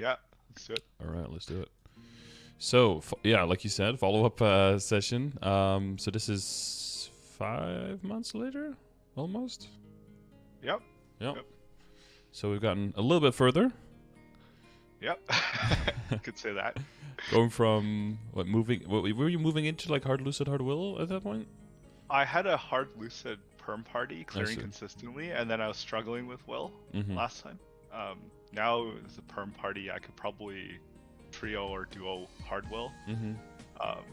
Yeah, let's do it. All right, let's do it. So yeah, like you said, follow up session. So this is 5 months later, almost. Yep. Yep. Yep. So we've gotten a little bit further. Yep. Could say that. Going from were you moving into like hard lucid, hard will at that point? I had a hard lucid perm party I clearing see. consistently, and then I was struggling with will Mm-hmm. last time. Now as a perm party, I could probably trio or duo hard will. Mm-hmm.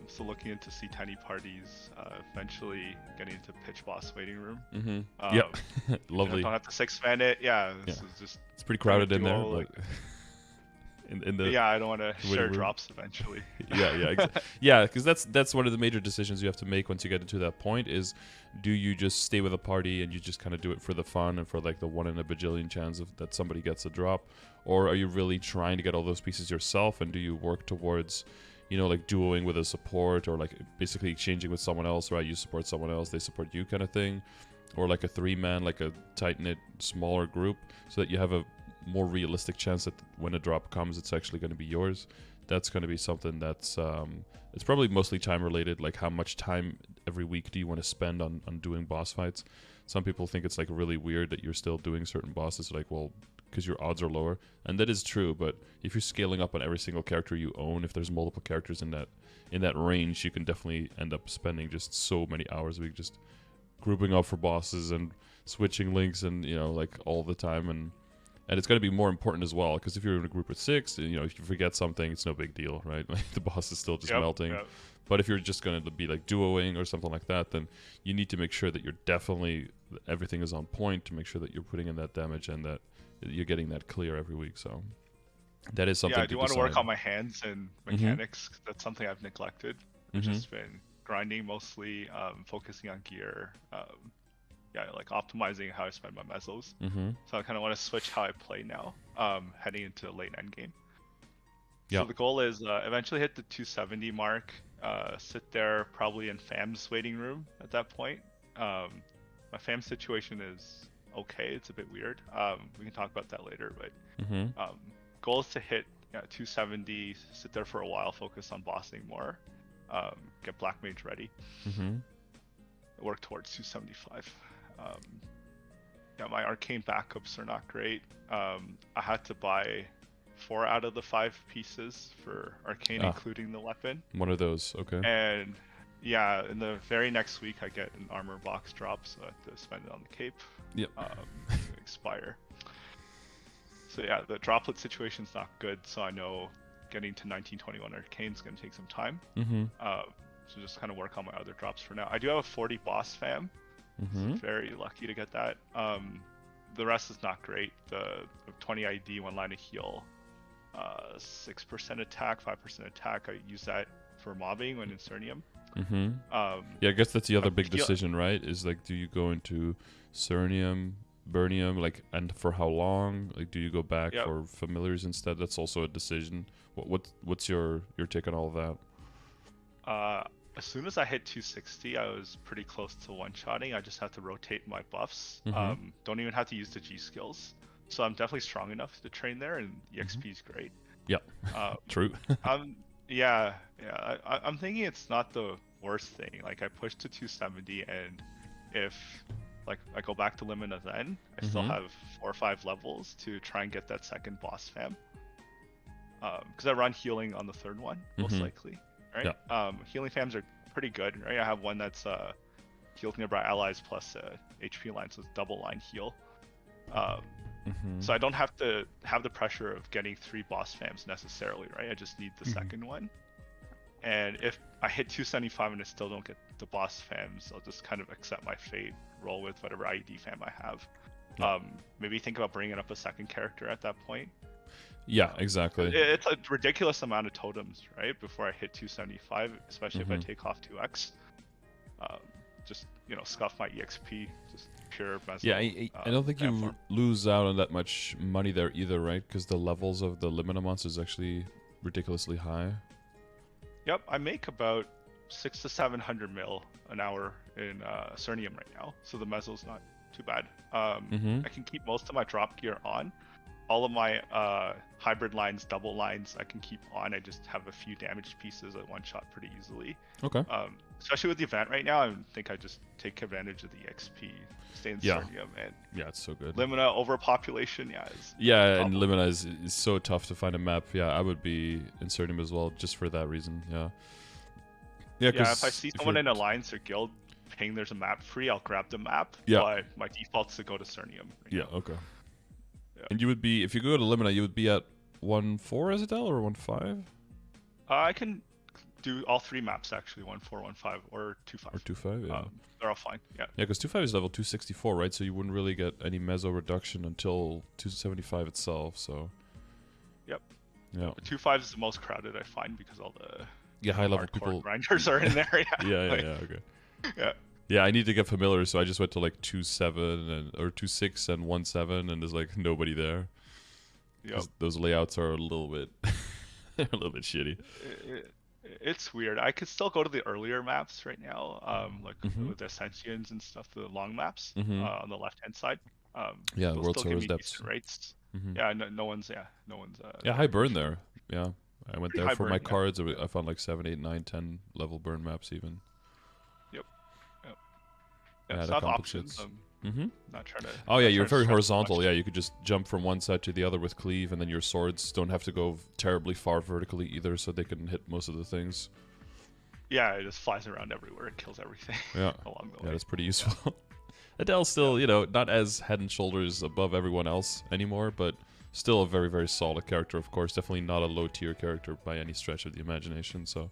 So looking into see tiny parties, eventually getting into pitch boss waiting room. Mm-hmm. Um, Yep. Lovely. don't have to 6-man it. Yeah, Yeah. this is just It's pretty trying to crowded in there, duo. but in the Yeah, I don't want to waiting share room. drops eventually. Yeah, because that's one of the major decisions you have to make once you get into that point is, do you just stay with a party and you just kind of do it for the fun and for like the 1 in a bajillion chance of that somebody gets a drop, or are you really trying to get all those pieces yourself, and do you work towards, like duoing with a support, or like basically exchanging with someone else, right? You support someone else, they support you, kind of thing, or like a 3-man, like a tight knit smaller group, so that you have a more realistic chance that when a drop comes, it's actually going to be yours. That's going to be something that's it's probably mostly time related. Like, how much time every week do you want to spend on doing boss fights? Some people think it's like really weird that you're still doing certain bosses, like, well, because your odds are lower, and that is true. But if you're scaling up on every single character you own, if there's multiple characters in that range, you can definitely end up spending just so many hours a week just grouping up for bosses and switching links and like all the time. And it's going to be more important as well, because if you're in a group of 6, if you forget something, it's no big deal, right? Like, the boss is still just melting. Yep. But if you're just going to be like duoing or something like that, then you need to make sure that everything is on point, to make sure that you're putting in that damage and that you're getting that clear every week. So that is something Yeah, I do want to work decide. on my hands and mechanics. That's something I've neglected. I've Mm-hmm. just been grinding mostly, focusing on gear. Like optimizing how I spend my mesos. Mm-hmm. So I kind of want to switch how I play now, heading into late end game. Yeah. So the goal is eventually hit the 270 mark, sit there probably in FAM's waiting room at that point. My FAM situation is okay, it's a bit weird. We can talk about that later, but Mm-hmm. goal is to hit 270, sit there for a while, focus on bossing more, get Black Mage ready, Mm-hmm. work towards 275. My arcane backups are not great. I had to buy 4 out of the 5 pieces for arcane, including the weapon. One of those, okay. And yeah, in the very next week, I get an armor box drop, so I have to spend it on the cape. Yep. Expire. So yeah, the droplet situation's not good, so I know getting to 1921 arcane is going to take some time. Mm-hmm. So just kind of work on my other drops for now. I do have a 40 boss fam. Mm-hmm. So very lucky to get that. The rest is not great. The 20 ID, 1 line of heal, 6% attack, 5% attack. I use that for mobbing when in Cernium. Mm-hmm. Yeah, I guess that's the other big decision, right? Is like, do you go into Cernium, Burnium, like, and for how long? Like, do you go back for familiars instead? That's also a decision. What's your take on all of that? As soon as I hit 260, I was pretty close to one-shotting. I just have to rotate my buffs. Mm-hmm. Don't even have to use the G skills. So I'm definitely strong enough to train there, and EXP is great. Yep. True. I'm thinking it's not the worst thing. Like, I pushed to 270, and if like I go back to Limina then, I still have 4 or 5 levels to try and get that second boss fam. Because I run healing on the third one, most likely. Right? Yeah. Healing fams are pretty good, right? I have one that's healed nearby allies plus HP line, so it's double line heal. So I don't have to have the pressure of getting 3 boss fams necessarily, right? I just need the second one. And if I hit 275 and I still don't get the boss fams, I'll just kind of accept my fate, roll with whatever IED fam I have. Maybe think about bringing up a second character at that point. Yeah, exactly. It's a ridiculous amount of totems, right? Before I hit 275, especially if I take off 2x. Just, scuff my EXP, just pure meso. Yeah, I don't think you lose out on that much money there either, right? Because the levels of the Limina monsters is actually ridiculously high. Yep, I make about 600 to 700 mil an hour in Cernium right now, so the meso's not too bad. I can keep most of my drop gear on, all of my hybrid lines, double lines, I can keep on. I just have a few damaged pieces at one shot pretty easily. Okay. Especially with the event right now, I think I just take advantage of the XP, stay in Cernium, and yeah, it's so good. Limina overpopulation, and Limina is so tough to find a map. Yeah, I would be in Cernium as well, just for that reason. Yeah. Yeah, if I see someone in Alliance or Guild paying there's a map free, I'll grab the map. Yeah. But my default's to go to Cernium. Okay. Yeah. And you would be, if you go to Limina, you would be at 1.4 as Adele or 1.5? I can do all 3 maps actually, 1.4, 1.5, or 2.5. Or 2.5, yeah. They're all fine, yeah. Yeah, because 2.5 is level 264, right? So you wouldn't really get any meso reduction until 275 itself, so... Yep. Yeah. 2.5 is the most crowded, I find, because all the high level people grinders are in there, yeah, okay. Yeah. Yeah, I need to get familiar, so I just went to like 2.7 or 2.6 and 1.7, and there's like nobody there. Yep. Those layouts are a little bit, they're a little bit shitty. It's weird. I could still go to the earlier maps right now, like with Ascensions and stuff, the long maps on the left hand side. Yeah, World Source Depths. Rates. Yeah, no one's. Yeah, high burn there. Yeah, I went there for my cards. Yeah. I found like 7, 8, 9, 10 level burn maps even. Yeah, it's not options. Not trying to. Oh yeah, you're very horizontal. Yeah, you could just jump from one side to the other with cleave, and then your swords don't have to go terribly far vertically either, so they can hit most of the things. Yeah, it just flies around everywhere and kills everything. Yeah, along the way. Yeah, that's pretty useful. Adele's still, not as head and shoulders above everyone else anymore, but still a very, very solid character. Of course, definitely not a low tier character by any stretch of the imagination. So.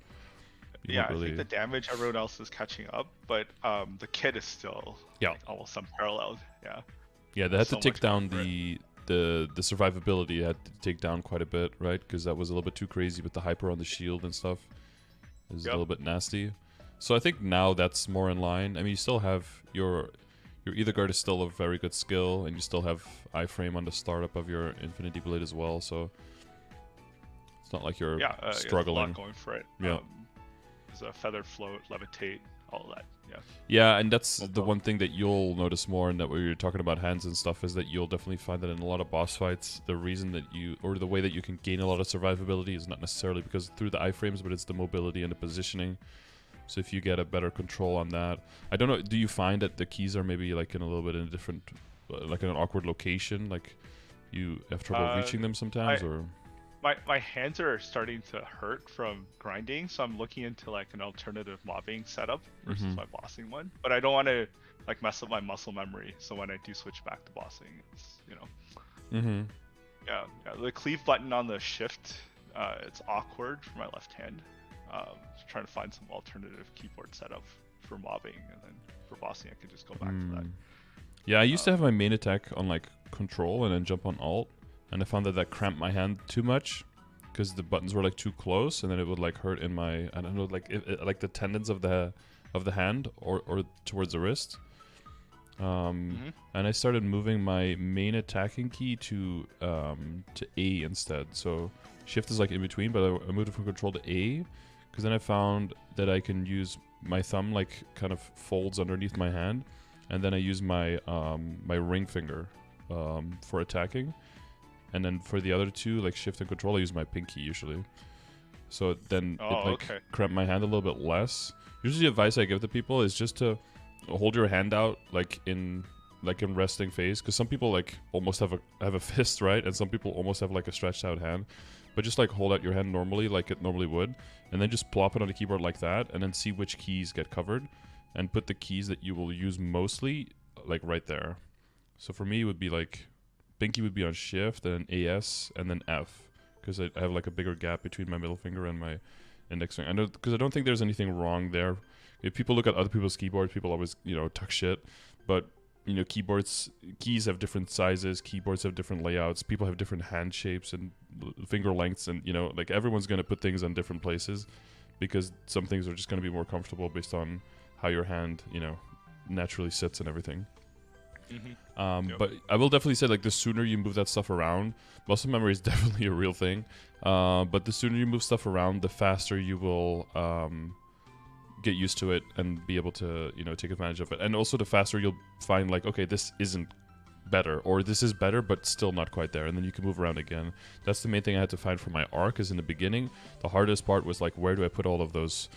Yeah, I think the damage everyone else is catching up, but the kit is still almost unparalleled. Yeah. Yeah, they had to take down the survivability. Had to take down quite a bit, right? Because that was a little bit too crazy with the hyper on the shield and stuff. It was a little bit nasty. So I think now that's more in line. I mean, you still have your Ether Guard is still a very good skill, and you still have iframe on the startup of your Infinity Blade as well. So it's not like you're struggling. A lot going for it. Yeah. A feather float, levitate, all of that. Yeah, and that's the one thing that you'll notice more, and that when you're talking about hands and stuff, is that you'll definitely find that in a lot of boss fights, the reason that the way that you can gain a lot of survivability is not necessarily because through the iframes, but it's the mobility and the positioning. So if you get a better control on that, I don't know. Do you find that the keys are maybe like in a little bit in a different, like in an awkward location, like you have trouble reaching them sometimes, or? My hands are starting to hurt from grinding, so I'm looking into like an alternative mobbing setup versus my bossing one. But I don't want to like mess up my muscle memory, so when I do switch back to bossing, it's yeah. The cleave button on the shift, it's awkward for my left hand. Just trying to find some alternative keyboard setup for mobbing, and then for bossing, I can just go back to that. Yeah, I used to have my main attack on like control and then jump on alt. And I found that cramped my hand too much because the buttons were like too close, and then it would like hurt in my, I don't know, like like the tendons of the hand or towards the wrist. And I started moving my main attacking key to A instead. So shift is like in between, but I moved it from control to A because then I found that I can use my thumb like kind of folds underneath my hand, and then I use my my ring finger for attacking. And then for the other two, like shift and control, I use my pinky usually. So then cramp my hand a little bit less. Usually the advice I give to people is just to hold your hand out like in resting phase, because some people like almost have a fist, right? And some people almost have like a stretched out hand. But just like hold out your hand normally like it normally would, and then just plop it on the keyboard like that, and then see which keys get covered, and put the keys that you will use mostly like right there. So for me it would be like pinky would be on shift, and then AS, and then F, because I have like a bigger gap between my middle finger and my index finger. Because I don't think there's anything wrong there. If people look at other people's keyboards, people always talk shit, but keys have different sizes, keyboards have different layouts, people have different hand shapes and finger lengths, and like everyone's gonna put things on different places, because some things are just gonna be more comfortable based on how your hand naturally sits and everything. But I will definitely say, like, the sooner you move that stuff around, muscle memory is definitely a real thing, but the sooner you move stuff around, the faster you will get used to it and be able to take advantage of it. And also the faster you'll find, like, okay, this isn't better, or this is better but still not quite there, and then you can move around again. That's the main thing I had to find for my arc. Is in the beginning, the hardest part was like, where do I put all of those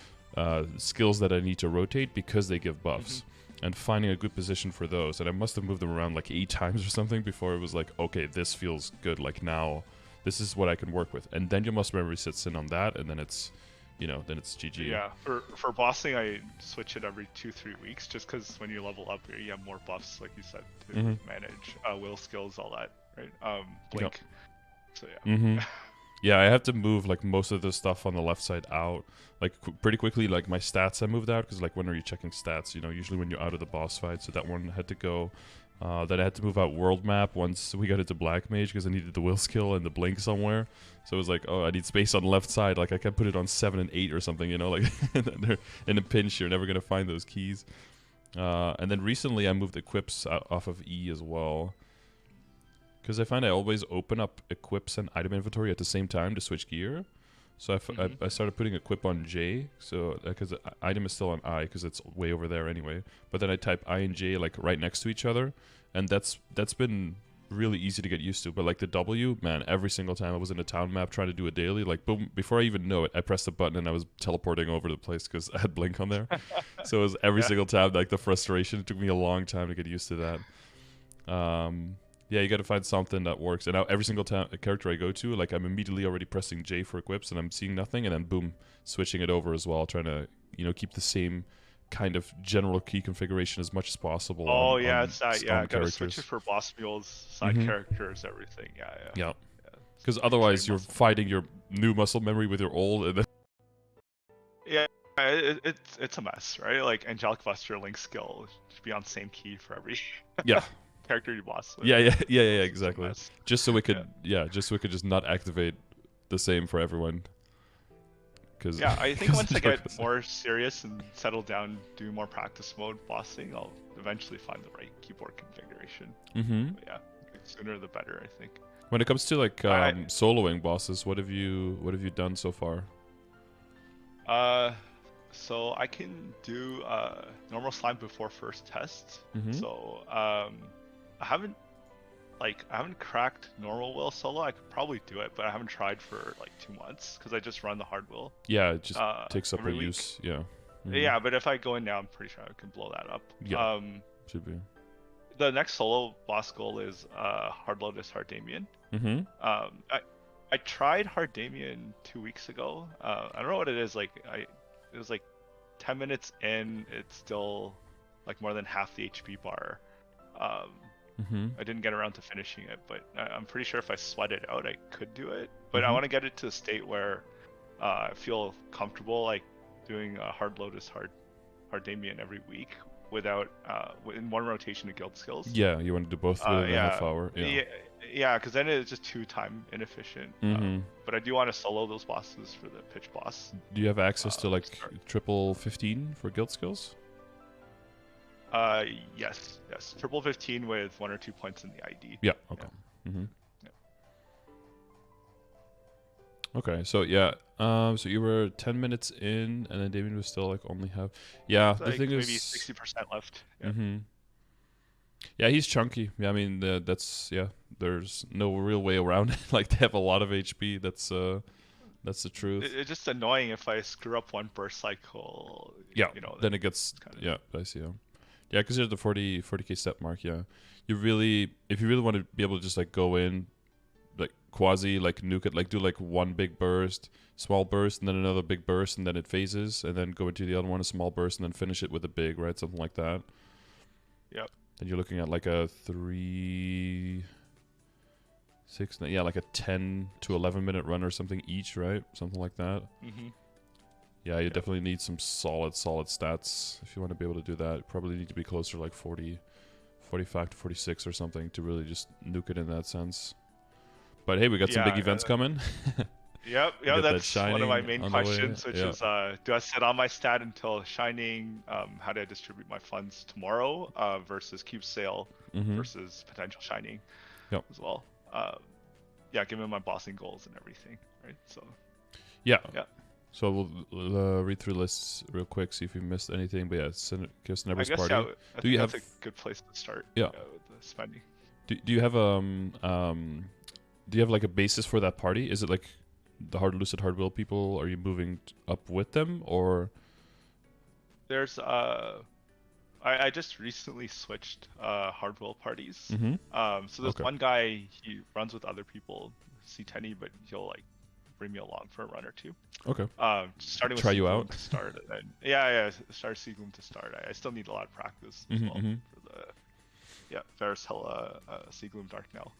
skills that I need to rotate because they give buffs, and finding a good position for those. And I must have moved them around like 8 times or something before it was like, okay, this feels good. Like now, this is what I can work with. And then your muscle memory sits in on that, and then it's, then it's GG. Yeah, for bossing, I switch it every 2-3 weeks, just because when you level up, you have more buffs, like you said, to manage will skills, all that, right? Blink. So yeah. Yeah, I have to move like most of the stuff on the left side out, like pretty quickly. Like my stats I moved out, because like when are you checking stats? Usually when you're out of the boss fight. So that one had to go. Then I had to move out world map once we got into Black Mage, because I needed the will skill and the blink somewhere. So it was like, oh, I need space on the left side. Like I can't put it on 7 and 8 or something, like in a pinch, you're never gonna find those keys. And then recently I moved equips off of E as well, because I find I always open up equips and item inventory at the same time to switch gear. So I started putting equip on J, so because item is still on I, because it's way over there anyway. But then I type I and J like right next to each other, and that's been really easy to get used to. But like the W, man, every single time I was in a town map trying to do a daily, like boom, before I even know it, I pressed the button and I was teleporting over the place because I had blink on there. So it was every single time, like the frustration. It took me a long time to get used to that. Yeah, you got to find something that works. And now every single character I go to, like I'm immediately already pressing J for equips, and I'm seeing nothing, and then boom, switching it over as well, trying to keep the same kind of general key configuration as much as possible. Oh yeah, it's that. Yeah, gotta switch it for boss mules, side characters, everything. Yeah. Because otherwise, you're fighting your new muscle memory with your old. And then yeah, it's a mess, right? Like Angelic Buster Link skill should be on same key for every. Character you boss with. Yeah, exactly. Just so we could, just not activate the same for everyone. Cause I think once I get more serious and settle down, do more practice mode bossing, I'll eventually find the right keyboard configuration. But yeah, sooner the better, I think. When it comes to like soloing bosses, what have you done so far? So I can do normal slime before first test. So I haven't cracked normal will solo. I could probably do it, but I haven't tried for like 2 months because I just run the hard will. Yeah, it just takes up a use. Yeah. Yeah, but if I go in now, I'm pretty sure I can blow that up. Yeah. Should be. The next solo boss goal is Hard Lotus Hardamian. I tried Hardamian 2 weeks ago. I don't know what it is. Like it was like 10 minutes in, it's still like more than half the HP bar. I didn't get around to finishing it, but I'm pretty sure if I sweat it out, I could do it. But I want to get it to a state where I feel comfortable like doing a Hard Lotus, Hardamian every week without in one rotation of guild skills. Yeah, you want to do both within a half hour. Yeah, because then it's just too time inefficient. But I do want to solo those bosses for the pitch boss. Do you have access to like triple 15 for guild skills? Yes. Triple 15 with 1 or 2 points in the ID. Yeah. Okay. Okay. So yeah. So you were 10 minutes in, and then Damien was still like only half. Yeah. It's the like thing maybe is, 60% left. Yeah, he's chunky. Yeah, I mean there's no real way around it. Like they have a lot of HP. That's the truth. It's just annoying if I screw up one burst cycle. Yeah. Then it gets I see. Yeah, because there's the 40k step mark. Yeah, if you really want to be able to just like go in, like quasi like nuke it, like do like one big burst, small burst, and then another big burst, and then it phases, and then go into the other one, a small burst, and then finish it with a big, right, something like that. Yep. Then you're looking at like a 10 to 11 minute run or something each, right? Something like that. Yeah, you definitely need some solid stats if you want to be able to do that. You probably need to be closer to like 40, 45 to 46 or something to really just nuke it in that sense. But hey, we got some big events coming. Yep, that's one of my main questions, which is do I sit on my stat until Shining? How do I distribute my funds tomorrow versus Cube Sale versus potential Shining as well? Given my bossing goals and everything, right? So yeah. So we'll read through lists real quick, see if we missed anything. But yeah, give us an every party. I think that's a good place to start. Yeah. With the spending. Do you have do you have like a basis for that party? Is it like the hard lucid hard will people? Are you moving up with them, or There's I just recently switched hard will parties. So there's Okay. one guy, he runs with other people, C10y, but he'll like bring me along for a run or two. Okay. Starting with Try you Seagloom out? to start, and then yeah, start Seagloom to start. I still need a lot of practice as well for the Varicella Seagloom Dark now.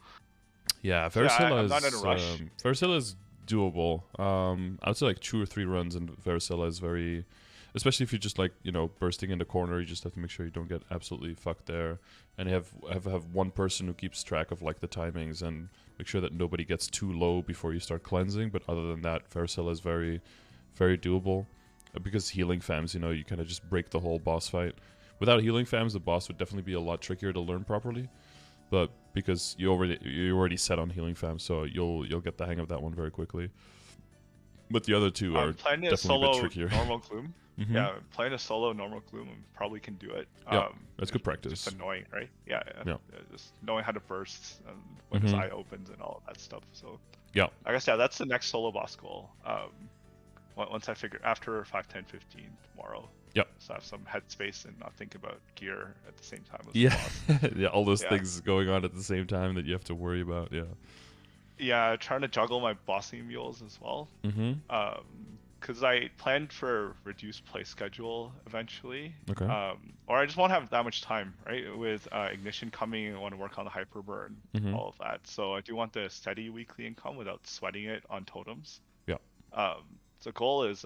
Yeah, So, yeah, Varicella I'm is not in a rush. Varicella is doable. I would say like 2 or 3 runs, and Varicella is very, especially if you're just like, you know, bursting in the corner. You just have to make sure you don't get absolutely fucked there, and have one person who keeps track of like the timings and make sure that nobody gets too low before you start cleansing. But other than that, Varicella is very, very doable, because healing fams, you know, you kind of just break the whole boss fight. Without healing fams, the boss would definitely be a lot trickier to learn properly. But because you're already set on healing fams, so you'll get the hang of that one very quickly. But the other two are playing a definitely solo a bit trickier. normal Gloom. Yeah, playing a solo normal Gloom probably can do it. Yeah, that's good practice. Just annoying, right? Yeah. Just knowing how to burst and when his eye opens and all of that stuff. So yeah, I guess that's the next solo boss goal. Once I figure after 5, 10, 15 tomorrow. Yep. So I have some headspace and not think about gear at the same time as the boss. Yeah, all those things going on at the same time that you have to worry about. Yeah, trying to juggle my bossing mules as well. Because I planned for reduced play schedule eventually. Okay. Or I just won't have that much time, right? With Ignition coming, I want to work on the hyper burn, all of that. So I do want the steady weekly income without sweating it on totems. Yeah. So goal is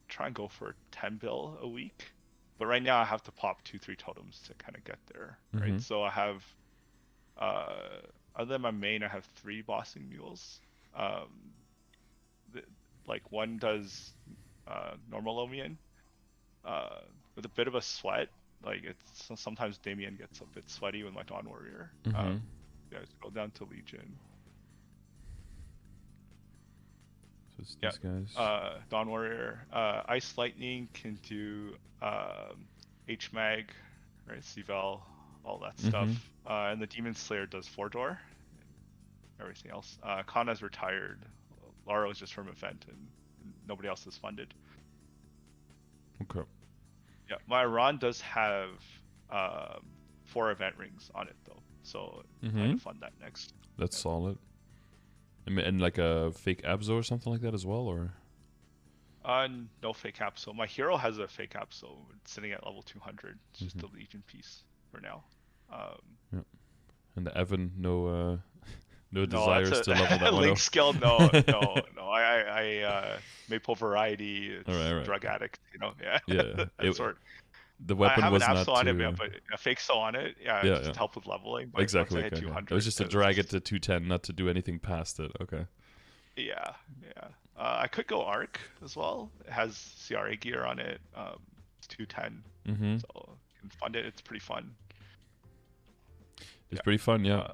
try and go for 10 bill a week. But right now I have to pop 2-3 totems to kind of get there, right? So I have, other than my main, I have 3 bossing mules. Like one does normal Omian with a bit of a sweat. Like it's sometimes Damien gets a bit sweaty with my Dawn Warrior. Yeah, go down to Legion. So these guys. Dawn Warrior. Ice Lightning can do HMag, right? C-Val, all that stuff. And the Demon Slayer does 4-door. Everything else. Kana's retired. Lara is just from event and nobody else is funded. Okay. Yeah, my Ron does have 4 event rings on it though, so I'm going to fund that next. That's solid. And like a fake Abzo or something like that as well, or? No fake Abso. My hero has a fake Abso. It's sitting at level 200. It's just a Legion piece for now. Yeah. And the Evan, no desires to level that one Link up. skill, no. I Maple variety, it's right. drug addict, you know, yeah. The weapon I have was an not Abso on to... it, but a fake so on it, just to help with leveling. But exactly. Once I hit 200, it was just to drag it to 210, not to do anything past it. Okay. Yeah. I could go Arc as well. It has CRA gear on it. It's 210, so you can fund it. It's pretty fun. It's pretty fun, yeah.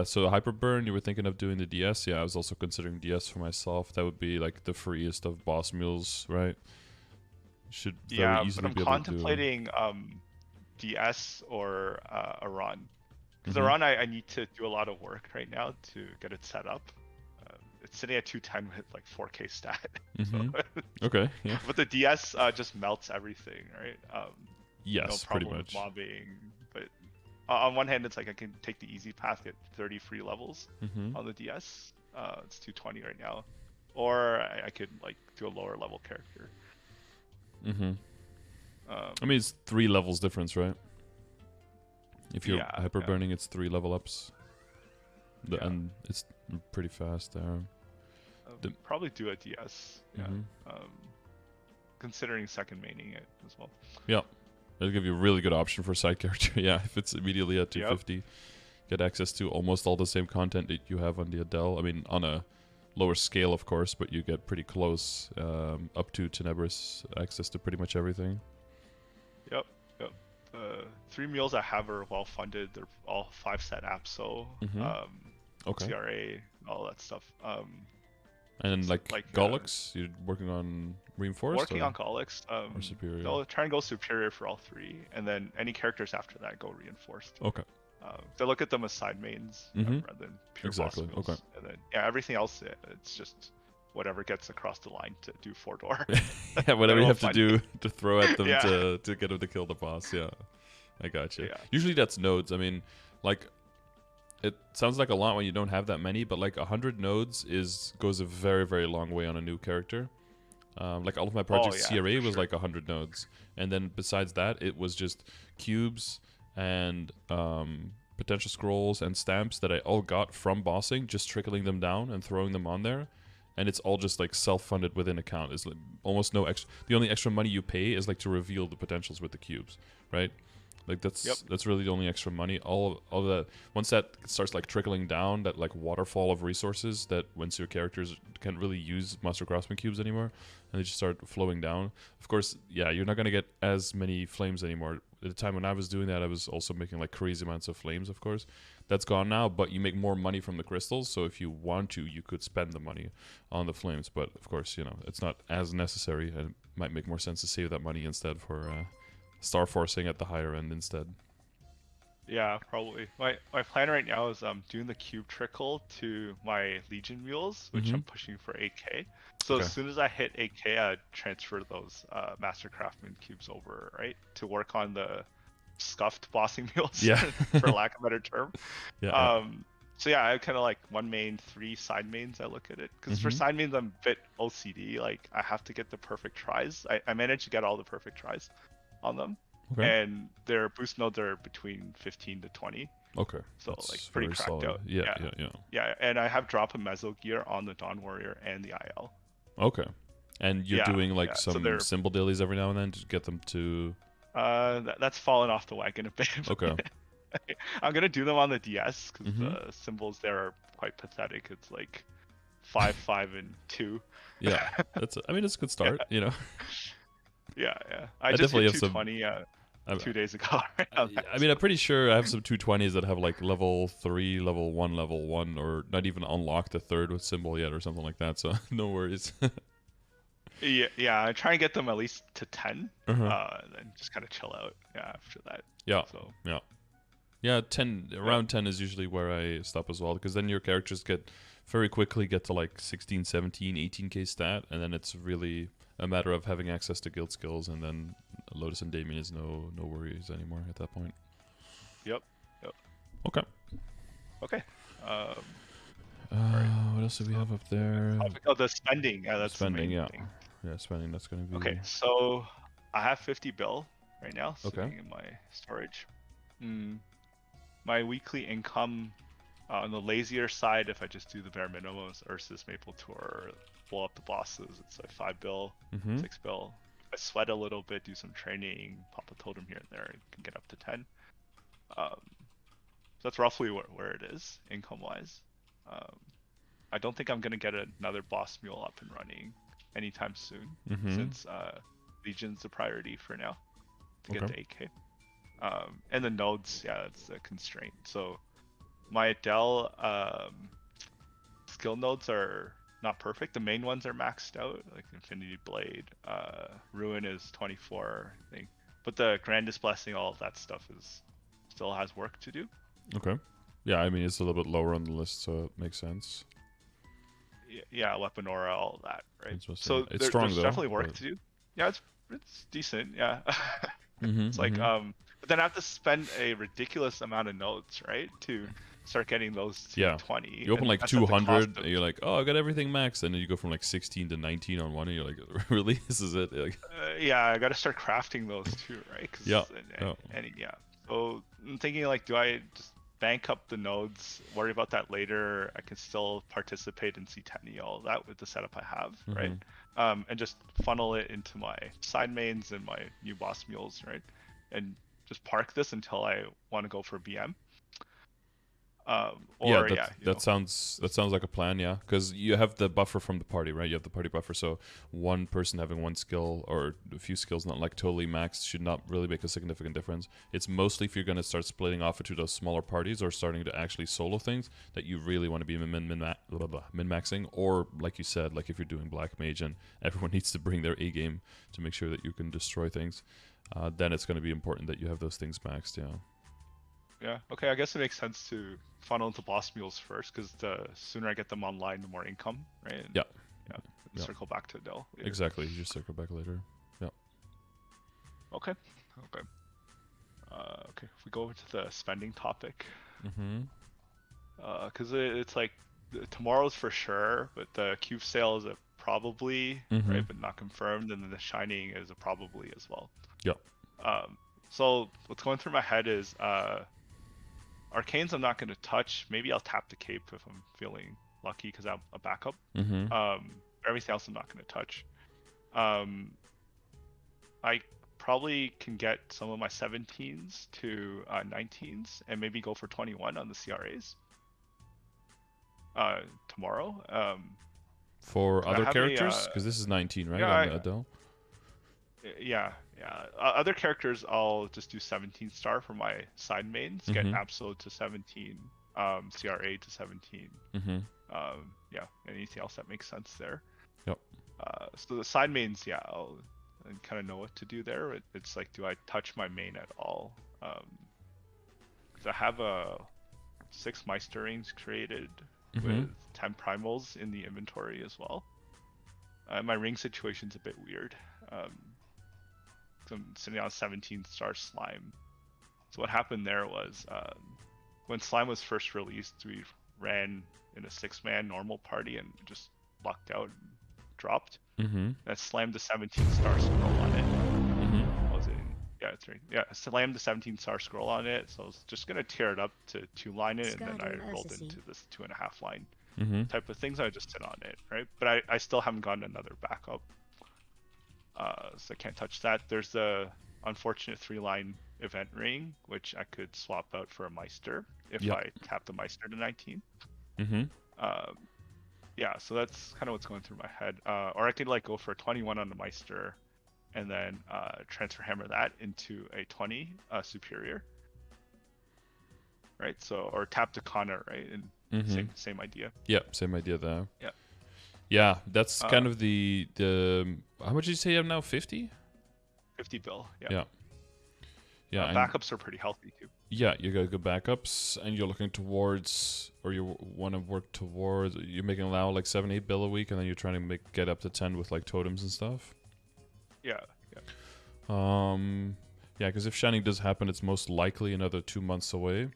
So Hyper Burn, you were thinking of doing the DS. Yeah, I was also considering DS for myself. That would be like the freest of boss mules, right? Should very easily but I'm be contemplating DS or a run. Because the run, I need to do a lot of work right now to get it set up. It's sitting at 210 with like 4K stat. Okay, yeah. But the DS just melts everything, right? Yes, no problem pretty much. With mobbing, but on one hand, it's like I can take the easy path, get 30 free levels on the DS. It's 220 right now, or I could like do a lower level character. I mean, it's 3 levels difference, right? If you're hyper burning, it's 3 level ups, and it's pretty fast there. Probably do a DS. Considering second maining it as well. Yeah. It'll give you a really good option for side character. Yeah, if it's immediately at 250, get access to almost all the same content that you have on the Adele. I mean, on a lower scale, of course, but you get pretty close up to Tenebris access to pretty much everything. Yep. 3 mules I have are well funded. They're all 5-set apps, so CRA, all that stuff. And like Gollux, you're working on Reinforced? Working on Gollux. Or Superior? I'll try and go Superior for all 3, and then any characters after that go Reinforced. Okay. So I look at them as side mains Mm-hmm. rather than pure Exactly. boss mules. Okay. And then everything else, it's just whatever gets across the line to do 4-door. Yeah, whatever you have to funny. do to throw at them Yeah. to get them to kill the boss. Yeah, I got you. Yeah. Usually that's nodes. I mean, like, it sounds like a lot when you don't have that many, but like 100 nodes goes a very, very long way on a new character. Like all of my projects, CRA was like 100 nodes, and then besides that, it was just cubes and potential scrolls and stamps that I all got from bossing, just trickling them down and throwing them on there. And it's all just like self-funded within account. It's like almost no extra. The only extra money you pay is like to reveal the potentials with the cubes, right? Like that's really the only extra money. All of that, once that starts like trickling down, that like waterfall of resources that once your characters can't really use Master Craftsman cubes anymore, and they just start flowing down. Of course, yeah, you're not gonna get as many flames anymore. At the time when I was doing that, I was also making like crazy amounts of flames, of course. That's gone now, but you make more money from the crystals, so if you want to, you could spend the money on the flames. But of course, you know, it's not as necessary, and it might make more sense to save that money instead for star forcing at the higher end instead. Yeah, probably. My plan right now is doing the cube trickle to my Legion Mules, which I'm pushing for 8K. So as soon as I hit 8K, I transfer those Master Craftsman cubes over, right, to work on the scuffed bossing mules, Yeah. for lack of a better term. Yeah. So yeah, I kind of like one main, 3 side mains. I look at it because for side mains, I'm a bit OCD. Like I have to get the perfect tries. I managed to get all the perfect tries on them. Okay. And their boost nodes are between 15 to 20. Okay. So That's like pretty very cracked solid. out. Yeah. Yeah, and I have drop a Meso gear on the Dawn Warrior and the IL. Okay. And you're doing like so some symbol dailies every now and then to get them to. That's fallen off the wagon a bit. Okay. I'm gonna do them on the DS because the symbols there are quite pathetic. It's like 5, 5, and 2. Yeah, I mean, it's a good start. You know. Yeah. I just definitely hit have 220 2 days ago. I mean, I'm pretty sure I have some 220s that have like level 3, level 1, or not even unlocked the 3rd with symbol yet or something like that. So no worries. Yeah. I try and get them at least to 10, and then just kind of chill out. Yeah, after that. Yeah. So. Yeah, 10 around 10 is usually where I stop as well, because then your characters very quickly get to like 16, 17, 18k stat, and then it's really a matter of having access to guild skills, and then Lotus and Damien is no worries anymore at that point. Yep. Okay. What else do we have up there? Oh, the spending. Yeah, that's spending. The main Yeah. thing. Yeah, spending. That's gonna be. Okay, so I have 50 bill right now sitting in my storage. My weekly income on the lazier side, if I just do the bare minimum, is Ursus Maple Tour, blow up the bosses. It's like 5 bill, 6 bill. I sweat a little bit, do some training, pop a totem here and there, and can get up to 10. So that's roughly where it is income wise. I don't think I'm gonna get another boss mule up and running anytime soon, since Legion's a priority for now to get to 8K. And the nodes, yeah, that's a constraint. So my Adele skill nodes are not perfect. The main ones are maxed out, like Infinity Blade. Ruin is 24, I think. But the Grandest Blessing, all of that stuff still has work to do. Okay. Yeah, I mean, it's a little bit lower on the list, so it makes sense. Yeah, Weapon Aura, all of that, right? So it's strong, there's though, definitely work to do. Yeah, it's decent, yeah. It's like, but then I have to spend a ridiculous amount of nodes, right, to start getting those to 20. You open like 200, and you're like, oh, I got everything maxed, and then you go from like 16 to 19 on one, and you're like, really? This is it? Like, yeah, I got to start crafting those too, right? So I'm thinking, like, do I just bank up the nodes, worry about that later? I can still participate in C10, all that with the setup I have, right? And just funnel it into my side mains and my new boss mules, right? And just park this until I want to go for BM. That sounds like a plan, yeah, because you have the buffer from the party, right? You have the party buffer, so one person having one skill or a few skills not like totally maxed should not really make a significant difference. It's mostly if you're going to start splitting off into those smaller parties or starting to actually solo things that you really want to be min-maxing, or like you said, like if you're doing Black Mage and everyone needs to bring their A game to make sure that you can destroy things, then it's going to be important that you have those things maxed, yeah. Yeah. Okay. I guess it makes sense to funnel into boss mules first, because the sooner I get them online, the more income, right? And, Yeah. Yeah. Yeah. Circle back to Adele later. Exactly. You just circle back later. Yeah. Okay. Okay. Okay. If we go over to the spending topic, because it's like tomorrow's for sure, but the cube sale is a probably, right, but not confirmed, and then the shining is a probably as well. Yeah. So what's going through my head is arcanes I'm not going to touch. Maybe I'll tap the cape if I'm feeling lucky because I'm a backup. Everything else I'm not going to touch. I probably can get some of my 17s to 19s and maybe go for 21 on the CRAs tomorrow. For other characters? Because this is 19, right? Yeah, on Adele? Yeah. Other characters, I'll just do 17 star for my side mains, get Absol to 17, CRA to 17. Yeah, anything else that makes sense there. Yep. So the side mains, yeah, I'll kind of know what to do there. It's like, do I touch my main at all? Because I have 6 Meister rings created with 10 primals in the inventory as well. My ring situation's a bit weird. I'm sitting on 17 star slime. So what happened there was when slime was first released, we ran in a 6-man normal party and just lucked out and dropped. I slammed the 17 star scroll on it. It's right. Yeah, I slammed the 17 star scroll on it, so I was just gonna tear it up to 2-line it, and then I rolled into this 2.5 line type of things. I just sit on it, right? But I still haven't gotten another backup. So I can't touch that. There's the unfortunate 3-line event ring, which I could swap out for a Meister if I tap the Meister to 19. Yeah, so that's kind of what's going through my head. Or I could like go for a 21 on the Meister, and then transfer hammer that into a 20 superior. Right. So or tap the Connor, right? And same idea. Yeah, same idea there. Yeah. Yeah, that's kind of the how much did you say you have now? 50? 50 bill. Yeah. Backups are pretty healthy too. Yeah, you got good backups, and you're looking towards, or you want to work towards. You're making allow like 7-8 bill a week, and then you're trying to get up to 10 with like totems and stuff. Yeah. Yeah, because if shining does happen, it's most likely another 2 months away.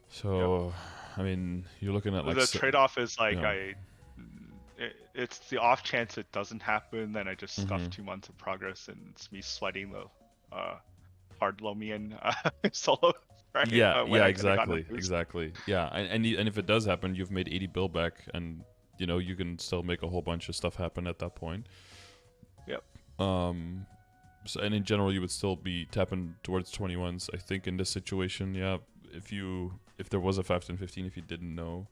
So, I mean, you're looking at like the trade-off is like it's the off chance it doesn't happen, then I just scuff 2 months of progress, and it's me sweating the hard Lomian solo. Right? Yeah, exactly. Yeah, and if it does happen, you've made 80 bill back, and you can still make a whole bunch of stuff happen at that point. Yep. So, and in general, you would still be tapping towards 21s. I think in this situation, yeah, if there was a 5-10-15, if you didn't know.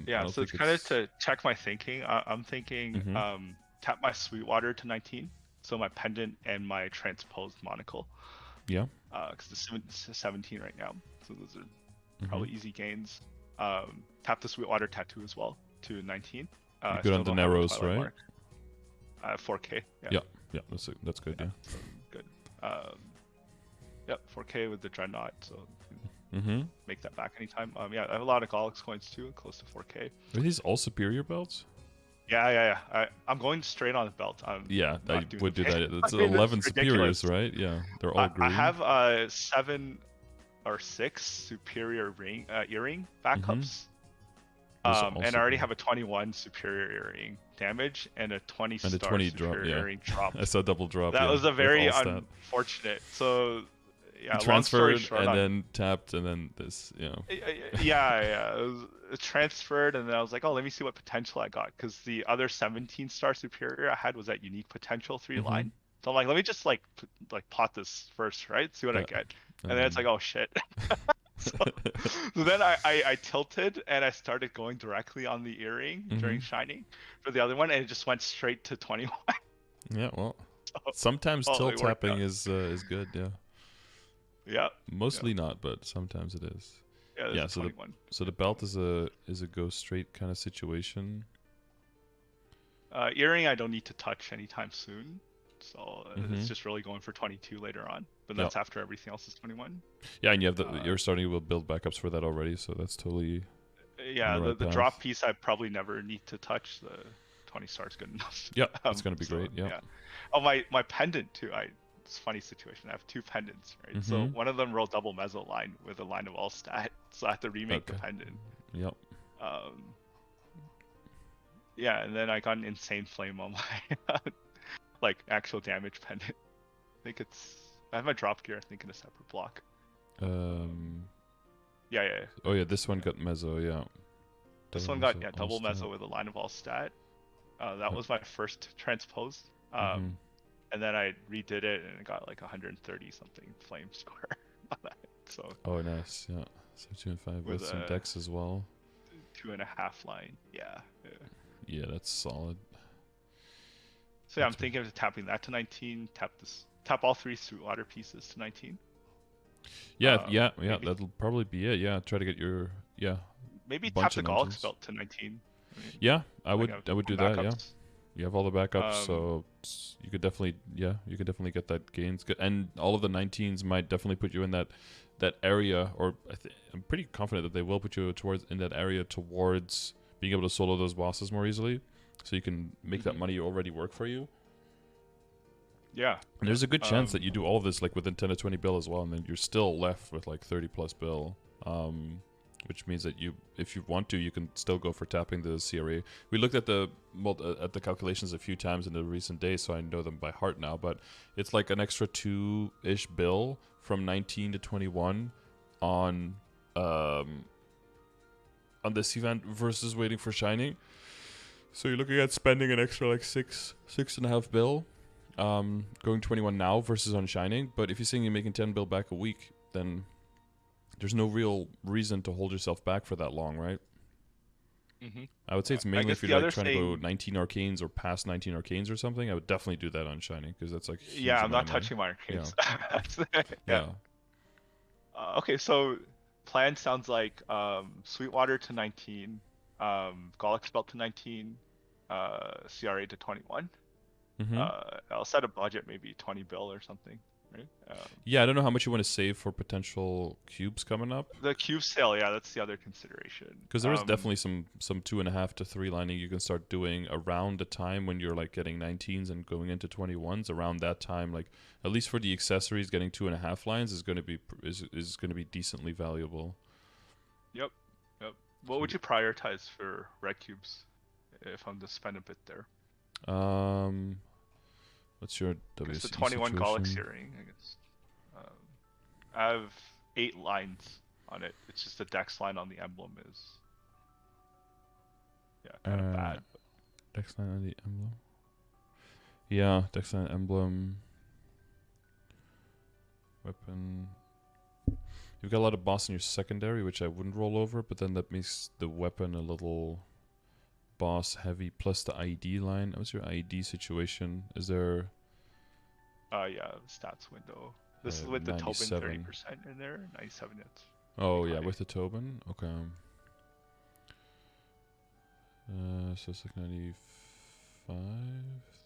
Yeah, so it's kind of to check my thinking. I'm thinking tap my Sweetwater to 19, so my pendant and my transposed monocle. Yeah. Because the 17 right now, so those are probably easy gains. Tap the Sweetwater tattoo as well to 19. Good on the narrows, right? 4K. Yeah, that's good. Yeah. Good. Yep, 4K with the Dreadnought, so make that back anytime. Yeah, I have a lot of Gollux coins too, close to 4K. Are these all superior belts? Yeah. I'm going straight on the belt. I would do that. It's 11 superiors, right? Yeah, they're all green. I have 7 or 6 superior earring backups. And I already have a 21 superior earring damage and a 20 and star 20 superior earring drop. I saw double drop. That was a very unfortunate. So yeah, transferred short, and then tapped and then this, Yeah. It transferred, and then I was like, oh, let me see what potential I got, because the other 17 star superior I had was at unique potential 3-line. So I'm like, let me just like pot this first, right? See what I get. And then it's like, oh shit. So then I tilted and I started going directly on the earring during shining for the other one, and it just went straight to 21. Yeah, well, sometimes tilt tapping is good. Yeah. Mostly not, but sometimes it is. Yeah. So the belt is a go straight kind of situation. Earring I don't need to touch anytime soon. So it's just really going for 22 later on. But Yep. that's after everything else is 21. Yeah, and you have you're starting to build backups for that already, so that's totally Yeah, on the right the path. drop piece I probably never need to touch. The 20 stars good enough. Yeah, it's gonna be great. Yeah. Yeah. Oh, my pendant too. It's a funny situation. I have two pendants, right? So one of them rolled double meso line with a line of all stat, so I have to remake the pendant. Yep. Yeah, and then I got an insane flame on my like actual damage pendant. I think I have my drop gear. I think in a separate block. Yeah. Oh yeah, this one got meso. Yeah. This one got double meso with a line of all stat. That was my first transpose. And then I redid it and it got like 130 something flame score on that. So. Oh nice, yeah. So 2 and 5 with some decks as well. 2.5 line, yeah. Yeah, that's solid. So yeah, I'm thinking of tapping that to 19. Tap all 3 Sweetwater pieces to 19. Yeah, maybe. That'll probably be it. Yeah, try to get your maybe tap the Gollux belt to 19. Yeah, I would do that. Yeah, you have all the backups, so you could definitely get that gains. And all of the 19s might definitely put you in that area, or I'm pretty confident that they will put you in that area towards being able to solo those bosses more easily, so you can make that money already work for you. Yeah. And there's a good chance that you do all of this like within 10 to 20 bill as well, and then you're still left with like 30 plus bill. Which means that if you want to, you can still go for tapping the CRA. We looked at the calculations a few times in the recent days, so I know them by heart now. But it's like an extra 2-ish bill from 19 to 21 on this event versus waiting for Shining. So you're looking at spending an extra like 6.5 bill, going 21 now versus on Shining. But if you're saying you're making 10 bill back a week, then there's no real reason to hold yourself back for that long, right? I would say it's mainly if you're like trying to go 19 arcanes or past 19 arcanes or something. I would definitely do that on Shining because that's like I'm not touching my arcanes. Yeah. Okay, so plan sounds like Sweetwater to 19, Gollux belt to 19, CRA to 21. I'll set a budget, maybe 20 bill or something. Right? I don't know how much you want to save for potential cubes coming up. The cube sale, that's the other consideration. Because there is definitely some 2.5 to 3 lining you can start doing around the time when you're like getting 19s and going into 21s. Around that time, like at least for the accessories, getting 2.5 lines is going to be decently valuable. Yep. What would you prioritize for red cubes if I'm to spend a bit there? What's your WC It's the 21 situation? Gollux earring, I guess. I have 8 lines on it. It's just the dex line on the emblem is kind of bad. Dex line on the emblem? Yeah, dex line emblem. Weapon. You've got a lot of boss in your secondary, which I wouldn't roll over, but then that makes the weapon a little boss heavy plus the ID line. What's your ID situation? Is there stats window. This is with the Tobin 30% in there. 97 it's. Oh yeah, with the Tobin? Okay. So it's like 95,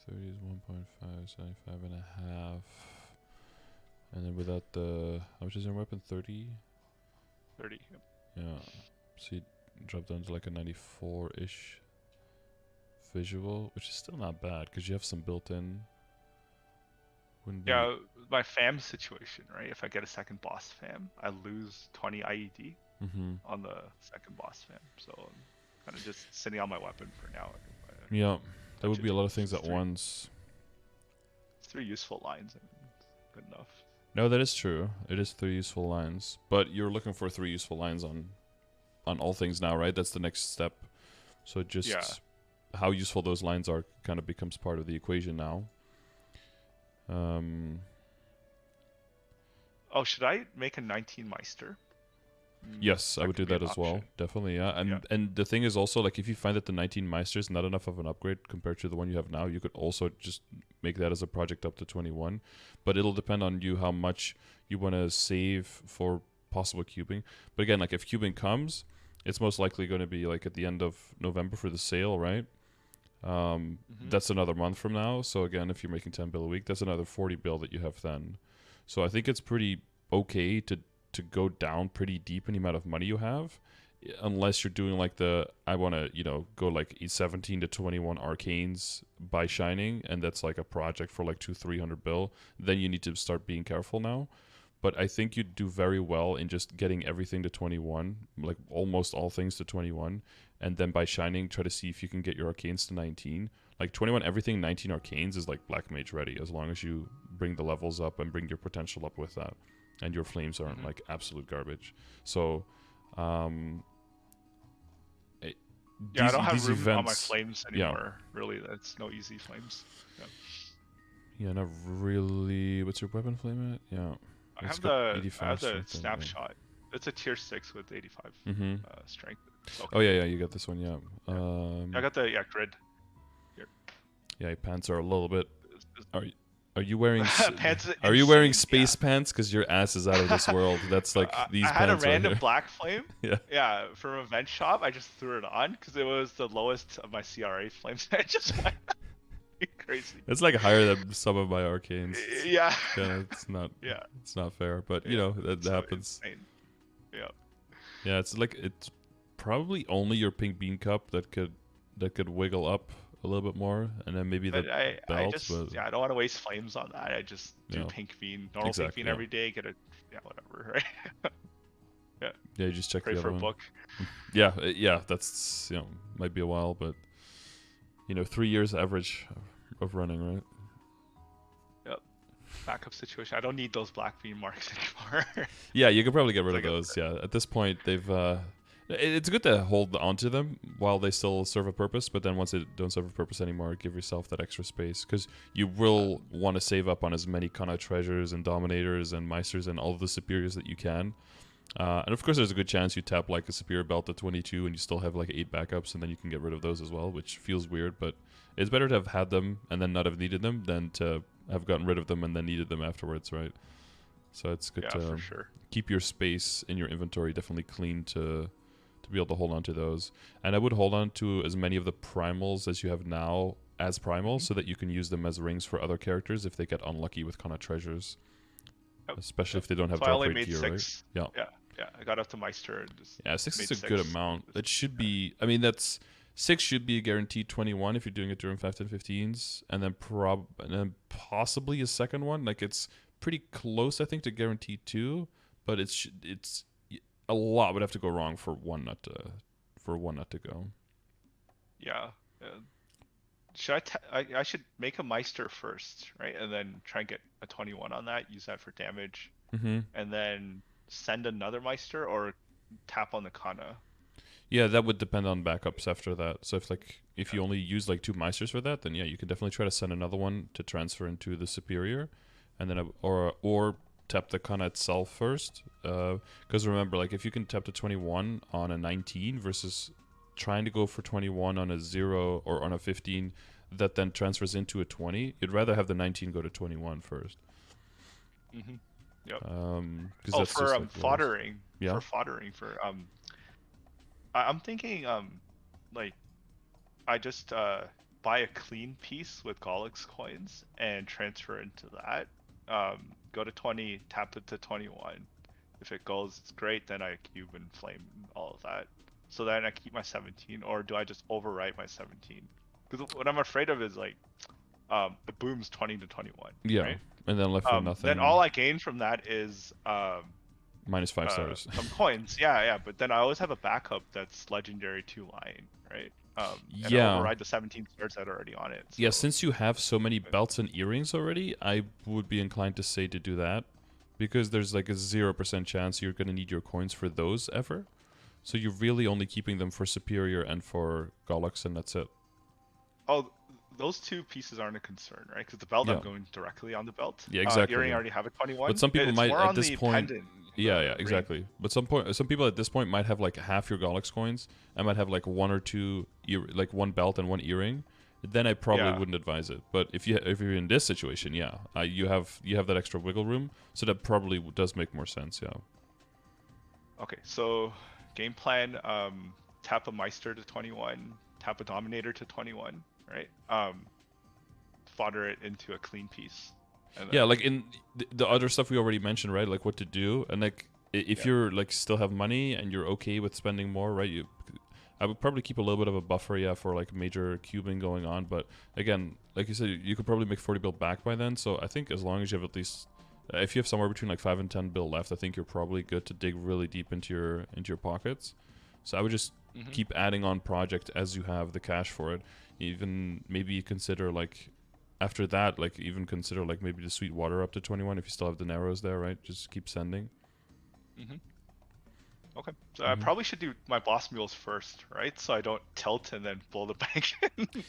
30 is 1.5, 75 and a half. And then without the how much is your weapon? 30? 30, yep. Yeah. So you drop down to like a 94-ish visual, which is still not bad because you have some built-in. My fam situation, right? If I get a second boss fam, I lose 20 IED on the second boss fam. So I'm kind of just sitting on my weapon for now. Yeah, that would be a lot of things at once. 3 useful lines, and good enough. No, that is true. It is 3 useful lines, but you're looking for 3 useful lines on all things now, right? That's the next step. So just how useful those lines are kind of becomes part of the equation now. Should I make a 19 Meister? Yes, I would do that as well. Definitely, yeah. And the thing is also, like, if you find that the 19 Meister is not enough of an upgrade compared to the one you have now, you could also just make that as a project up to 21. But it'll depend on you how much you want to save for possible cubing. But again, like, if cubing comes, it's most likely going to be, like, at the end of November for the sale, right? That's another month from now. So again, if you're making 10 bill a week, that's another 40 bill that you have then. So I think it's pretty okay to go down pretty deep in the amount of money you have, unless you're doing like I want to, you know, go like 17 to 21 arcanes by shining, and that's like a project for like 200-300 bill. Then you need to start being careful now. But I think you do very well in just getting everything to 21, like almost all things to 21, and then by shining, try to see if you can get your arcanes to 19. Like 21 everything, 19 arcanes is like black mage ready, as long as you bring the levels up and bring your potential up with that, and your flames aren't like absolute garbage. So, I don't have room on my flames anymore. Really, that's no easy flames. Yeah, not really. What's your weapon flame at? Yeah. I have the snapshot. It's a tier 6 with 85 strength. Okay. Oh yeah, you got this one. Yeah. I got the grid. Here. Yeah, your pants are a little bit. Are you wearing pants? Are you wearing space pants? Because your ass is out of this world. That's like these pants. I had a random right black flame. Yeah. From a vent shop. I just threw it on because it was the lowest of my CRA flames. I just went crazy. It's like higher than some of my arcanes. Yeah. Yeah, it's not. Yeah. It's not fair, but you know that happens. Insane. Yeah. Yeah, it's probably only your pink bean cup that could wiggle up a little bit more, and then maybe the belt. I don't want to waste flames on that. I just do pink bean, normal pink bean every day. Get whatever, right? Yeah, you just check Pray the for other a one. book. Yeah, that's might be a while, but 3 years average of running, right? Yep. Backup situation. I don't need those black bean marks anymore. Yeah, you could probably get rid of those. Yeah, at this point they've. It's good to hold onto them while they still serve a purpose, but then once they don't serve a purpose anymore, give yourself that extra space, because you will want to save up on as many Kana treasures and dominators and meisters and all of the superiors that you can. And of course, there's a good chance you tap like a superior belt at 22 and you still have like 8 backups, and then you can get rid of those as well, which feels weird, but it's better to have had them and then not have needed them than to have gotten rid of them and then needed them afterwards, right? So it's good to for sure. Keep your space in your inventory definitely clean to be able to hold on to those. And I would hold on to as many of the primals as you have now as primals, so that you can use them as rings for other characters if they get unlucky with Kana treasures. Especially if they don't have drop rate gear, 6. Right? Yeah, I got up to Meister. And just 6 is a good amount. That should be, I mean, 6 should be a guaranteed 21 if you're doing it during 5, 10, 15s, and then possibly a second one. Like, it's pretty close, I think, to guaranteed 2, but it's a lot would have to go wrong for one not to go. Yeah. Should I should make a Meister first, right? And then try and get a 21 on that, use that for damage, and then send another Meister, or tap on the Kana? Yeah, that would depend on backups after that. So if you only use like 2 Meisters for that, then yeah, you can definitely try to send another one to transfer into the superior, and then or tap the Kana itself first, because remember, like, if you can tap to 21 on a 19 versus trying to go for 21 on a 0 or on a 15 that then transfers into a 20, you'd rather have the 19 go to 21 first. Yep. That's for just, like, foddering. Yeah. For foddering I'm thinking like I just buy a clean piece with Gollux coins and transfer into that. Go to 20, tap it to 21. If it goes, it's great. Then I cube and flame all of that. So then I keep my 17, or do I just overwrite my 17? Because what I'm afraid of is like, it booms 20 to 21. Yeah, right? And then left with nothing. Then all I gain from that is minus 5 stars. Some coins. Yeah. But then I always have a backup that's legendary 2 line, right? And I'll override the 17 stars that are already on it. So. Yeah, since you have so many belts and earrings already, I would be inclined to say to do that, because there's like a 0% chance you're going to need your coins for those ever. So you're really only keeping them for Superior and for Gollux, and that's it. Oh, those 2 pieces aren't a concern, right? Because the belt, I'm going directly on the belt. Yeah, exactly. Earring already have a 21. But some people might at this point. Pendant. Yeah, exactly. But some people at this point might have like half your Gollux coins. I might have like 1 or 2, like 1 belt and 1 earring. Then I probably wouldn't advise it. But if you're in this situation, you have that extra wiggle room, so that probably does make more sense. Yeah. Okay, so game plan: tap a Meister to 21, tap a Dominator to 21, right? Fodder it into a clean piece. And yeah, like in the other stuff we already mentioned, right? Like what to do, and like if you're like still have money and you're okay with spending more, right? I would probably keep a little bit of a buffer, yeah, for like major cubing going on. But again, like you said, you could probably make 40 bill back by then. So I think as long as you have at least, if you have somewhere between like 5 and 10 bill left, I think you're probably good to dig really deep into your pockets. So I would just keep adding on project as you have the cash for it. Even maybe consider like after that, like even consider like maybe the sweet water up to 21 if you still have the narrows there, right? Just keep sending. Okay, so I probably should do my boss mules first, right? So I don't tilt and then blow the bank.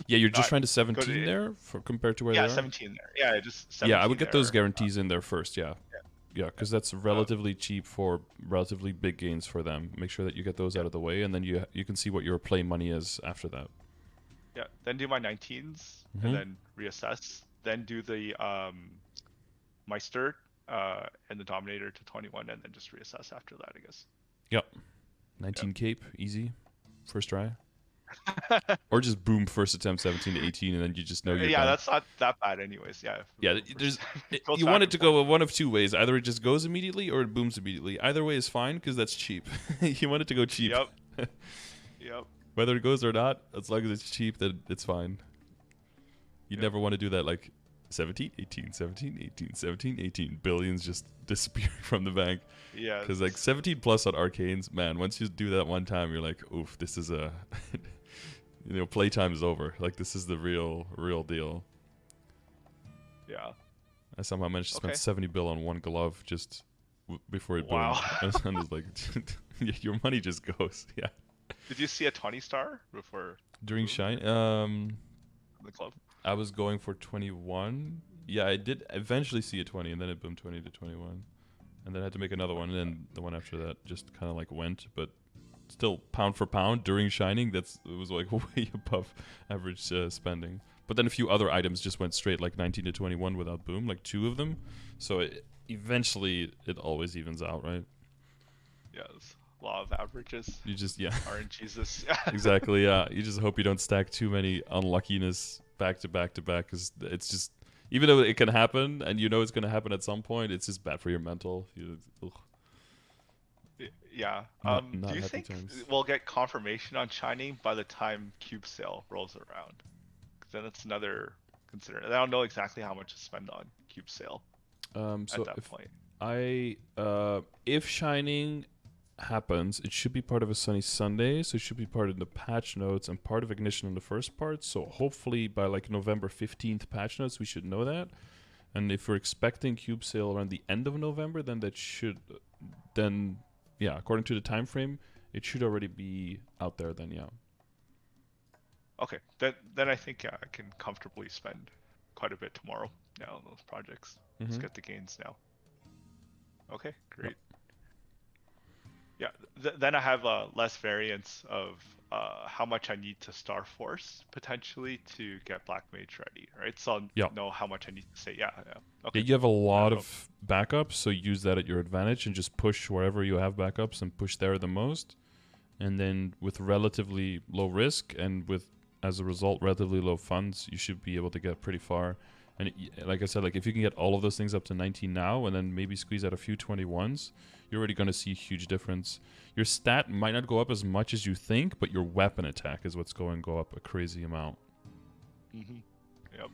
Yeah, you're just trying to 17 there compared to where they are? 17 there. Yeah, just 17 yeah, I would get there. those guarantees in there first, yeah. Yeah, because that's relatively cheap for relatively big gains for them. Make sure that you get those out of the way, and then you can see what your play money is after that. Yeah, then do my 19s, and then reassess. Then do the Meister and the Dominator to 21, and then just reassess after that, I guess. Yep. 19 cape, easy. First try. Or just boom, first attempt 17 to 18, and then you just know you're done. That's not that bad anyways. Yeah, there's you want it to go one of two ways. Either it just goes immediately or it booms immediately. Either way is fine because that's cheap. You want it to go cheap. Yep. Whether it goes or not, as long as it's cheap, then it's fine. You never want to do that like 17, 18, 17, 18, 17, 18. Billions just disappear from the bank. Yeah. Because like 17 plus on arcanes, man, once you do that one time, you're like, oof, this is a... playtime is over. Like, this is the real deal. Yeah. I somehow managed to spend 70 bill on one glove just before it boomed. Wow. I was like, your money just goes. Yeah. Did you see a 20 star before? During Shine? The club? I was going for 21. Yeah, I did eventually see a 20, and then it boomed 20 to 21. And then I had to make another one, and then the one after that just kind of like went. But still, pound for pound, during Shining, it was like way above average spending. But then a few other items just went straight, like 19 to 21 without boom, like 2 of them. So eventually, it always evens out, right? Yes. Law of averages. You just, RNGesus. Exactly, yeah. You just hope you don't stack too many unluckiness back to back to back, because it's just, even though it can happen and you know it's going to happen at some point, it's just bad for your mental. Yeah. Not do you think we'll get confirmation on Shining by the time Cube Sale rolls around? Then it's another consider. I don't know exactly how much to spend on Cube Sale so at that point. If Shining happens, it should be part of a Sunny Sunday, so it should be part of the patch notes and part of Ignition in the first part. So hopefully by like November 15th patch notes, we should know that. And if we're expecting Cube Sale around the end of November, then according to the time frame, it should already be out there then, yeah. Okay, then I think I can comfortably spend quite a bit tomorrow now on those projects. Let's get the gains now. Okay, great. Yeah, then I have less variance of how much I need to Star Force potentially to get Black Mage ready, right? So I'll know how much I need to say. Yeah. Okay. Yeah, you have a lot of backups, so use that at your advantage and just push wherever you have backups and push there the most. And then with relatively low risk and with, as a result, relatively low funds, you should be able to get pretty far. And like I said, like if you can get all of those things up to 19 now and then maybe squeeze out a few 21s, you're already going to see a huge difference. Your stat might not go up as much as you think, but your weapon attack is what's going to go up a crazy amount. Yep.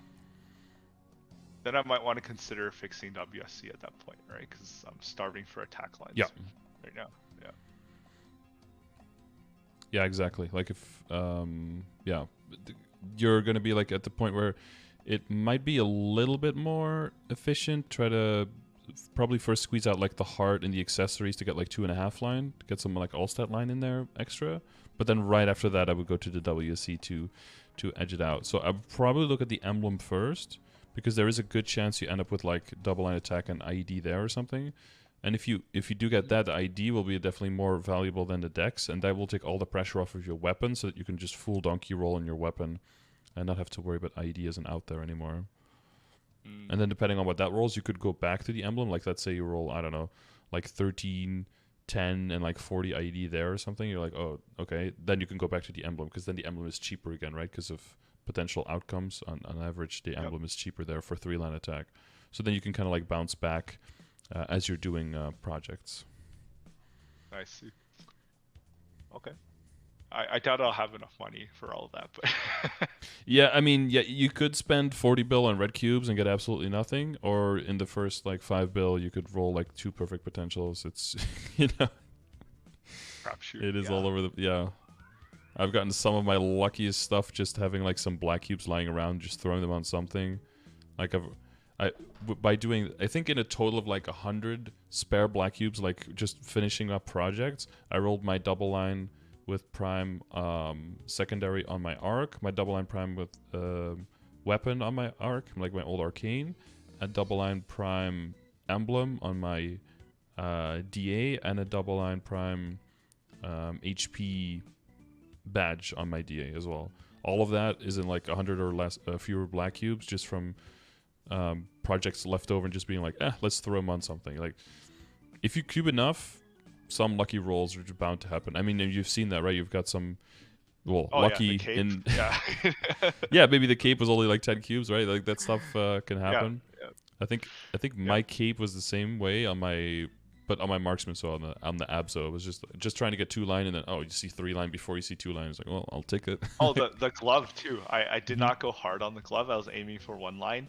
Then I might want to consider fixing WSC at that point, right? Because I'm starving for attack lines right now. Yeah. Yeah, exactly. Like if, you're going to be like at the point where it might be a little bit more efficient. Try to probably first squeeze out like the heart and the accessories to get like 2.5 line, to get some like all stat line in there extra. But then right after that, I would go to the WSC to edge it out. So I'd probably look at the emblem first, because there is a good chance you end up with like double line attack and IED there or something. And if you do get that, the IED will be definitely more valuable than the dex, and that will take all the pressure off of your weapon so that you can just full donkey roll on your weapon and not have to worry about IED isn't out there anymore. And then depending on what that rolls, you could go back to the emblem. Like let's say you roll, I don't know, like 13 10 and like 40 IED there or something, you're like, oh, okay. Then you can go back to the emblem, because then the emblem is cheaper again, right? Because of potential outcomes. On average, the emblem is cheaper there for 3-line attack. So then you can kind of like bounce back as you're doing projects. I see. Okay. I doubt I'll have enough money for all of that, but Yeah, I mean, yeah, you could spend 40 bill on red cubes and get absolutely nothing, or in the first like 5 bill, you could roll like 2 perfect potentials. It's, you know, crapshoot. it is all over the, yeah. I've gotten some of my luckiest stuff just having like some black cubes lying around, just throwing them on something. Like by doing, I think in a total of like 100 spare black cubes, like just finishing up projects, I rolled my double line with prime secondary on my arc, my double line prime with weapon on my arc, like my old arcane, a double line prime emblem on my DA, and a double line prime HP badge on my DA as well. All of that is in like 100 or less fewer black cubes, just from projects left over and just being like, let's throw them on something. Like, if you cube enough, some lucky rolls are bound to happen. I mean, you've seen that, right? You've got some, lucky in. Yeah. Yeah, maybe the cape was only like 10 cubes, right? Like that stuff can happen. Yeah. I think my cape was the same way on my, but on my marksman, so on the Abso, it was just trying to get 2-line, and then you see 3-line before you see 2-line. It's like, well, I'll take it. Oh, the glove too. I did not go hard on the glove. I was aiming for 1 line,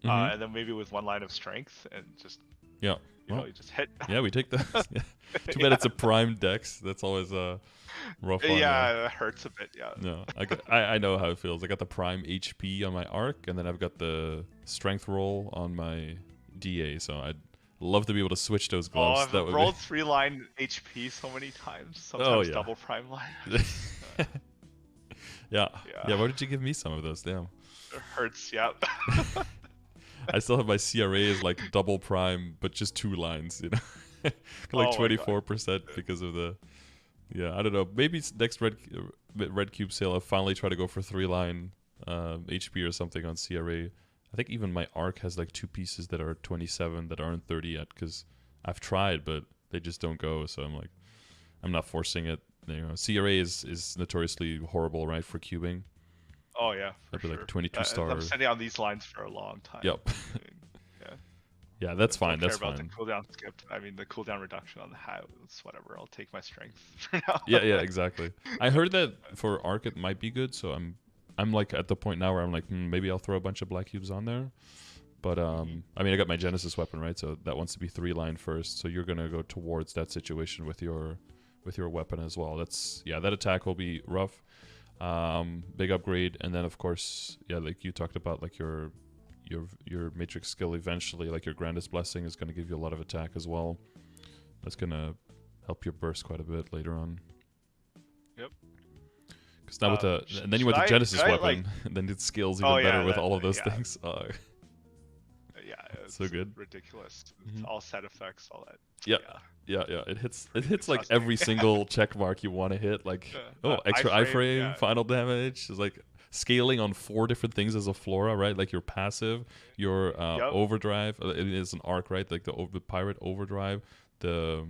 and then maybe with 1 line of strength, and just you just hit. Yeah, we take that. Yeah. Too bad it's a prime dex. That's always a rough one. Yeah, it hurts a bit. Yeah. No, I know how it feels. I got the prime HP on my arc, and then I've got the strength roll on my DA. So I'd love to be able to switch those gloves. I've rolled 3-line HP so many times. Sometimes double prime line. Yeah. Why did you give me some of those? Damn. It hurts. Yeah. I still have my CRA as like double prime, but just 2 lines, you know, like 24% because of the, I don't know. Maybe next red cube sale, I'll finally try to go for 3-line HP or something on CRA. I think even my arc has like 2 pieces that are 27 that aren't 30 yet, because I've tried, but they just don't go. So I'm like, I'm not forcing it. You know, CRA is notoriously horrible, right, for cubing. Oh yeah, for sure. Like 22 star. I'm sitting on these lines for a long time. Yep. Yeah, that's fine. That's fine. I don't care about the cooldown skip. I mean, the cooldown reduction on the hat. It's whatever. I'll take my strength for now. Yeah, exactly. I heard that for arc it might be good, so I'm like at the point now where I'm like, maybe I'll throw a bunch of black cubes on there. But I mean, I got my Genesis weapon, right? So that wants to be 3-line first. So you're gonna go towards that situation with your weapon as well. That attack will be rough. Big upgrade, and then of course, like you talked about, like your matrix skill eventually, like your grandest blessing is going to give you a lot of attack as well. That's going to help your burst quite a bit later on. Yep. Because now and then you went to Genesis weapon, and then it scales even better with all of those things. It's so good. Ridiculous. It's all set effects, all that. Yeah. It hits like every single check mark you want to hit. Like extra iframe, final damage. It's like scaling on 4 different things as a flora, right? Like your passive, your overdrive. It is an arc, right? Like the pirate overdrive. The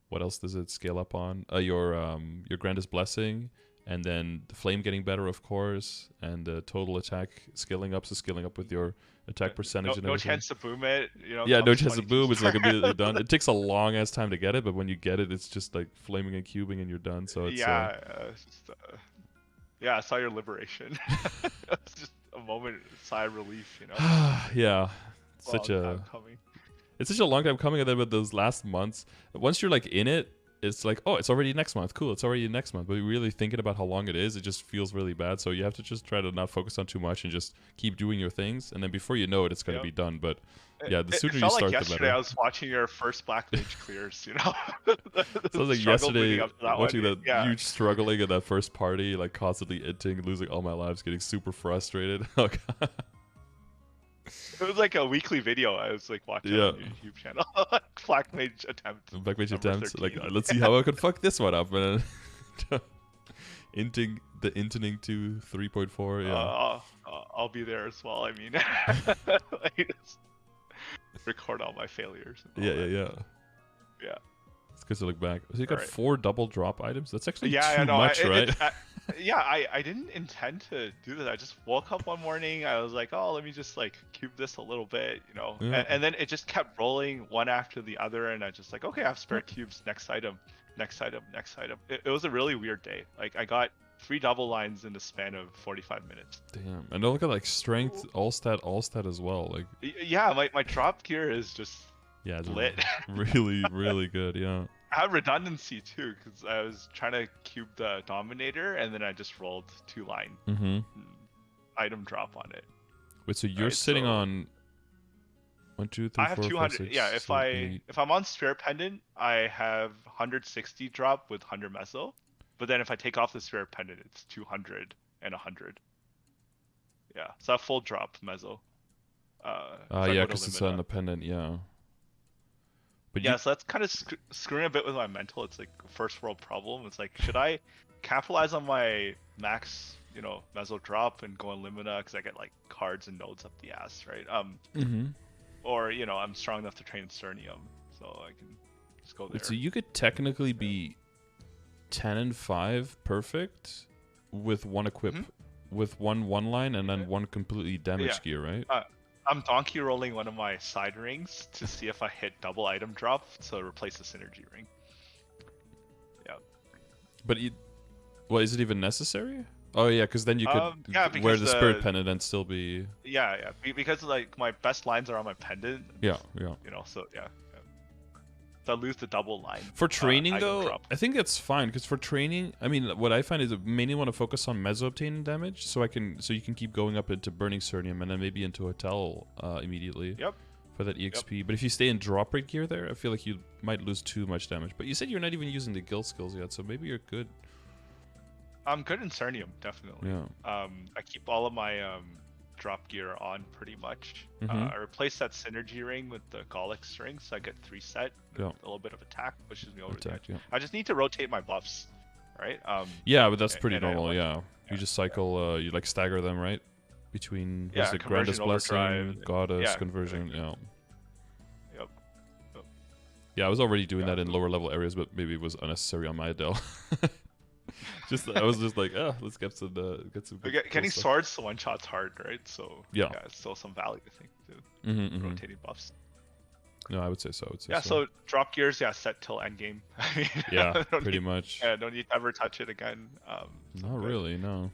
what else does it scale up on? Your grandest blessing, and then the flame getting better, of course, and the total attack scaling up. So scaling up with your attack percentage and everything. No chance to boom it. No chance to boom. It's like immediately done. It takes a long ass time to get it, but when you get it, it's just like flaming and cubing, and you're done. So it's I saw your liberation. It's just a moment, sigh of relief, It's such a long time coming. And then with those last months, once you're like in it, it's like, it's already next month. Cool, it's already next month. But really thinking about how long it is, it just feels really bad. So you have to just try to not focus on too much and just keep doing your things. And then before you know it, it's going to be done. But the sooner you start, the better. Yesterday I was watching your first Black Mage clears, Sounds like yesterday watching that huge struggling in that first party, like constantly inting, losing all my lives, getting super frustrated. Oh god. It was like a weekly video I was like watching on your YouTube channel. Black Mage attempt. Black Mage attempt. Like, let's see how I can fuck this one up, man. Inting to 3.4. Yeah. I'll be there as well. I mean, record all my failures. Yeah. Yeah. It's good to look back. So you got Right. 4 double drop items. That's actually Yeah, too I know. much, right? I didn't intend to do this. I just woke up one morning. I was like, oh, let me just like cube this a little bit, you know. Yeah. And then it just kept rolling one after the other, and I just like, okay, I have spare cubes. Next item, next item, next item. It was a really weird day. Like I got 3 double lines in the span of 45 minutes. Damn. And look at like strength, all stat as well. Like Yeah, my drop gear is just yeah, lit. really, really good. Yeah. I have redundancy too, because I was trying to cube the Dominator, and then I just rolled 2-line item drop on it. Wait, so you're sitting on 1, 2, 3, I have 4, 200. 5, 6, Yeah, if 7, 8. if I'm on Sphere Pendant, I have 160 drop with 100 Meso. But then if I take off the Sphere Pendant, it's 200 and 100. Yeah, so that full drop Meso. Yeah, because it's on the pendant. Yeah. But yeah, so that's kind of screwing a bit with my mental. It's like a first world problem. It's like, should I capitalize on my max, you know, Meso drop and go on Limina because I get like cards and nodes up the ass, right? Or you know, I'm strong enough to train Cernium, so I can just go there. So you could technically be 10 and 5 perfect with one equip, with one line and then one completely damaged gear, right? I'm donkey rolling one of my side rings to see if I hit double item drop to replace the synergy ring. Yeah. But is it even necessary? Oh yeah, because then you could wear the spirit pendant and still be. Yeah, because like my best lines are on my pendant. Yeah. You know, so yeah. So I lose the double line. For training though, I think that's fine because for training, I mean, what I find is I mainly want to focus on Meso obtaining damage, so you can keep going up into burning Cernium and then maybe into Adele immediately. Yep. For that EXP, but if you stay in drop rate gear there, I feel like you might lose too much damage. But you said you're not even using the guild skills yet, so maybe you're good. I'm good in Cernium, definitely. Yeah. I keep all of my drop gear on pretty much. I replaced that synergy ring with the Gollux ring, so I get 3 set. A little bit of attack pushes me over the edge. Yeah. I just need to rotate my buffs, right? Yeah, but that's pretty normal. Yeah, you just cycle. You like stagger them, right? Between the Grandest Blessing, Goddess, Conversion. Yeah. Yep. Yeah, I was already doing that in lower level areas, but maybe it was unnecessary on my Adele. I was just like, let's get some good getting swords to one shot's hard, right? So yeah, it's still some value, I think, to rotating buffs. No, I would say so. So drop gears, set till end game. Yeah, pretty much. Yeah, don't need to ever touch it again. Not really, no.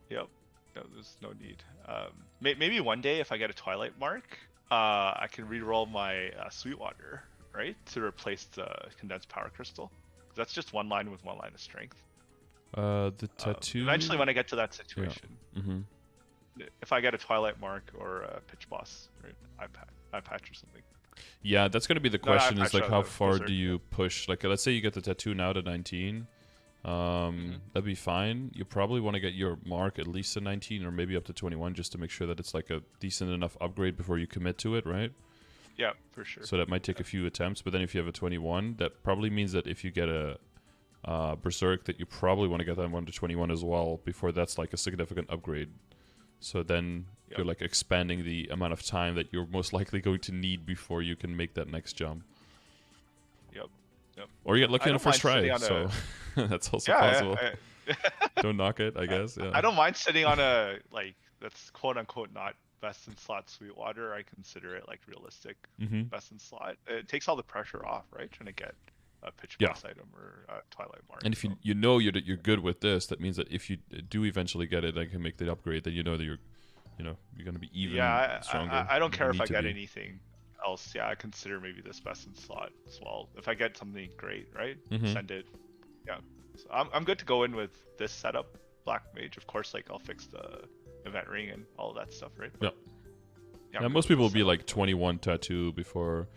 Yep. No, there's no need. Maybe one day if I get a Twilight mark, I can re-roll my Sweetwater, right, to replace the condensed power crystal. That's just 1 line with 1 line of strength. The tattoo. Eventually, when I get to that situation, yeah. If I get a Twilight mark or a pitch boss, right, eye patch or something. Yeah, that's going to be the question. Is like, how far do you push? Like, let's say you get the tattoo now to 19. That'd be fine. You probably want to get your mark at least to 19 or maybe up to 21 just to make sure that it's like a decent enough upgrade before you commit to it, right? Yeah, for sure. So that might take a few attempts, but then if you have a 21, that probably means that if you get a Berserk, that you probably want to get that one to 21 as well before that's like a significant upgrade. So then you're like expanding the amount of time that you're most likely going to need before you can make that next jump. Yep. Or you get lucky on the first try, so that's also possible. Don't knock it, I guess. Yeah. I don't mind sitting on a that's quote unquote not best in slot Sweetwater. I consider it like realistic best in slot. It takes all the pressure off, right? Trying to get a pitch boss item or a Twilight mark. And if you know you're good with this, that means that if you do eventually get it, I can make the upgrade. Then you know that you're going to be even stronger. I don't care if I get anything else. Yeah, I consider maybe this best in slot as well. If I get something great, right? Send it. Yeah, so I'm good to go in with this setup. Black Mage, of course. Like I'll fix the event ring and all of that stuff, right? Yeah, most people will be like 21 tattoo before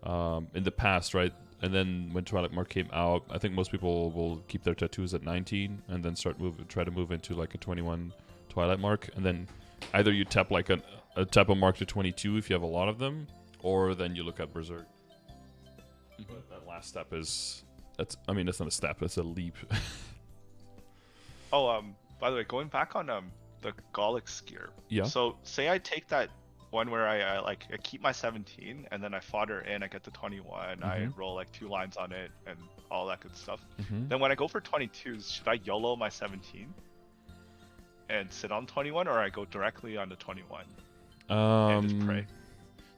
in the past, right? And then when Twilight Mark came out, I think most people will keep their tattoos at 19 and then try to move into like a 21 Twilight Mark, and then either you tap like a tap a mark to 22 if you have a lot of them, or then you look at Berserk. But that last step that's not a step, that's a leap. By the way, going back on the Gollux Gear. Yeah. So say I take that one where I keep my 17 and then I fodder in, I get the 21, I roll like 2 lines on it and all that good stuff. Then when I go for 22s, should I YOLO my 17 and sit on 21, or I go directly on the 21 and just pray?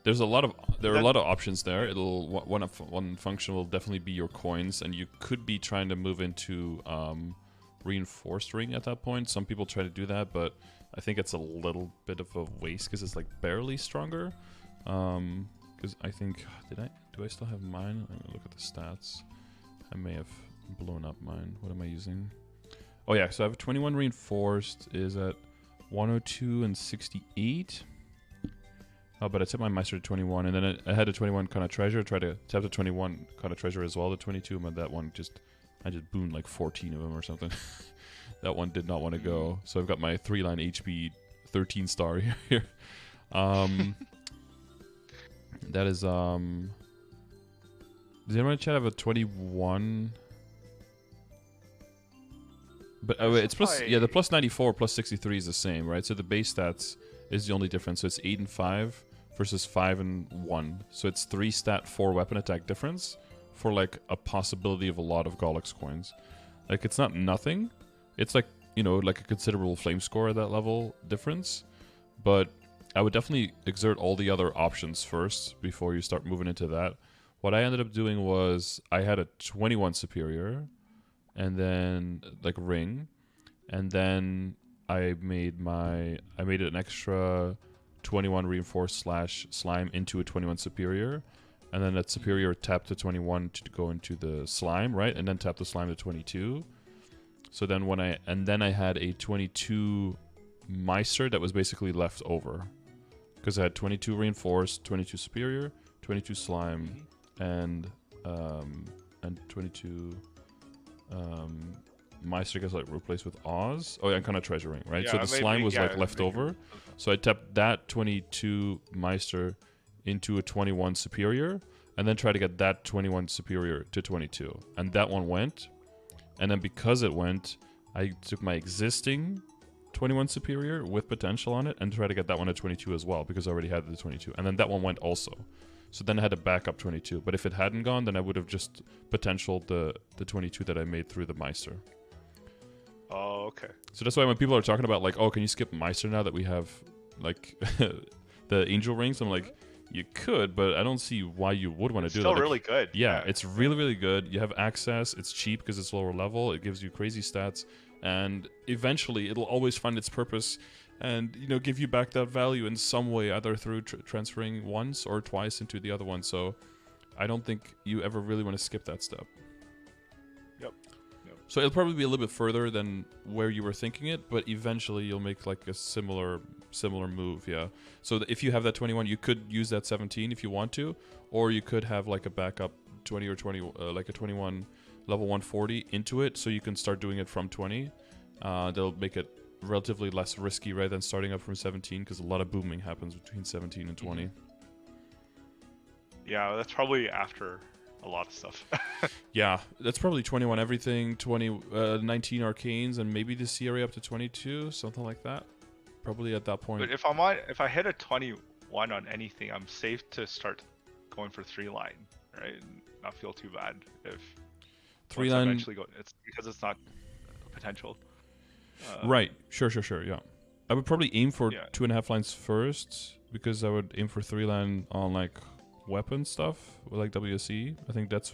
There are a lot of options there. It'll one function will definitely be your coins, and you could be trying to move into reinforced ring at that point. Some people try to do that, but I think it's a little bit of a waste because it's like barely stronger. Because I think do I still have mine? Let me look at the stats. I may have blown up mine. What am I using? Oh yeah, so I have 21 reinforced is at 102 and 68. Oh, but I set my Meister to 21, and then I had a 21 kind of treasure. Try to tap the 21 kind of treasure as well. The 22, but that one I just boomed like 14 of them or something. That one did not want to go. So I've got my 3-line HP 13 star here. That is does anyone in chat have a 21? But it's plus, yeah, the plus 94 plus 63 is the same, right? So the base stats is the only difference. So it's 8 and 5 versus 5 and 1. So it's 3 stat 4 weapon attack difference for like a possibility of a lot of Gollux coins. Like it's not nothing. It's like, you know, like a considerable flame score at that level difference. But I would definitely exert all the other options first before you start moving into that. What I ended up doing was I had a 21 superior and then like ring, and then I made an extra 21 reinforced / slime into a 21 superior, and then that superior tapped the 21 to go into the slime, right? And then tap the slime to 22. So then I had a 22 Meister that was basically left over because I had 22 reinforced, 22 superior, 22 slime, and 22 Meister gets like replaced with Oz. Oh yeah, and kind of treasuring, right? Yeah, so the slime was like left over. So I tapped that 22 Meister into a 21 superior, and then try to get that 21 superior to 22. And that one went. And then because it went, I took my existing 21 superior with potential on it and tried to get that one at 22 as well, because I already had the 22. And then that one went also. So then I had to back up 22. But if it hadn't gone, then I would have just potentialed the 22 that I made through the Meister. Oh, okay. So that's why when people are talking about like, oh, can you skip Meister now that we have like the angel rings? I'm like, you could, but I don't see why you would want to do that. Still like, really good. Yeah, it's really, really good. You have access. It's cheap because it's lower level. It gives you crazy stats. And eventually, it'll always find its purpose and, you know, give you back that value in some way, either through transferring once or twice into the other one. So I don't think you ever really want to skip that step. Yep. So it'll probably be a little bit further than where you were thinking it, but eventually you'll make like a similar move, yeah. So if you have that 21, you could use that 17 if you want to, or you could have like a backup 20 or 20, like a 21 level 140 into it, so you can start doing it from 20. They'll make it relatively less risky, right, than starting up from 17, because a lot of booming happens between 17 and 20. Mm-hmm. Yeah, that's probably after a lot of stuff. Yeah, that's probably 21 everything, 19 arcanes, and maybe the CRA up to 22, something like that. Probably at that point. But if I hit a 21 on anything, I'm safe to start going for 3-line, right? And not feel too bad if 3-line eventually go. It's because it's not potential. Right. Sure. Yeah. I would probably aim for 2.5 lines first, because I would aim for 3-line on like weapon stuff with like WSE. I think that's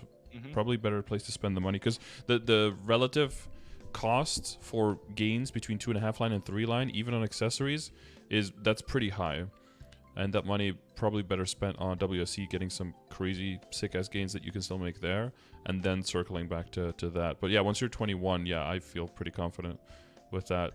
probably a better place to spend the money, because the relative cost for gains between 2.5 line and 3 line, even on accessories, that's pretty high, and that money probably better spent on WSE, getting some crazy sick ass gains that you can still make there, and then circling back to that. But yeah, once you're 21, yeah, I feel pretty confident with that.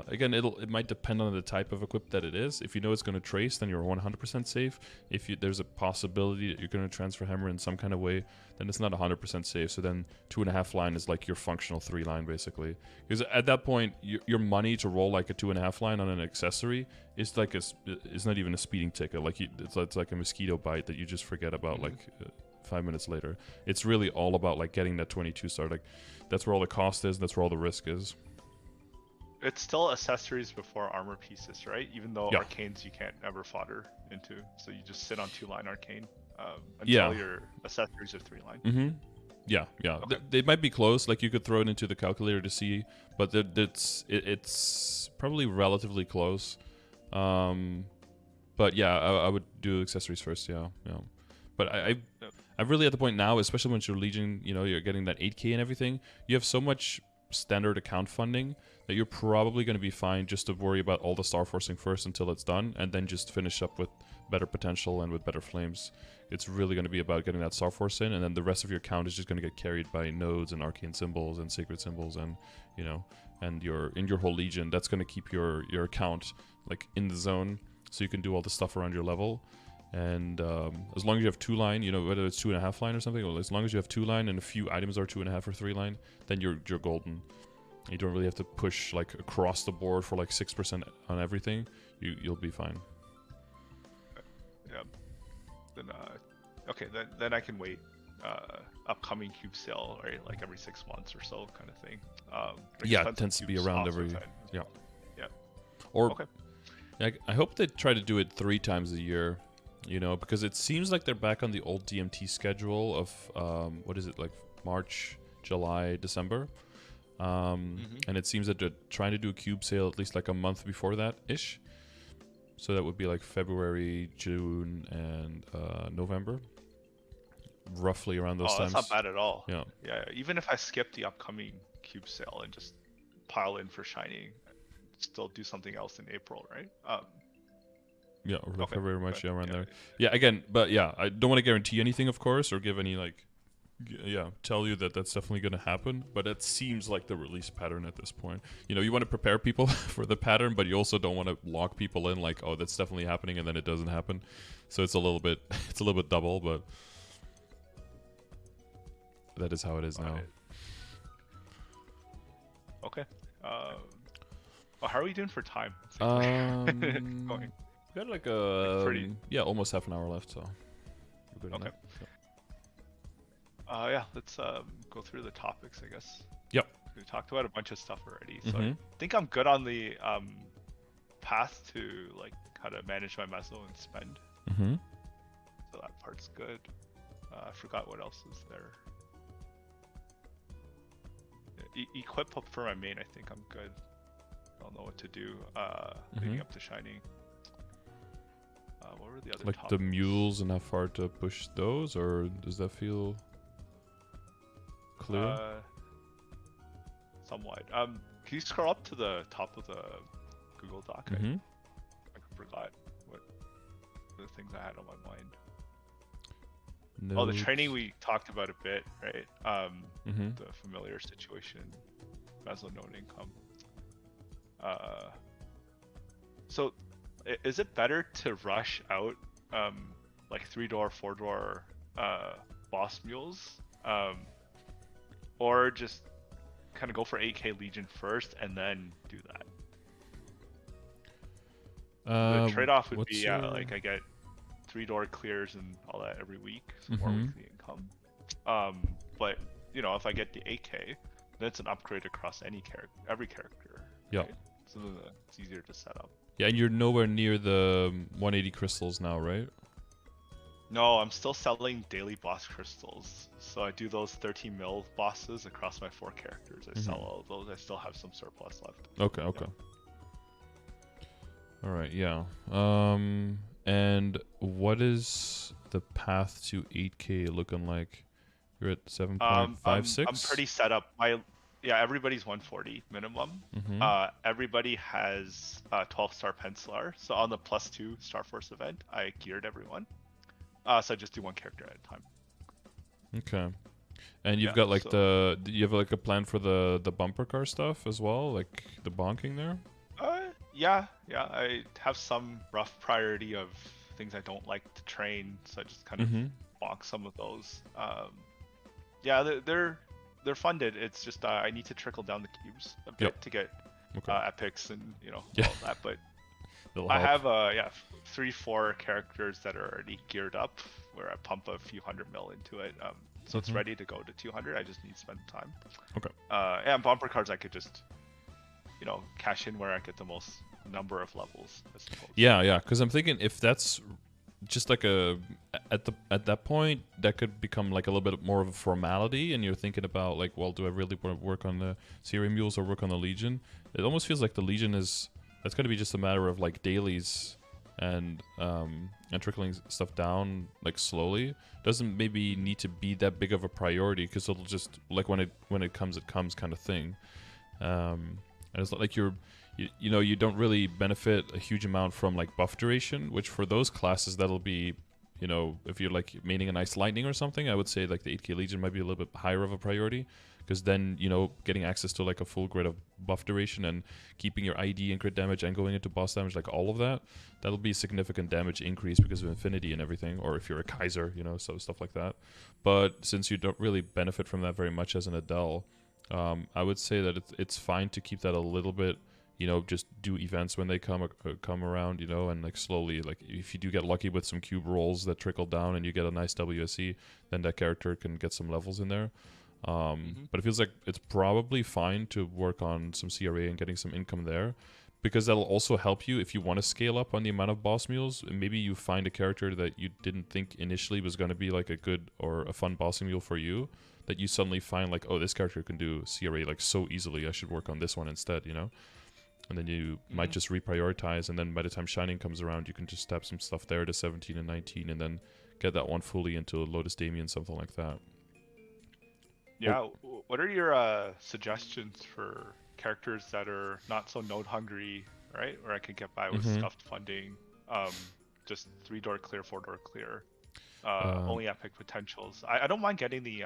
Again, it might depend on the type of equip that it is. If you know it's going to trace, then you're 100% safe. If there's a possibility that you're going to transfer hammer in some kind of way, then it's not 100% safe. So then 2.5 line is like your functional 3 line, basically. Because at that point, your money to roll like a 2.5 line on an accessory is like it's not even a speeding ticket. Like it's like a mosquito bite that you just forget about like 5 minutes later. It's really all about like getting that 22 star. Like that's where all the cost is. That's where all the risk is. it's still accessories before armor pieces, right? Even though Yeah. arcanes you can't ever fodder into, so you just sit on 2-line arcane until your accessories are 3-line. Mm-hmm. Yeah. Okay. They might be close. Like you could throw it into the calculator to see, but it's probably relatively close. But yeah, I would do accessories first. Yeah. But I'm really at the point now, especially when you're Legion, you're getting that 8K and everything. You have so much standard account funding that you're probably going to be fine just to worry about all the star forcing first until it's done, and then just finish up with better potential and with better flames. It's really going to be about getting that star force in, and then the rest of your account is just going to get carried by nodes and arcane symbols and sacred symbols, and and your whole Legion. That's going to keep your account like in the zone, so you can do all the stuff around your level. And as long as you have 2-line, whether it's 2.5-line or something, or as long as you have 2-line and a few items are 2.5 or 3-line, then you're golden. You don't really have to push like across the board for like 6% on everything. You'll be fine. Yeah. Then okay, then I can wait. Upcoming cube sale, right? Like every 6 months or so, kind of thing. Yeah, it tends to be around every. Yeah. Yeah. Or. Okay. I hope they try to do it 3 times a year. Because it seems like they're back on the old DMT schedule of what is it, like March, July, December, and it seems that they're trying to do a cube sale at least like a month before that ish. So that would be like February, June, and November, roughly around those times. That's not bad at all. Yeah. Even if I skip the upcoming cube sale and just pile in for Shining, still do something else in April, right? Yeah, or okay. February, March, around there. Yeah, again, but yeah, I don't want to guarantee anything, of course, or give any tell you that that's definitely going to happen. But it seems like the release pattern at this point. You want to prepare people for the pattern, but you also don't want to lock people in like, oh, that's definitely happening, and then it doesn't happen. So it's a little bit double, but that is how it is now. Okay. How are we doing for time? Going. We got like almost half an hour left, so we're good. Okay. Yeah, let's go through the topics, I guess. Yep. We talked about a bunch of stuff already, so I think I'm good on the path to like how to manage my meso and spend. So that part's good. I forgot what else is there. Equip up for my main, I think I'm good. I don't know what to do leading up to Shining. What were the other topics? The mules and how far to push those, or does that feel clear? Somewhat. Can you scroll up to the top of the Google Doc? I forgot what the things I had on my mind. Notes. Oh, the training we talked about a bit, right? The familiar situation, meso node income. So is it better to rush out like 3-door, 4-door boss mules, or just kind of go for 8K Legion first and then do that? The trade-off would be like I get 3-door clears and all that every week, so more weekly income. But if I get the 8K, then it's an upgrade across every character. Yeah. Right? So it's easier to set up. Yeah, and you're nowhere near the 180 crystals now, right? No, I'm still selling daily boss crystals. So I do those 13 mil bosses across my 4 characters. I sell all of those. I still have some surplus left. Okay. All right, yeah. And what is the path to 8K looking like? You're at 7.56? I'm pretty set up. Everybody's 140 minimum. Everybody has 12-star pencilar. So on the +2 Star Force event, I geared everyone. So I just do one character at a time. Okay. And you've got like do you have like a plan for the bumper car stuff as well? Like the bonking there? Yeah. I have some rough priority of things I don't like to train. So I just kind of bonk some of those. They're funded. It's just I need to trickle down the cubes a bit to get epics and all that. But I have 3-4 characters that are already geared up where I pump a few 100 mil into it. So it's ready to go to 200. I just need to spend time. Okay. And bumper cards I could just you know, cash in where I get the most number of levels, I suppose. Yeah, because I'm thinking if that's just like at that point that could become like a little bit more of a formality, and you're thinking about like, well, do I really want to work on the CRA Mules or work on the Legion? It almost feels like the Legion that's going to be just a matter of like dailies and trickling stuff down like slowly. Doesn't maybe need to be that big of a priority, because it'll just like when it comes kind of thing. And it's not like you know, you don't really benefit a huge amount from like buff duration, which for those classes that'll be, you know, if you're like maining a nice lightning or something, I would say like the 8k Legion might be a little bit higher of a priority, because then, you know, getting access to like a full grid of buff duration and keeping your ID and crit damage and going into boss damage, like all of that'll be a significant damage increase because of Infinity and everything, or if you're a Kaiser, you know, so stuff like that. But since you don't really benefit from that very much as an Adele, I would say that it's fine to keep that a little bit, you know, just do events when they come around, you know, and like slowly, like if you do get lucky with some cube rolls that trickle down and you get a nice WSE, then that character can get some levels in there. But it feels like it's probably fine to work on some CRA and getting some income there, because that'll also help you if you want to scale up on the amount of boss mules. Maybe you find a character that you didn't think initially was going to be like a good or a fun bossing mule for you, that you suddenly find like, oh, this character can do CRA like so easily, I should work on this one instead, you know? And then you might just reprioritize, and then by the time Shining comes around, you can just stab some stuff there to 17 and 19, and then get that one fully into Lotus Damien, something like that. Yeah, what are your suggestions for characters that are not so node hungry, right? Where I could get by with stuffed funding, just 3-door clear, 4-door clear, only epic potentials. I don't mind getting the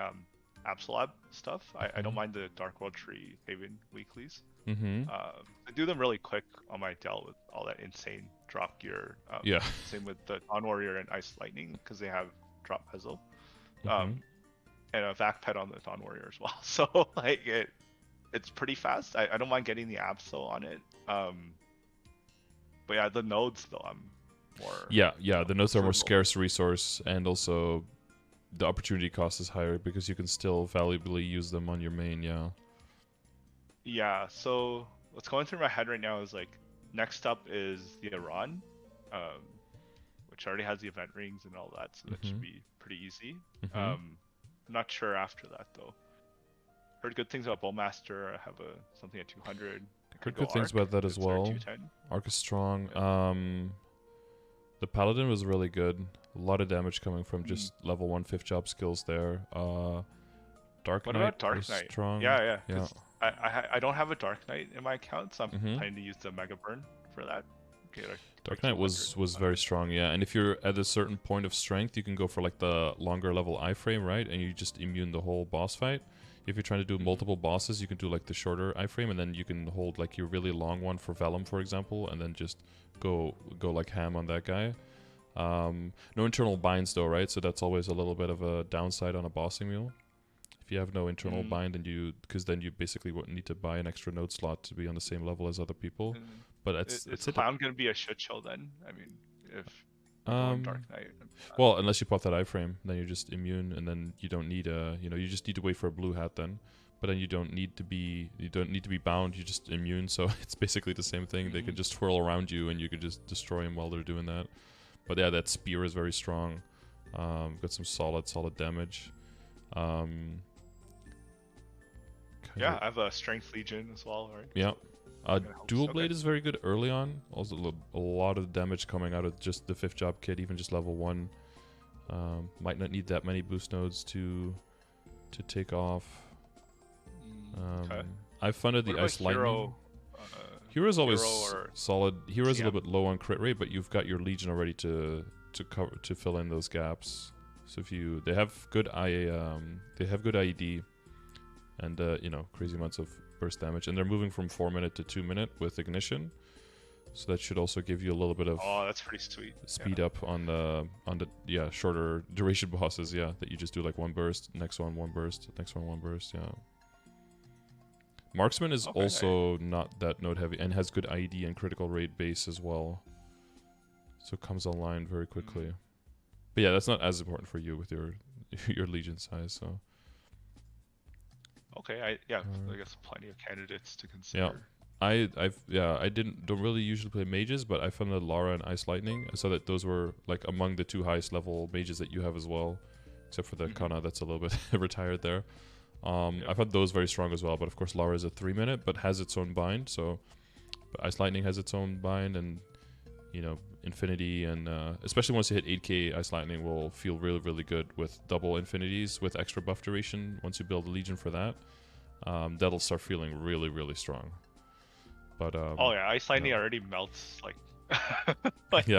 Absolab stuff. I don't mind the Dark World Tree Haven weeklies. I do them really quick on my Adele with all that insane drop gear. Yeah. Same with the Dawn Warrior and Ice Lightning, because they have drop Pezzle. And a Vac Pet on the Dawn Warrior as well. So like it's pretty fast. I don't mind getting the Absol on it. But yeah, the nodes though, I'm more. Yeah, the nodes are more scarce resource, and also the opportunity cost is higher because you can still valuably use them on your main. Yeah, so what's going through my head right now is like, next up is the Iran, which already has the event rings and all that, so that should be pretty easy. I'm not sure after that though. Heard good things about Bowmaster. I have something at 200. Heard good things about that as well. Arc is strong. The Paladin was really good. A lot of damage coming from just level 1 5th job skills there. Dark Knight. What about Dark Knight? Strong. Yeah. I don't have a Dark Knight in my account, so I'm planning to use the Mega Burn for that. Dark Knight was very strong, yeah. And if you're at a certain point of strength, you can go for like the longer level iframe, right? And you just immune the whole boss fight. If you're trying to do multiple bosses, you can do like the shorter iframe, and then you can hold like your really long one for Vellum, for example, and then just go like ham on that guy. No internal binds though, right? So that's always a little bit of a downside on a bossing mule. If you have no internal bind, and because then you basically wouldn't need to buy an extra node slot to be on the same level as other people. But it's Clown gonna be a shit show then? I mean, if Dark Knight. Well, unless you pop that iframe, then you're just immune, and then you don't need you just need to wait for a blue hat then. But then you don't need to be bound. You're just immune, so it's basically the same thing. They could just twirl around you, and you could just destroy them while they're doing that. But yeah, that spear is very strong. Got some solid damage. Yeah, I have a Strength Legion as well, right? Yeah. Dual Blade is very good early on. Also, a lot of damage coming out of just the 5th job kit, even just level 1. Might not need that many boost nodes to take off. I've funded the Ice Lightning. Hero's always solid. Hero's a little bit low on crit rate, but you've got your Legion already to fill in those gaps. So if they have good IED, and crazy amounts of burst damage, and they're moving from 4-minute to 2-minute with ignition, so that should also give you a little bit of that's pretty sweet speed up on the shorter duration bosses, that you just do like 1 burst, next one 1 burst, next one burst. Marksman is also not that node heavy and has good IED and critical rate base as well, so it comes online very quickly. But yeah, that's not as important for you with your Legion size, so. Okay, I guess plenty of candidates to consider. I don't really usually play mages, but I found that Lara and Ice Lightning. I saw that those were like among the 2 highest level mages that you have as well, except for the Kana that's a little bit retired there. I found those very strong as well, but of course Lara is a 3-minute, but has its own bind. So, but Ice Lightning has its own bind, and you know, Infinity, and especially once you hit 8k, Ice Lightning will feel really, really good with double infinities with extra buff duration. Once you build a Legion for that, that'll start feeling really, really strong. But oh yeah, Ice Lightning already melts like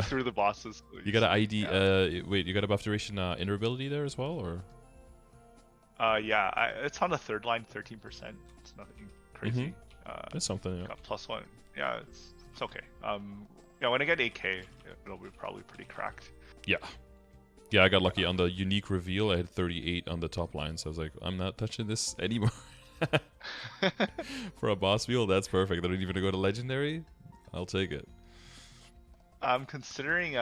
through the bosses. You got an ID. Wait, you got a buff duration invulnerability there as well, or? Yeah, it's on the 3rd line, 13%. It's nothing crazy. That's something. Yeah. Got +1. Yeah, it's okay. Yeah, when I get 8k, it'll be probably pretty cracked. Yeah. Yeah, I got lucky on the unique reveal. I had 38 on the top line, so I was like, I'm not touching this anymore. For a boss wheel, that's perfect. I don't even go to legendary. I'll take it. I'm considering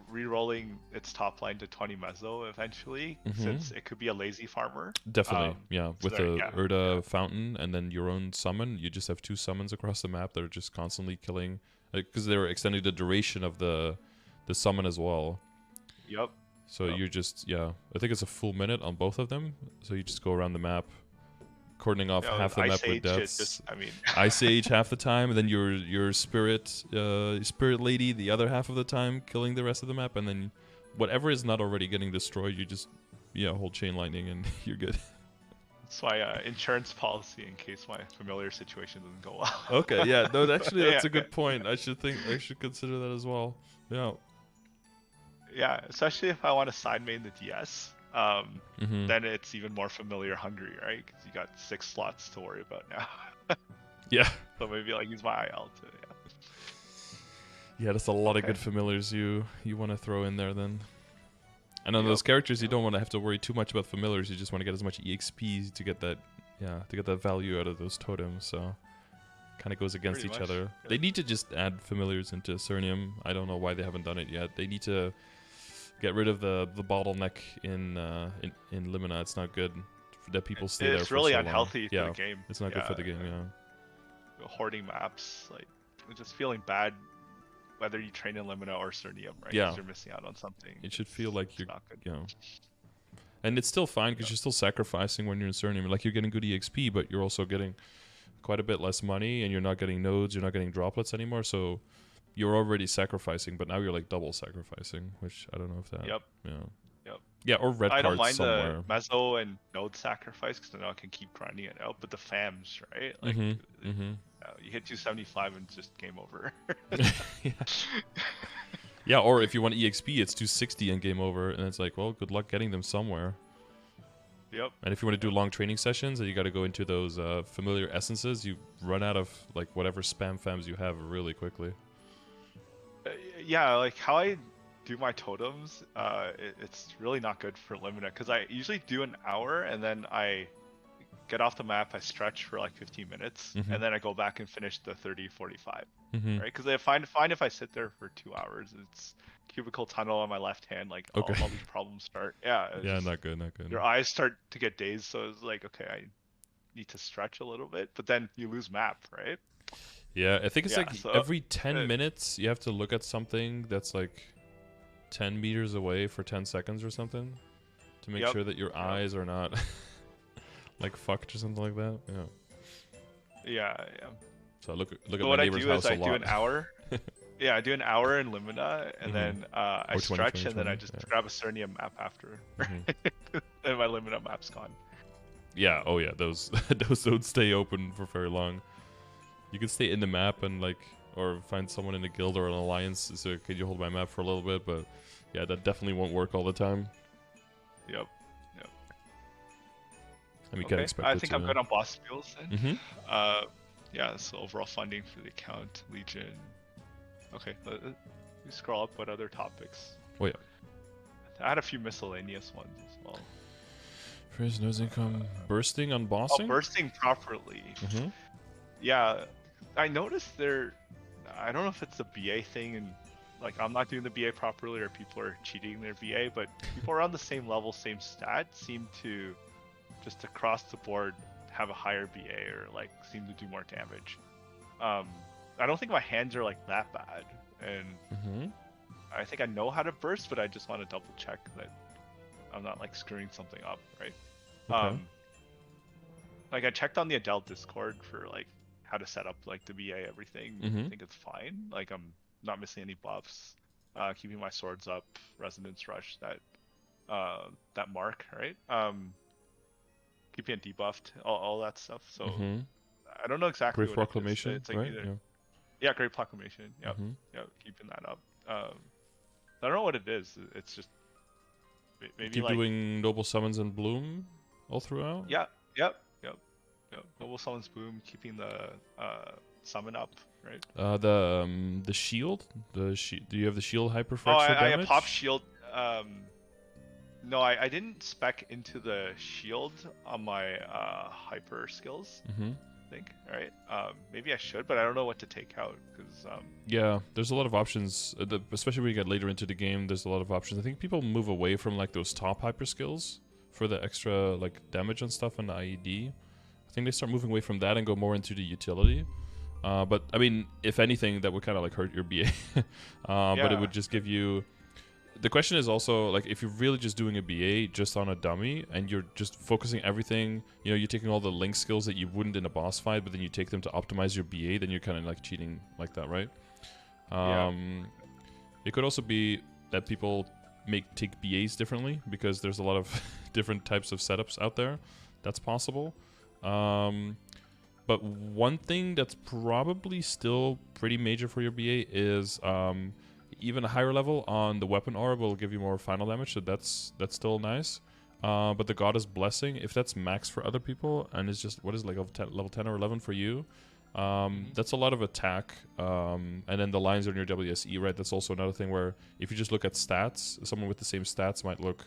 re-rolling its top line to 20 Meso eventually, since it could be a lazy farmer. Definitely, yeah. With the Urda Fountain and then your own summon, you just have 2 summons across the map that are just constantly killing, because they were extending the duration of the summon as well. Yep. So you're just, I think it's a full minute on both of them. So you just go around the map, cordoning off half the map with deaths. Ice Age half the time, and then your spirit lady the other half of the time, killing the rest of the map, and then whatever is not already getting destroyed, you just hold Chain Lightning and you're good. That's my insurance policy in case my familiar situation doesn't go well. Okay, yeah, no, actually that's a good point. I should consider that as well. Yeah. Yeah, especially if I want to side main the DS. Then it's even more familiar hungry, right? Because you got 6 slots to worry about now. Yeah. So maybe like use my IL too. Yeah, that's a lot of good familiars you want to throw in there then. And on those characters, you don't want to have to worry too much about familiars. You just want to get as much EXP to get that, to get that value out of those totems. So, kind of goes against each other. Yeah. They need to just add familiars into Cernium. I don't know why they haven't done it yet. They need to get rid of the bottleneck in Limina. It's not good that people stay there for so long. It's really unhealthy for the game. It's not good for the game, yeah. Hoarding maps, like, just feeling bad whether you train in Limina or Cernium, right? Yeah. Because you're missing out on something. It should feel like you're, And it's still fine because you're still sacrificing when you're in Cernium. Like, you're getting good EXP, but you're also getting quite a bit less money, and you're not getting nodes, you're not getting droplets anymore, so you're already sacrificing, but now you're like double sacrificing, which I don't know if that. Yep. Yeah, or red cards I don't mind somewhere. the Meso and node sacrifice because then I can keep grinding it out. But the FAMs, right? Like, you hit 275 and it's just game over. Yeah, or if you want EXP, it's 260 and game over, and it's like, well, good luck getting them somewhere. Yep. And if you want to do long training sessions, and you got to go into those familiar essences, you run out of like whatever spam FAMs you have really quickly. Yeah, like how I do my totems, it's really not good for Limina because I usually do an hour and then I get off the map, I stretch for like 15 minutes, and then I go back and finish the 30, 45, right? Because I find if I sit there for 2 hours, it's cubicle tunnel on my left hand, like all these problems start. Yeah, not good. Your eyes start to get dazed, so it's like, okay, I need to stretch a little bit, but then you lose map, right? Yeah, I think it's like every 10 minutes you have to look at something that's like 10 meters away for 10 seconds or something to make sure that your eyes are not like fucked or something like that. Yeah. So look at my neighbor's house a lot. I do an hour. Yeah, I do an hour in Limina, and then I stretch, and then I just grab a Cernium map after, and my Limina map's gone. Yeah. Oh yeah. Those don't stay open for very long. You can stay in the map and or find someone in a guild or an alliance. So can you hold my map for a little bit? But yeah, that definitely won't work all the time. Yep. I mean, can expect I think I'm good on boss skills then. Mm-hmm. So overall funding for the account, Legion. Okay, let me scroll up. What other topics? Oh yeah. I had a few miscellaneous ones as well. First nose income bursting on bossing. Oh, bursting properly. Yeah, I noticed I don't know if it's a BA thing and like I'm not doing the BA properly or people are cheating their BA, but people around the same level, same stat seem to just across the board have a higher BA or like seem to do more damage. I don't think my hands are like that bad, and I think I know how to burst, but I just want to double check that I'm not like screwing something up, right? Okay. Like I checked on the Adele Discord for like how to set up like the BA everything. I think it's fine. Like I'm not missing any buffs. Keeping my swords up, Resonance Rush, that mark, right? Keeping it debuffed, all that stuff. So I don't know exactly Great what Proclamation, it is. It's like right? either, yeah, Great Proclamation. Yep, yep, keeping that up. I don't know what it is. It's just maybe Keep like doing Noble Summons and Bloom all throughout? yeah, yep. Noble Summons Boom, keeping the summon up, right? The shield? Do you have the shield hyper for Oh, extra I damage? pop shield. No, I didn't spec into the shield on my hyper skills. I think, right? Maybe I should, but I don't know what to take out because yeah, there's a lot of options, especially when you get later into the game. There's a lot of options. I think people move away from like those top hyper skills for the extra like damage and stuff on the IED. I think they start moving away from that and go more into the utility. But I mean, if anything, that would kind of like hurt your BA. But it would just give you. The question is also like if you're really just doing a BA just on a dummy and you're just focusing everything, you know, you're taking all the link skills that you wouldn't in a boss fight, but then you take them to optimize your BA, then you're kind of like cheating like that, right? It could also be that people take BAs differently because there's a lot of different types of setups out there. That's possible. But one thing that's probably still pretty major for your BA is even a higher level on the weapon orb will give you more final damage, so that's still nice. But the Goddess Blessing, if that's max for other people and it's just, what is it, like level 10 or 11 for you, that's a lot of attack. And then the lines on your WSE, right? That's also another thing where if you just look at stats, someone with the same stats might look,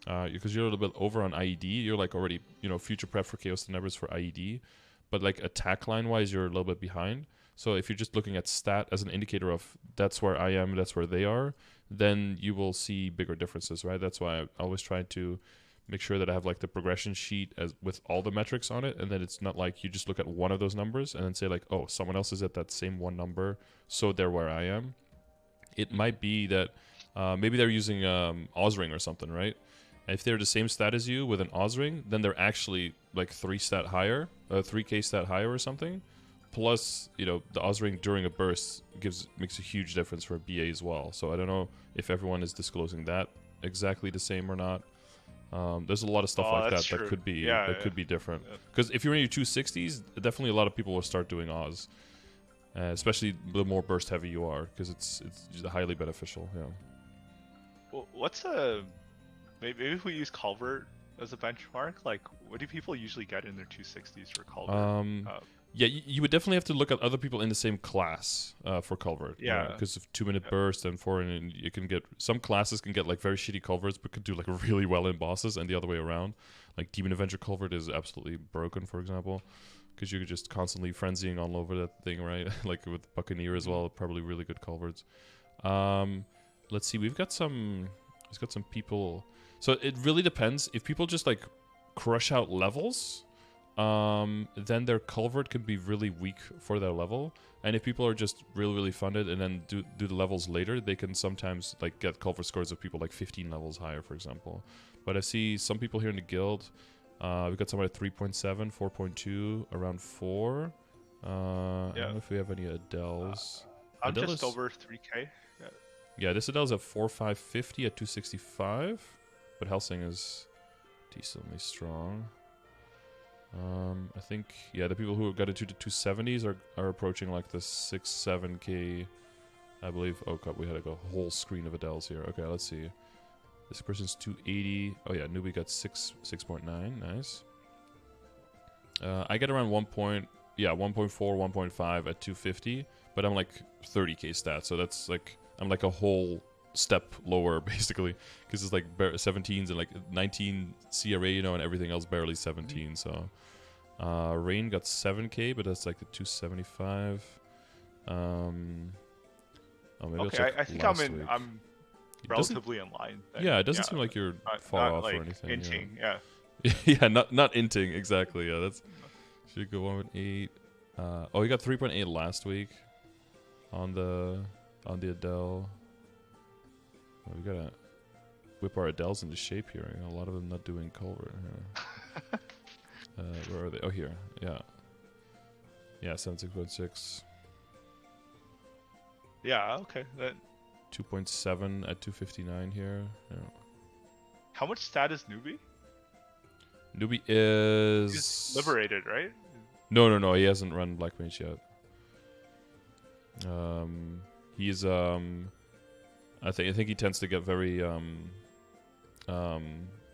because you're a little bit over on IED, you're like already, you know, future prep for Chaos Tenebris for IED, but like attack line wise, you're a little bit behind. So if you're just looking at stat as an indicator of that's where I am, that's where they are, then you will see bigger differences, right? That's why I always try to make sure that I have like the progression sheet as with all the metrics on it, and then it's not like you just look at one of those numbers and then say like, oh, someone else is at that same one number, so they're where I am. It might be that maybe they're using Ozring or something, right? And if they're the same stat as you with an Ozring, then they're actually like 3K stat higher or something. Plus, you know, the Ozring during a burst makes a huge difference for a BA as well. So I don't know if everyone is disclosing that exactly the same or not. There's a lot of stuff like that true. that could be could be different. Yeah. Because if you're in your 260s, definitely a lot of people will start doing Oz, especially the more burst heavy you are, because it's highly beneficial. Yeah. Well, maybe if we use Culvert as a benchmark, like what do people usually get in their 260s for Culvert? Yeah, you would definitely have to look at other people in the same class for Culvert. Yeah. Because of 2-minute burst and 4, and you can get some classes can get like very shitty Culverts, but could do like really well in bosses, and the other way around. Like Demon Avenger Culvert is absolutely broken, for example, because you're just constantly frenzying all over that thing, right? Like with Buccaneer as well, probably really good Culverts. Let's see, we've got some people. So it really depends. If people just like crush out levels, then their Culvert could be really weak for their level. And if people are just really funded and then do the levels later, they can sometimes like get Culvert scores of people like 15 levels higher, for example. But I see some people here in the guild. We've got someone at 3.7, 4.2, around 4. I don't know if we have any Adeles. I'm Adele just is over 3K. Yeah, this Adele's at 4.550 at 265, but Helsing is decently strong. I think, yeah, the people who got into the 270s are approaching like the 6-7K, I believe. Oh god, we had like a whole screen of Adeles here. Okay, let's see. This person's 280. Oh yeah, newbie got 6.9. Nice. I get around 1.4, 1.5 at 250, but I'm like 30k stats, so that's like I'm like a whole step lower basically, because it's like 17s and like 19 CRA, you know, and everything else barely 17. So Rain got 7k, but that's like the 275. Oh, maybe Okay, I think I'm relatively in line. Then. Yeah, it doesn't seem like you're far off like or anything. Inching, yeah. Yeah, not inting exactly. Yeah, that's should go 1.8. Oh, he got 3.8 last week on the Adele. Oh, we gotta whip our Adeles into shape here. You know, a lot of them not doing culvert here. Where are they? Oh, here. Yeah. Yeah, 76.6. Yeah, okay. 2.7 at 259 here. Yeah. How much stat is Newbie? Newbie is... He's liberated, right? No. He hasn't run Black Mage yet. He's I think he tends to get very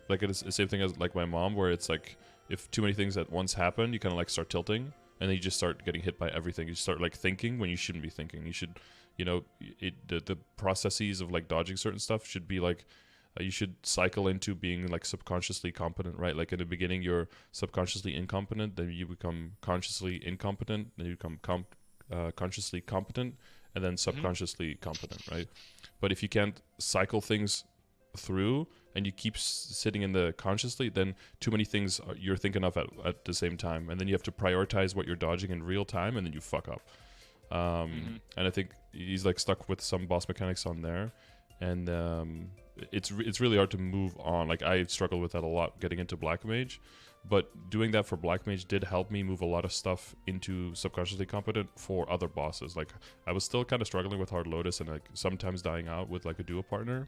like it's the same thing as like my mom, where it's like if too many things at once happen, you kind of like start tilting, and then you just start getting hit by everything. You start like thinking when you shouldn't be thinking. You should, you know, the processes of like dodging certain stuff should be like you should cycle into being like subconsciously competent, right? Like in the beginning, you're subconsciously incompetent, then you become consciously incompetent, then you become consciously competent, and then subconsciously competent, right? But if you can't cycle things through and you keep sitting in the consciously, then too many things you're thinking of at the same time, and then you have to prioritize what you're dodging in real time, and then you fuck up. And I think he's like stuck with some boss mechanics on there, and it's really hard to move on. Like I struggled with that a lot getting into Black Mage, but doing that for Black Mage did help me move a lot of stuff into subconsciously competent for other bosses. Like I was still kind of struggling with Hard Lotus and like sometimes dying out with like a duo partner.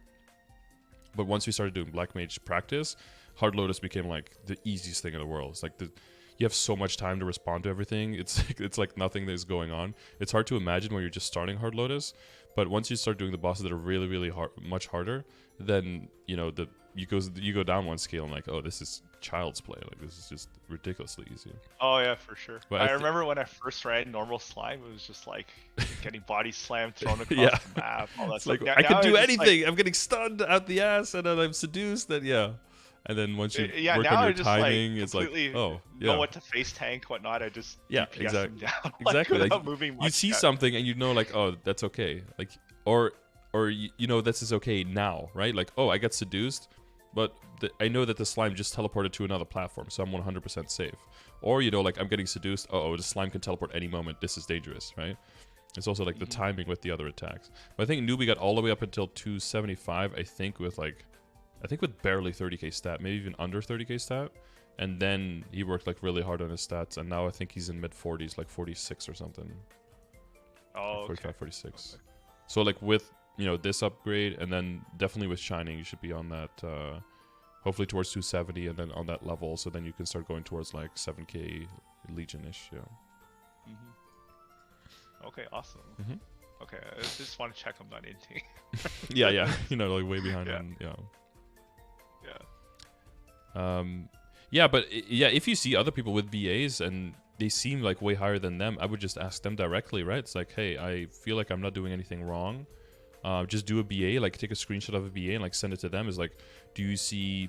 But once we started doing Black Mage practice, Hard Lotus became like the easiest thing in the world. It's like you have so much time to respond to everything. It's like nothing that is going on. It's hard to imagine when you're just starting Hard Lotus, but once you start doing the bosses that are really, really hard, much harder, then you know you go down one scale and like, oh, this is child's play. Like this is just ridiculously easy. Oh yeah, for sure. But I remember when I first ran normal slime, it was just like getting body slammed, thrown across Yeah. the map. All that It's stuff. like Now- I can now do it's just, anything. I'm getting stunned out the ass, and then I'm seduced. And yeah, and then once you Yeah, work now on I your just timing, like it's like, completely oh yeah, know what to face tank, whatnot. I just Yeah, DPS him down, like, exactly. Like, without moving you much. see Yeah. something and you know like, oh, that's okay. Like or you know this is okay now, right? Like, oh, I got seduced, but I know that the slime just teleported to another platform, so I'm 100% safe. Or you know, like I'm getting seduced. Oh, the slime can teleport any moment. This is dangerous, right? It's also like the timing with the other attacks. But I think Newbie got all the way up until 275. I think with barely 30k stat, maybe even under 30k stat. And then he worked like really hard on his stats, and now I think he's in mid 40s, like 46 or something. Oh, like 45, okay. 46. Okay. So like with this upgrade, and then definitely with Shining, you should be on that. Hopefully towards 270, and then on that level, so then you can start going towards like 7k Legion-ish. Yeah. Okay, awesome. Okay, I just want to check I'm not inting. yeah. Like way behind. Yeah. And, Yeah. Yeah, but if you see other people with BAs and they seem like way higher than them, I would just ask them directly, right? It's like, hey, I feel like I'm not doing anything wrong. Just do a BA, like take a screenshot of a BA and like send it to them. Is like, do you see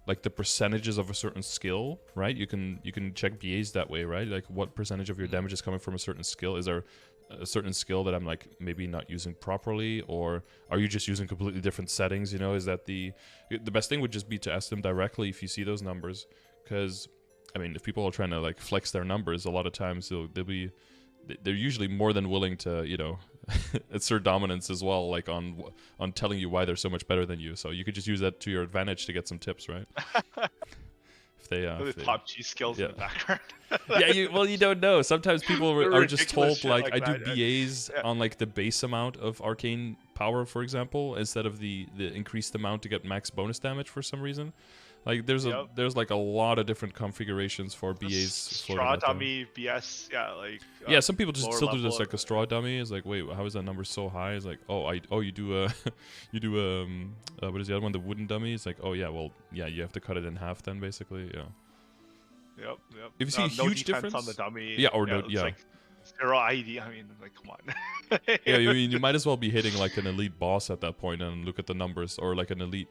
like the percentages of a certain skill, right? You can check BAs that way, right? Like what percentage of your damage is coming from a certain skill? Is there a certain skill that I'm like maybe not using properly, or are you just using completely different settings? You know, is that the best thing would just be to ask them directly if you see those numbers, because I mean, if people are trying to like flex their numbers, a lot of times they're usually more than willing to assert dominance as well, like on telling you why they're so much better than you. So you could just use that to your advantage to get some tips, right? If they top G skills in the background. you don't know. Sometimes people are just told like I do that, BAs on like the base amount of arcane power, for example, instead of the increased amount to get max bonus damage for some reason. Like there's like a lot of different configurations for BAs. Straw dummy BS, some people just still do this like a straw dummy. It's like, wait, how is that number so high? It's like, you do what is the other one? The wooden dummy. It's like, you have to cut it in half then, basically. Yep. If you see a huge difference on the dummy, like 0 ID. I mean, like, come on. You might as well be hitting like an elite boss at that point and look at the numbers, or like an elite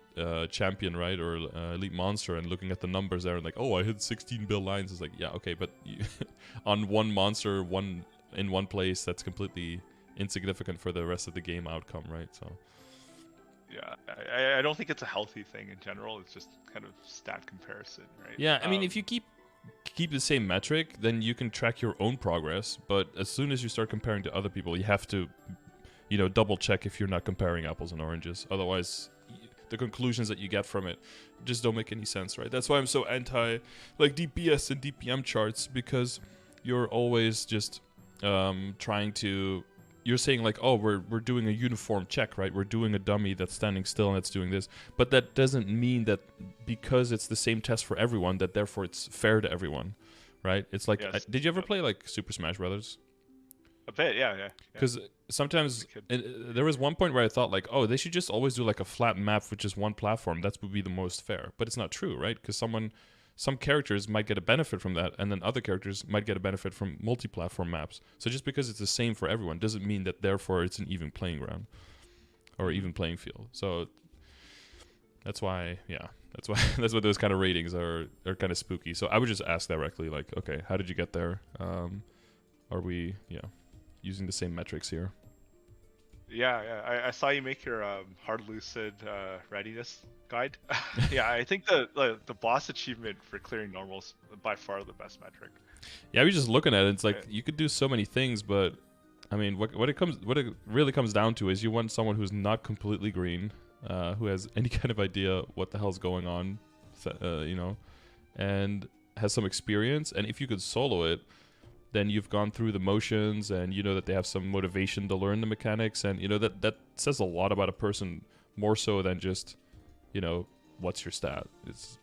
champion, right, or elite monster, and looking at the numbers there and like, I hit 16 bill lines. It's like, yeah, okay, but on one monster, in one place, that's completely insignificant for the rest of the game outcome, right? So yeah, I don't think it's a healthy thing in general. It's just kind of stat comparison, right? Yeah, I mean, if you keep keep the same metric, then you can track your own progress. But as soon as you start comparing to other people, you have to, double check if you're not comparing apples and oranges. Otherwise, the conclusions that you get from it just don't make any sense, right? That's why I'm so anti like DPS and DPM charts, because you're always just trying to. You're saying like, oh, we're doing a uniform check, right? We're doing a dummy that's standing still and that's doing this. But that doesn't mean that because it's the same test for everyone, that therefore it's fair to everyone, right? It's like, Yes. Did you ever play like Super Smash Brothers? A bit, yeah. Because sometimes there was one point where I thought like, oh, they should just always do like a flat map with just one platform. That would be the most fair. But it's not true, right? Because some characters might get a benefit from that, and then other characters might get a benefit from multi-platform maps. So just because it's the same for everyone doesn't mean that therefore it's an even playing ground or even playing field. So that's why that's why those kind of ratings are kind of spooky. So I would just ask directly, like, okay, how did you get there? Are we using the same metrics here? Yeah. I saw you make your hard lucid readiness guide. Yeah, I think the boss achievement for clearing normals by far the best metric. Yeah, we're just looking at it. It's like you could do so many things, but I mean, what it really comes down to is you want someone who's not completely green, who has any kind of idea what the hell's going on, and has some experience. And if you could solo it, then you've gone through the motions, and you know that they have some motivation to learn the mechanics, and that says a lot about a person, more so than just, what's your stat. It's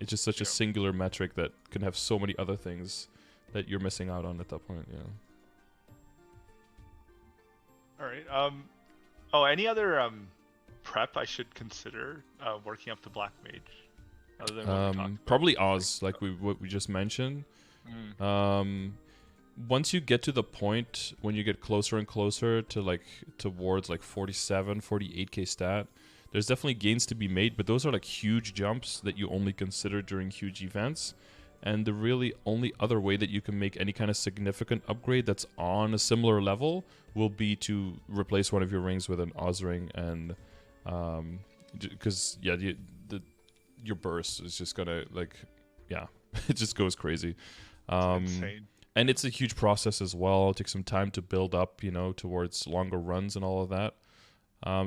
just such a singular metric that can have so many other things that you're missing out on at that point. Yeah. All right. Any other prep I should consider working up to Black Mage? Other than what we talked about? Probably Oz, like what we just mentioned. Once you get to the point when you get closer and closer to towards 47, 48k stat, there's definitely gains to be made, but those are like huge jumps that you only consider during huge events. And the really only other way that you can make any kind of significant upgrade that's on a similar level will be to replace one of your rings with an Oz ring, and because your burst is just gonna it just goes crazy. Insane. And it's a huge process as well. It takes some time to build up, towards longer runs and all of that.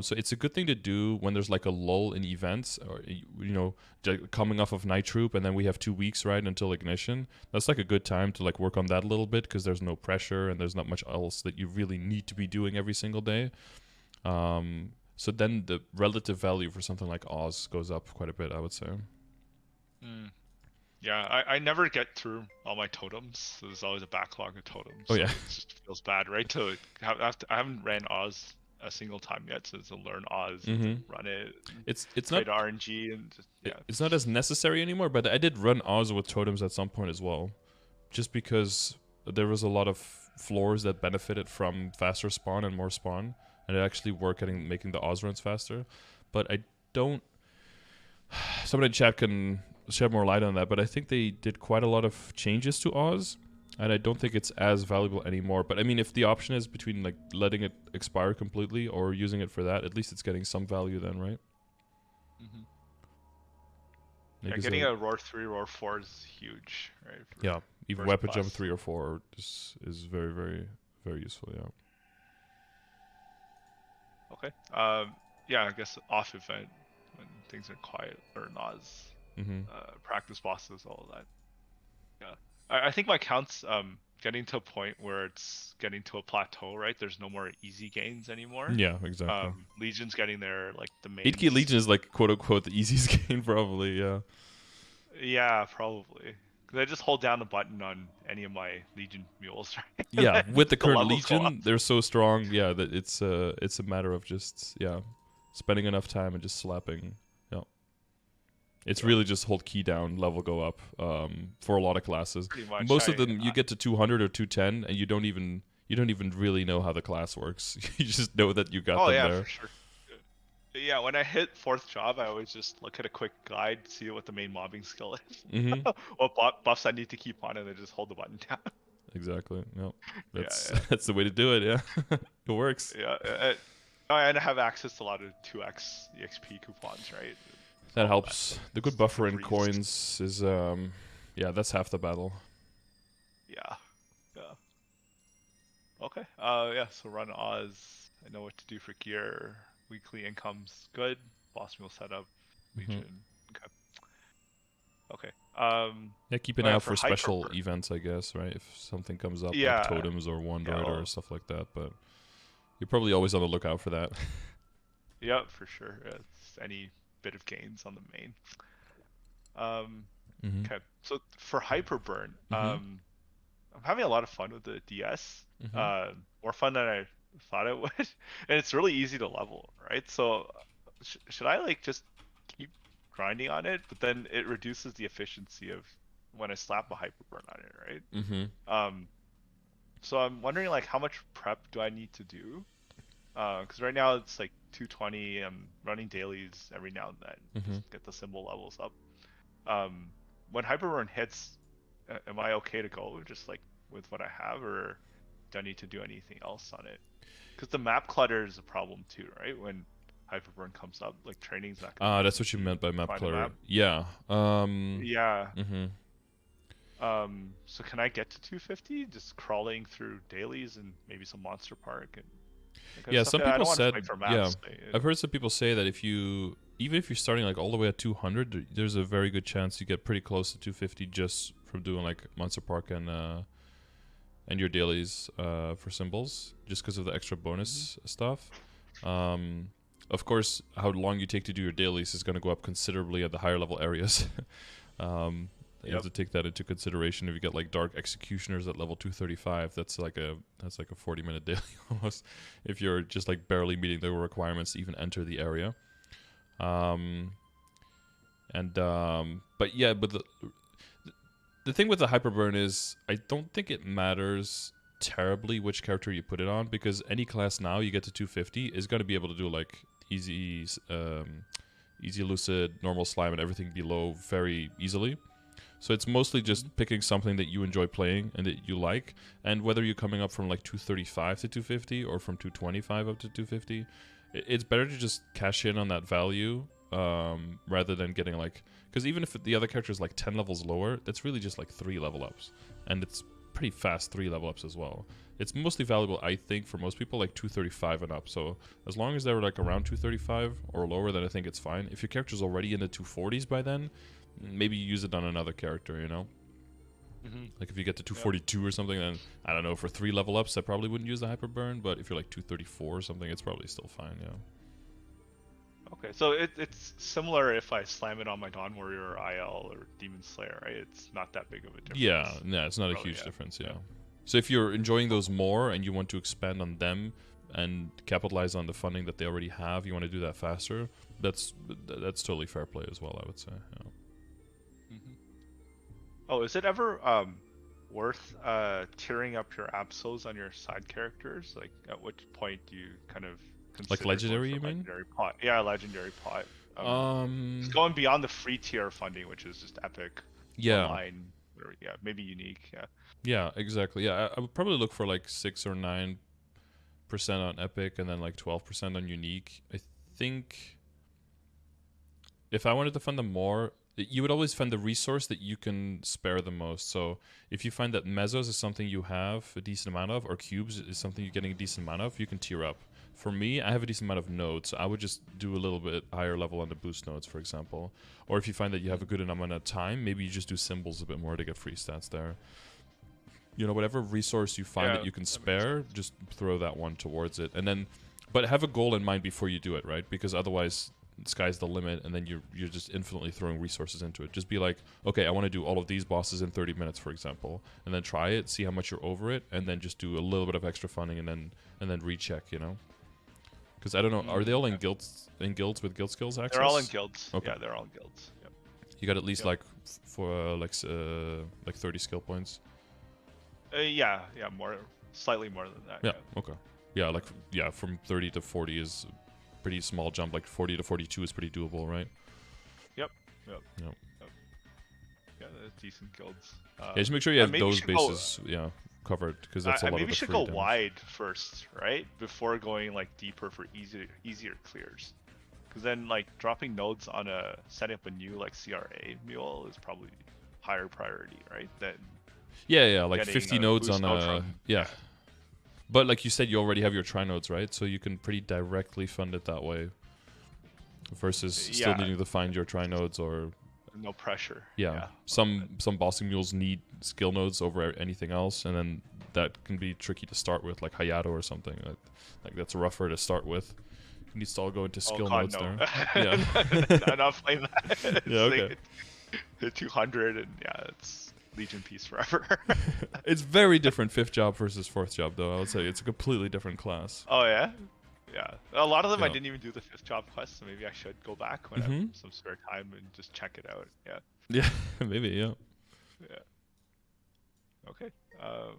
So it's a good thing to do when there's like a lull in events, or coming off of Night Troop, and then we have 2 weeks right until Ignition. That's like a good time to like work on that a little bit, because there's no pressure and there's not much else that you really need to be doing every single day. So then the relative value for something like Oz goes up quite a bit, I would say. Yeah, I never get through all my totems. So there's always a backlog of totems. Oh, yeah. So it just feels bad, right? I haven't ran Oz a single time yet, so to learn Oz, and run it. It's not not RNG and just, it's not as necessary anymore. But I did run Oz with totems at some point as well, just because there was a lot of floors that benefited from faster spawn and more spawn, and it actually worked at making the Oz runs faster. But I don't. Someone in chat can shed more light on that, but I think they did quite a lot of changes to Oz, and I don't think it's as valuable anymore. But I mean, if the option is between like letting it expire completely or using it for that, at least it's getting some value then, right? Getting a Roar 3, Roar 4 is huge, right? Even Weapon Jump 3 or 4 is very, very, very useful, Okay. I guess off event, when things are quiet, or Oz. Practice bosses, all of that. I think my count's getting to a point where it's getting to a plateau, right? There's no more easy gains anymore. Yeah, exactly. Legion's getting there, like the main 8k Legion is like quote unquote the easiest gain, probably. Yeah, probably. Because I just hold down the button on any of my Legion mules, right? Yeah, with the current Legion, they're so strong. Yeah, that it's a matter of just spending enough time and just slapping. It's really just hold key down, level go up for a lot of classes. Much, most of them you get to 200 or 210, and you don't even really know how the class works. You just know that you got them there. For sure. Yeah, when I hit 4th job, I always just look at a quick guide, see what the main mobbing skill is, what buffs I need to keep on, and then just hold the button down. Exactly. No, that's the way to do it. Yeah, it works. Yeah, and I have access to a lot of 2x EXP coupons, right? That helps. The good buffer in coins is Yeah, that's half the battle. Yeah. Yeah. Okay. Yeah. So run Oz. I know what to do for gear. Weekly income's good. Boss mule setup. Hmm. Legion. Okay. Okay. Yeah, keep an Oh eye yeah, out for for special Hyperburn. events, I guess, right? If something comes up like Yeah. totems or one Yeah. droid or Well, stuff like that, but you're probably always on the lookout for that. yeah, for sure. It's any bit of gains on the main. Um. Hmm. Okay. So for Hyperburn, Hmm. I'm having a lot of fun with the DS. Hmm. More fun than I thought it would, and it's really easy to level, right? So, should I like just keep grinding on it, but then it reduces the efficiency of when I slap a hyperburn on it, right? Hmm. Um, so I'm wondering like how much prep do I need to do? Because right now it's like 220. I'm running dailies every now and then, Hmm. just get the symbol levels up. Um, when hyperburn hits, am I okay to go just like with what I have, or do I need to do anything else on it? Because the map clutter is a problem too, right? When hyperburn comes up, like training's not gonna be That's what you easy meant by to map find a clutter. map. Yeah. Yeah. Hmm. So can I get to 250 just crawling through dailies and maybe some monster park and that kind of Yeah, stuff? some Yeah, I people don't want to said, fight for yeah, maps. I've heard some people say that if you, even if you're starting like all the way at 200, there's a very good chance you get pretty close to 250 just from doing like Monster Park and your dailies for symbols, just because of the extra bonus stuff. Um, of course, how long you take to do your dailies is going to go up considerably at the higher level areas. um, you have Yep. to take that into consideration. If you get like Dark Executioners at level 235, that's like a 40-minute daily almost. If you're just like barely meeting the requirements to even enter the area. But yeah, but the thing with the hyperburn is I don't think it matters terribly which character you put it on, because any class now you get to 250 is going to be able to do like easy lucid, normal slime, and everything below very easily. So it's mostly just picking something that you enjoy playing and that you like, and whether you're coming up from like 235 to 250 or from 225 up to 250, it's better to just cash in on that value rather than getting like, because even if the other character is like 10 levels lower, that's really just like 3 level ups, and it's pretty fast 3 level ups as well. It's mostly valuable, I think, for most people like 235 and up. So as long as they're like around 235 or lower, then I think it's fine. If your character's already in the 240s by then, maybe you use it on another character, you know? Like if you get to 242 or something, then I don't know, for 3 level ups, I probably wouldn't use the hyperburn, but if you're like 234 or something, it's probably still fine, yeah. Okay, so it's similar if I slam it on my Dawn Warrior or IL or Demon Slayer, right? It's not that big of a difference. Yeah, no, it's not a huge difference, yeah. So if you're enjoying those more and you want to expand on them and capitalize on the funding that they already have, you want to do that faster, that's totally fair play as well, I would say, yeah. Oh, is it ever worth tearing up your Absols on your side characters? Like, at which point do you kind of Like consider going legendary, for you mean? legendary pot? Yeah, legendary pot. It's Um, going beyond the free tier funding, which is just epic, yeah, online, or yeah, maybe unique. Yeah. yeah, exactly. Yeah, I would probably look for like 6 or 9% on epic and then like 12% on unique. I think if I wanted to fund them more, you would always find the resource that you can spare the most. So if you find that Mesos is something you have a decent amount of, or cubes is something you're getting a decent amount of, you can tier up. For me, I have a decent amount of nodes, so I would just do a little bit higher level on the boost nodes, for example. Or if you find that you have a good amount of time, maybe you just do symbols a bit more to get free stats there. You know, whatever resource you find that you can spare, just throw that one towards it. And then, but have a goal in mind before you do it, right? Because otherwise, the sky's the limit, and then you're just infinitely throwing resources into it. Just be like, okay, I want to do all of these bosses in 30 minutes, for example, and then try it, see how much you're over it, and then just do a little bit of extra funding, and then recheck, you know? Because I don't know, are they all in guilds with guild skills access? They're all in guilds. Okay. Yeah, they're all in guilds. Yep. You got at least like for like 30 skill points. Yeah, slightly more than that. Yeah. Okay. Yeah, like from 30 to 40 is a pretty small jump. Like 40 to 42 is pretty doable, right? Yep. Yep. Yeah, they're decent guilds. Yeah, just make sure you have those bases, covered, because that's a lot of the maybe should free go damage. wide first, right? Before going like deeper for easier clears. Because then like dropping nodes on setting up a new like CRA mule is probably higher priority, right? Than Yeah, like getting 50 a nodes boost on node a from yeah. But like you said, you already have your trinodes, right? So you can pretty directly fund it that way, versus still needing to find your trinodes or no pressure. yeah. Some bossing mules need skill nodes over anything else, and then that can be tricky to start with, like Hayato or something. Like that's rougher to start with. You need to all go into skill nodes there. Yeah. I'm not playing that. Yeah, okay. Hit 200 and yeah, it's Legion piece forever. It's very different 5th job versus 4th job, though. I would say it's a completely different class. Oh yeah, yeah. A lot of them I didn't even do the 5th job quest, so maybe I should go back when I have some spare time and just check it out. Yeah. Yeah, maybe. Yeah. Yeah. Okay. I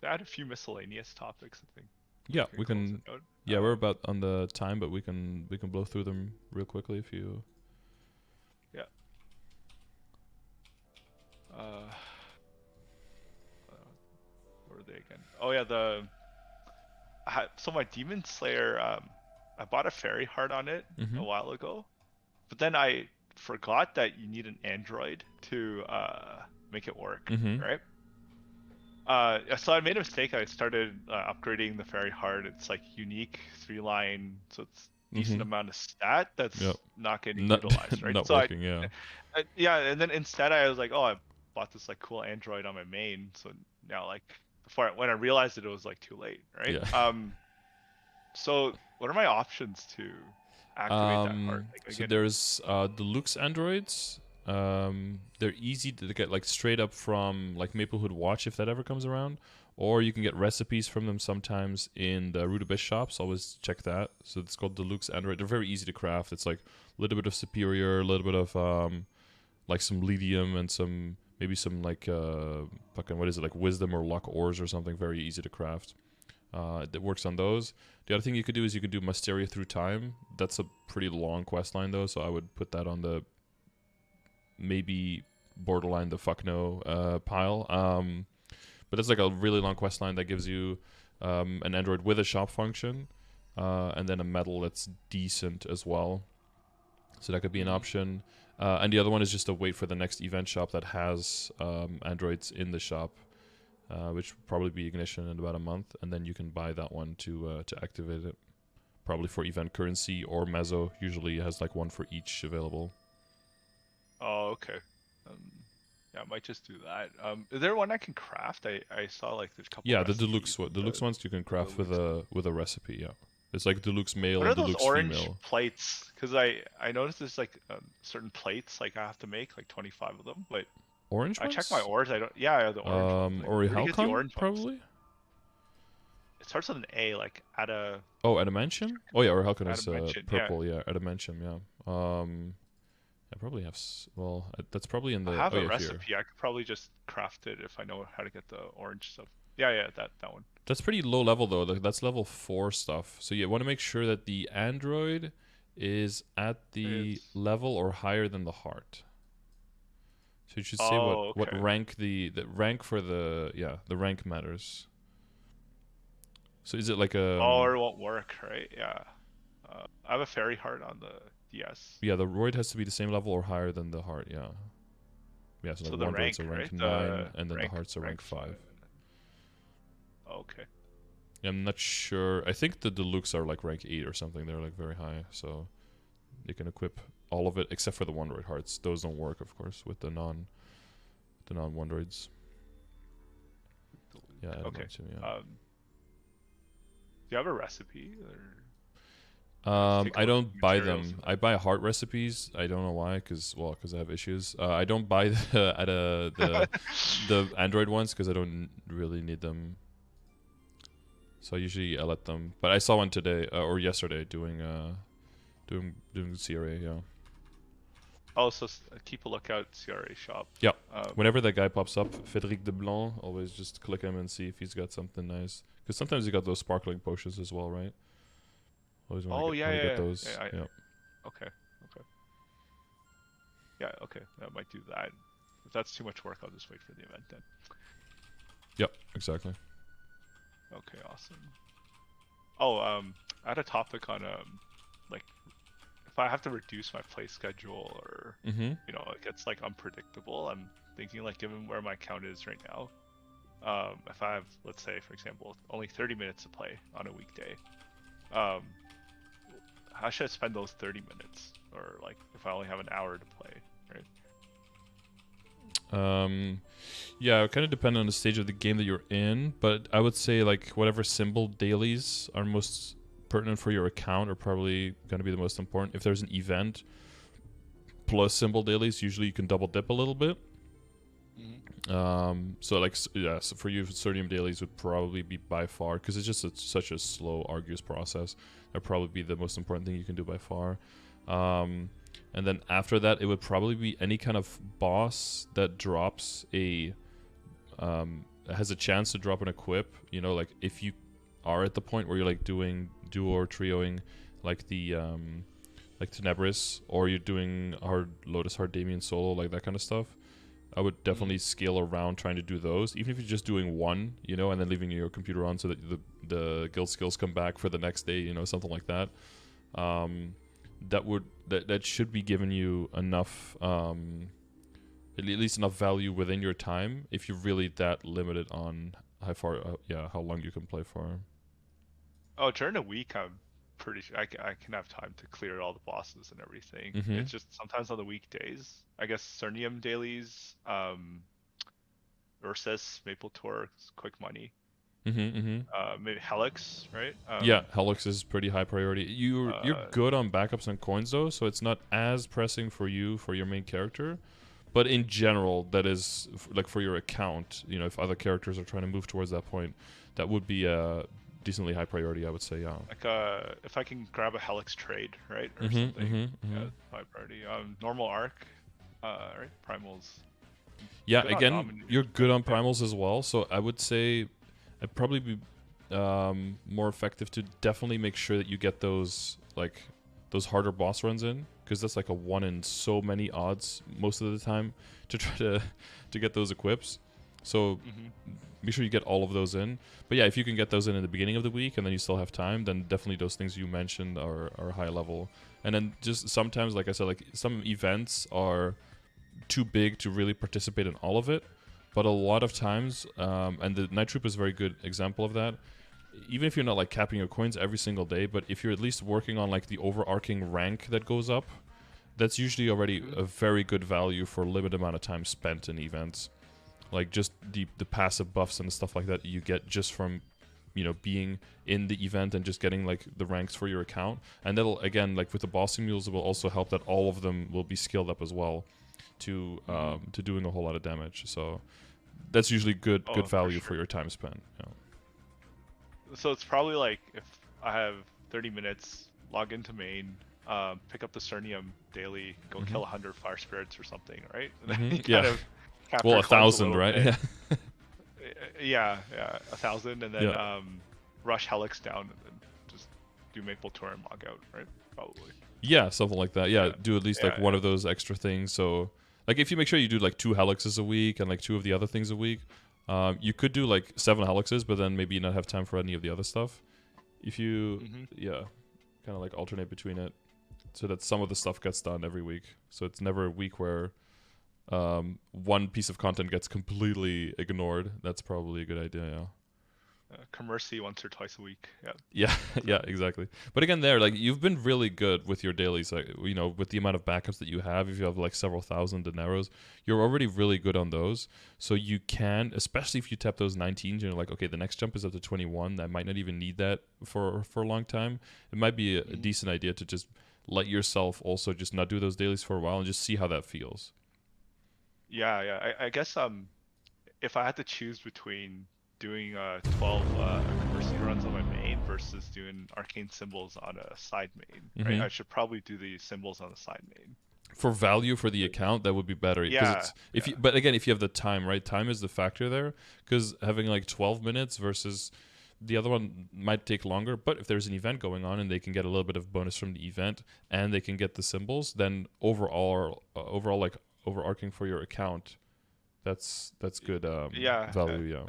had a few miscellaneous topics, I think. Yeah, we can. Yeah, we're about on the time, but we can blow through them real quickly if you. Yeah. Where are they again? Oh yeah, so my Demon Slayer, I bought a fairy heart on it a while ago, but then I forgot that you need an Android to make it work, right? So I made a mistake. I started upgrading the fairy heart. It's like unique 3-line, so it's decent amount of stat that's not getting utilized, right? Not so working, yeah. Yeah, and then instead I was like, oh, I bought this like cool Android on my main, so now like when I realized it was like too late, right? Yeah. So what are my options to activate that heart? Like, so there's deluxe androids. They're easy to get like straight up from like Maplewood Watch if that ever comes around, or you can get recipes from them sometimes in the Root Abyss shops. Always check that. So it's called deluxe android. They're very easy to craft. It's like a little bit of superior, a little bit of like some lithium and some maybe some like fucking what is it, like wisdom or luck ores or something. Very easy to craft. That works on those. The other thing you could do is you could do Mysteria Through Time. That's a pretty long quest line though, so I would put that on the maybe borderline the fuck no pile. But it's like a really long quest line that gives you an android with a shop function, and then a medal that's decent as well. So that could be an option. And the other one is just to wait for the next event shop that has androids in the shop, which will probably be Ignition in about a month, and then you can buy that one to activate it. Probably for event currency or Meso. Usually it has like one for each available. Oh, okay. Yeah, I might just do that. Is there one I can craft? I saw like there's a couple. Yeah, the deluxe ones you can craft with a recipe. Yeah, it's like deluxe male and deluxe female. What are those orange plates? Because I noticed there's like certain plates like I have to make like 25 of them, but orange I ones? checked my ores. I don't. Yeah, the orange. Orihhalcon probably. It starts with an A, like at a. Oh, Adamantium. Oh yeah, Orihhalcon is purple. Yeah, Adamantium. Yeah. I probably have. Well, that's probably in the. I have a recipe. Here. I could probably just craft it if I know how to get the orange stuff. Yeah, that one. That's pretty low level though. That's level 4 stuff. So you want to make sure that the android is at the level or higher than the heart. So you should say what rank the rank for the rank matters. So is it like a? Or it won't work, right? Yeah. I have a fairy heart on the DS. Yeah, the roid has to be the same level or higher than the heart. Yeah. Yeah, so the rank, are rank 9, and then the hearts are rank 5. Okay. Yeah, I'm not sure. I think the deluxe are like rank 8 or something. They're like very high, so you can equip all of it except for the Wondroid hearts. Those don't work, of course, with the non Wondroids. Yeah. Okay. Do you have a recipe? I don't buy them. I buy heart recipes. I don't know why, because I have issues. I don't buy the Android ones because I don't really need them. So usually I let them. But I saw one today or yesterday doing CRA. Yeah. Also, keep a lookout CRA shop. Yeah. Whenever that guy pops up, Frédéric de Blanc, always just click him and see if he's got something nice. Because sometimes you got those sparkling potions as well, right? Always want to get those. Yeah. Okay. Yeah, okay. I might do that. If that's too much work, I'll just wait for the event then. Yep, exactly. Okay, awesome. Oh, I had a topic on like if I have to reduce my play schedule or you know, it gets like unpredictable, I'm thinking like given where my count is right now, if I have, let's say, for example, only 30 minutes to play on a weekday, um, how should I spend those 30 minutes? Or like if I only have an hour to play, right? Yeah, it kind of depends on the stage of the game that you're in, but I would say like whatever symbol dailies are most pertinent for your account are probably going to be the most important. If there's an event plus symbol dailies, usually you can double dip a little bit. So like, yeah, so for you, Cernium dailies would probably be by far, because it's just such a slow, arduous process. That'd probably be the most important thing you can do by far. And then after that, it would probably be any kind of boss that drops has a chance to drop an equip. You know, like if you are at the point where you're like doing duo or trioing, like the like Tenebris, or you're doing Lotus Heart Damien solo, like that kind of stuff. I would definitely scale around trying to do those, even if you're just doing one, you know, and then leaving your computer on so that the guild skills come back for the next day, you know, something like that. That should be giving you enough, at least enough value within your time, if you're really that limited on how long you can play for. Oh, during the week, I'm pretty sure I can have time to clear all the bosses and everything. It's just sometimes on the weekdays, I guess Cernium dailies, Ursus, Maple Tour, quick money. Maybe Helix, right? Yeah, Helix is pretty high priority. You're good on backups and coins though, so it's not as pressing for you for your main character. But in general, that is like for your account. You know, if other characters are trying to move towards that point, that would be a decently high priority, I would say. Yeah. Like if I can grab a Helix trade, right, or something, yeah, high priority. Normal arc, right, primals. Yeah, again, you're good on primals as well. So I would say I'd probably be more effective to definitely make sure that you get those harder boss runs in, because that's like a 1 in so many odds most of the time to try to get those equips. So make sure you get all of those in. But yeah, if you can get those in the beginning of the week and then you still have time, then definitely those things you mentioned are high level. And then just sometimes, like I said, like some events are too big to really participate in all of it. But a lot of times, and the Night Troop is a very good example of that, even if you're not like capping your coins every single day, but if you're at least working on like the overarching rank that goes up, that's usually already a very good value for a limited amount of time spent in events. Like just the passive buffs and stuff like that you get just from, you know, being in the event and just getting like the ranks for your account. And that'll, again, like with the bossing mules, it will also help that all of them will be skilled up as well to doing a whole lot of damage. So that's usually good value for your time spent. Yeah. So it's probably like if I have 30 minutes, log into main, pick up the Cernium daily, go kill 100 fire spirits or something, right? Yeah. Well, 1,000, right? Yeah, 1,000, and then rush Helix down, and then just do Maple Tour and log out, right? Probably. Yeah, something like that. Yeah, do at least like one of those extra things. So, like, if you make sure you do like 2 Helixes a week and like 2 of the other things a week, you could do like 7 Helixes, but then maybe not have time for any of the other stuff. If you, kind of like alternate between it, so that some of the stuff gets done every week. So it's never a week where one piece of content gets completely ignored. That's probably a good idea. Yeah. Commercy once or twice a week. Yeah, exactly. But again, there, like, you've been really good with your dailies. Like, you know, with the amount of backups that you have, if you have like several thousand dineros, you're already really good on those. So you can, especially if you tap those 19s, you're like, okay, the next jump is up to 21. I might not even need that for a long time. It might be a decent idea to just let yourself also just not do those dailies for a while and just see how that feels. Yeah. I guess if I had to choose between doing 12 Commercy runs on my main versus doing arcane symbols on a side main, right? I should probably do the symbols on the side main. For value for the account, that would be better. Yeah. But again, if you have the time, right? Time is the factor there, because having like 12 minutes versus the other one might take longer. But if there's an event going on and they can get a little bit of bonus from the event and they can get the symbols, then overall like overarching for your account, that's good value.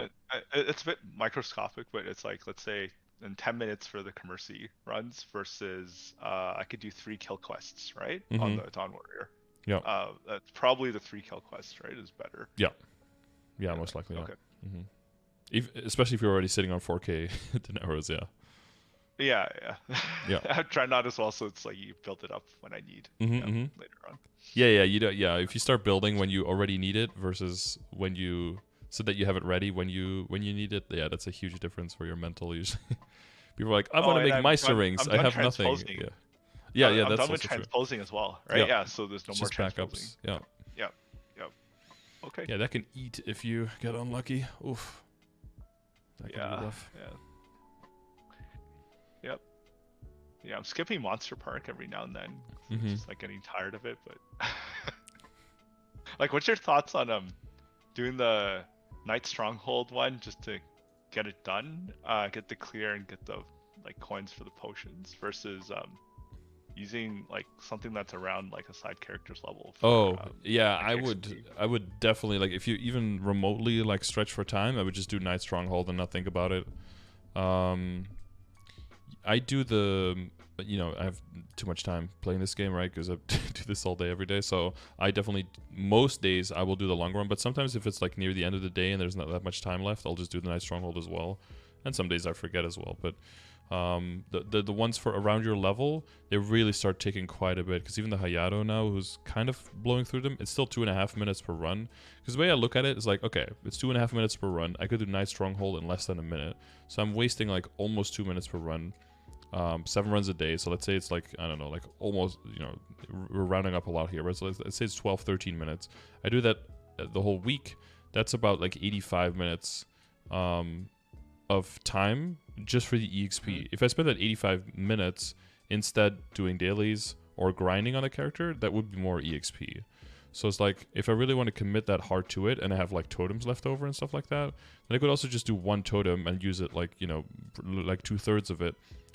It's a bit microscopic, but it's like, let's say in 10 minutes for the Commercy runs versus I could do 3 kill quests, right, on the Dawn Warrior. Yeah. That's probably the 3 kill quest, right? Is better. Yeah. Yeah, most likely. Okay. Yeah. Especially if you're already sitting on 4K dineros, yeah. Yeah. Yeah. I try not as well, so it's like you build it up when I need later on. Yeah. You don't. Yeah. If you start building when you already need it versus when you so that you have it ready when you need it, yeah, that's a huge difference for your mental. Usually, people are like, I want to make Meister rings. I have nothing. Yeah. I'm that's done with also true. transposing as well, right? Yeah. So there's no it's more just transposing. backups. Yeah. Okay. Yeah, that can eat if you get unlucky. Oof. That can be rough. Yep. Yeah, I'm skipping Monster Park every now and then. Just like getting tired of it, but like, what's your thoughts on doing the Night Stronghold one just to get it done, get the clear and get the like coins for the potions versus using like something that's around like a side character's level for, I would definitely, like, if you even remotely like stretch for time, I would just do Night Stronghold and not think about it. I do I have too much time playing this game, right? Because I do this all day, every day. So I definitely, most days I will do the long run, but sometimes if it's like near the end of the day and there's not that much time left, I'll just do the Night Stronghold as well. And some days I forget as well, but the ones for around your level, they really start taking quite a bit, because even the Hayato now, who's kind of blowing through them, it's still 2.5 minutes per run. Because the way I look at it is like, okay, it's 2.5 minutes per run. I could do Night Stronghold in less than a minute, so I'm wasting like almost 2 minutes per run. 7 runs a day, so let's say it's like, I don't know, like almost, we're rounding up a lot here, but so let's say it's 12-13 minutes. I do that the whole week. That's about like 85 minutes of time just for the EXP. If I spend that 85 minutes instead doing dailies or grinding on a character, that would be more EXP. So it's like, if I really want to commit that hard to it and I have like totems left over and stuff like that, then I could also just do one totem and use it like, like 2/3 of it,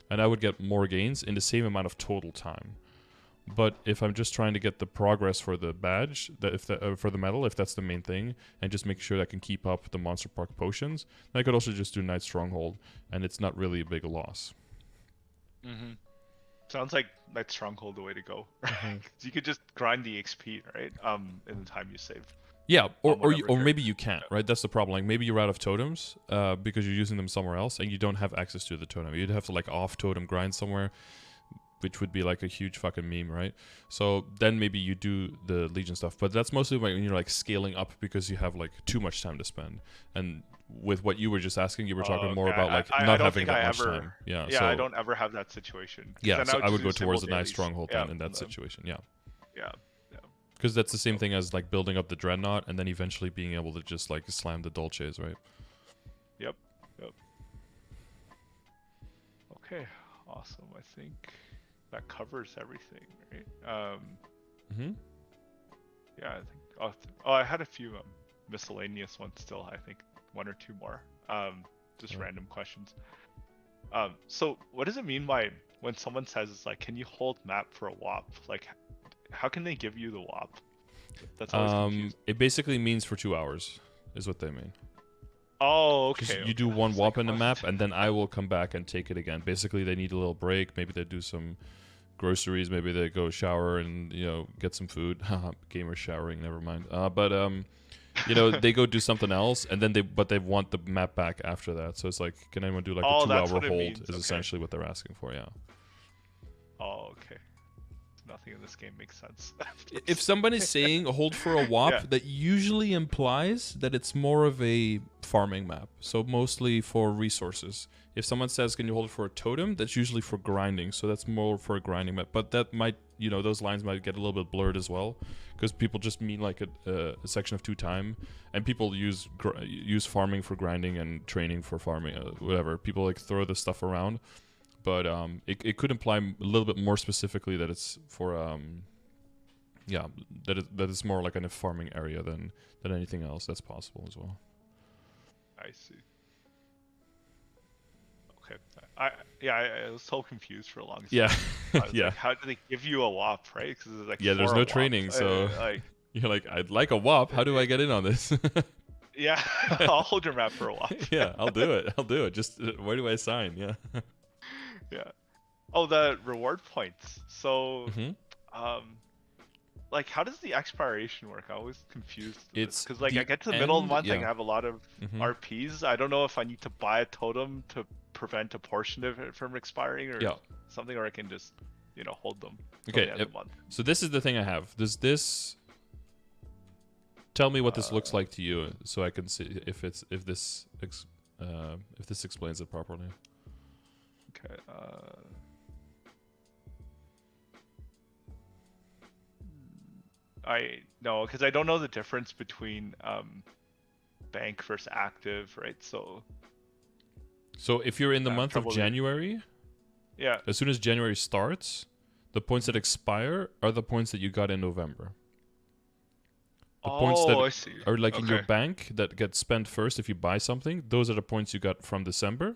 and I would get more gains in the same amount of total time. But if I'm just trying to get the progress for the badge, for the medal, if that's the main thing, and just make sure that I can keep up the Monster Park potions, then I could also just do Night Stronghold, and it's not really a big loss. Sounds like Night Stronghold the way to go. You could just grind the XP, right? In the time you save. Yeah, or maybe you can't, right? That's the problem. Like, maybe you're out of totems because you're using them somewhere else, and you don't have access to the totem. You'd have to like off totem grind somewhere, which would be like a huge fucking meme, right? So then maybe you do the Legion stuff, but that's mostly when you're like scaling up because you have like too much time to spend. And with what you were just asking, you were talking more about like not having that much time. Yeah, so I don't ever have that situation. Yeah, so I would go towards the Night Stronghold then in that situation. Yeah. Because that's the same thing as like building up the Dreadnought and then eventually being able to just like slam the Dolces, right? Yep. Okay, awesome. I think that covers everything, right? Yeah, I think. I had a few miscellaneous ones still. I think 1 or 2 more. Just random questions. So what does it mean by when someone says it's like, can you hold map for a WAP? Like, how can they give you the WAP? That's always confusing. It basically means for 2 hours, is what they mean. Oh, okay. You do one WAP in the map, and then I will come back and take it again. Basically, they need a little break. Maybe they do some groceries. Maybe they go shower and get some food. Gamer showering, never mind. They go do something else, and then they want the map back after that. So it's like, can anyone do like a 2-hour hold? Is essentially what they're asking for. Yeah. Oh, okay. Nothing in this game makes sense. If somebody's saying hold for a WAP, that usually implies that it's more of a farming map. So mostly for resources. If someone says, can you hold it for a totem, that's usually for grinding. So that's more for a grinding map. But that might, those lines might get a little bit blurred as well. Because people just mean like a section of 2 time. And people use farming for grinding and training for farming, whatever. People like throw this stuff around. But it could imply a little bit more specifically that it's for that it's more like in a farming area than anything else. That's possible as well. I see. Okay. I was so confused for a long time. Yeah. Like, how do they give you a WAP, right? Because like there's no training, so you're like, I'd like a WAP. How do I get in on this? Yeah, I'll hold your map for a WAP. Yeah, I'll do it. Just where do I sign? Yeah. Yeah. Oh, the reward points. So, like how does the expiration work? I'm always confused. It's Because like I the get to the middle of the end. month, I Yeah. have a lot of RPs. I don't know if I need to buy a totem to prevent a portion of it from expiring or Yeah. something, or I can just, hold them till Okay. the end of the month. So this is the thing I have. Does this tell me what this looks like to you, so I can see if this explains it properly? Okay. No, because I don't know the difference between bank versus active, right? So if you're in the I have month of trouble January, yeah. as soon as January starts, the points that expire are the points that you got in November. The points that I see. are like in your Okay. bank that get spent first if you buy something, those are the points you got from December.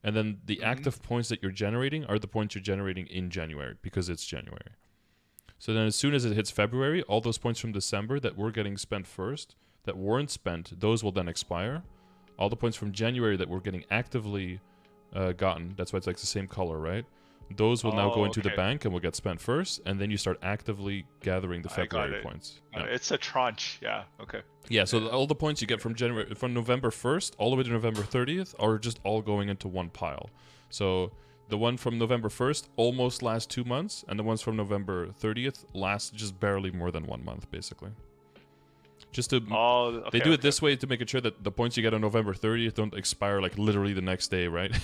And then the active points that you're generating are the points you're generating in January because it's January. So then as soon as it hits February, all those points from December that were getting spent first, that weren't spent, those will then expire. All the points from January that were getting actively gotten, that's why it's like the same color, right? Those will now go into the bank and will get spent first, and then you start actively gathering the February points. Yeah. It's a tranche, yeah. Okay. Yeah, so all the points you get from November 1st all the way to November 30th are just all going into one pile. So the one from November 1st almost lasts 2 months, and the ones from November 30th last just barely more than 1 month, basically. Just to they do it this way to make it sure that the points you get on November 30th don't expire like literally the next day, right?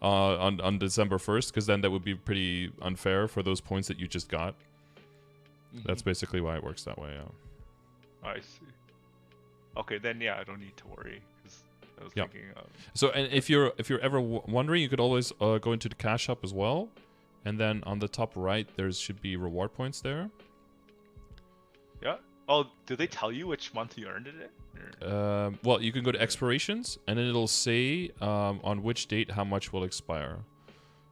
on December 1st, because then that would be pretty unfair for those points that you just got. That's basically why it works that way. Yeah. I see. Okay, then yeah, I don't need to worry because I was thinking. So, and if you're ever wondering, you could always go into the cash shop as well, and then on the top right there should be reward points there. Yeah. Oh, do they tell you which month you earned it in? Well, you can go to expirations, and then it'll say on which date how much will expire.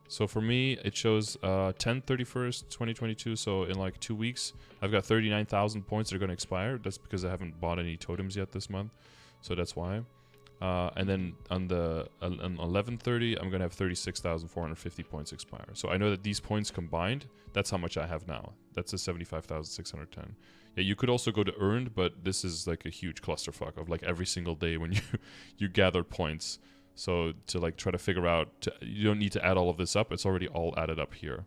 So for me, it shows 10/31st, 2022. So in like 2 weeks, I've got 39,000 points that are going to expire. That's because I haven't bought any totems yet this month, so that's why. And then on 11/30, I'm going to have 36,450 points expire. So I know that these points combined, that's how much I have now. That's a 75,610. Yeah, you could also go to earned, but this is like a huge clusterfuck of like every single day when you gather points. So to like try to figure out, you don't need to add all of this up. It's already all added up here.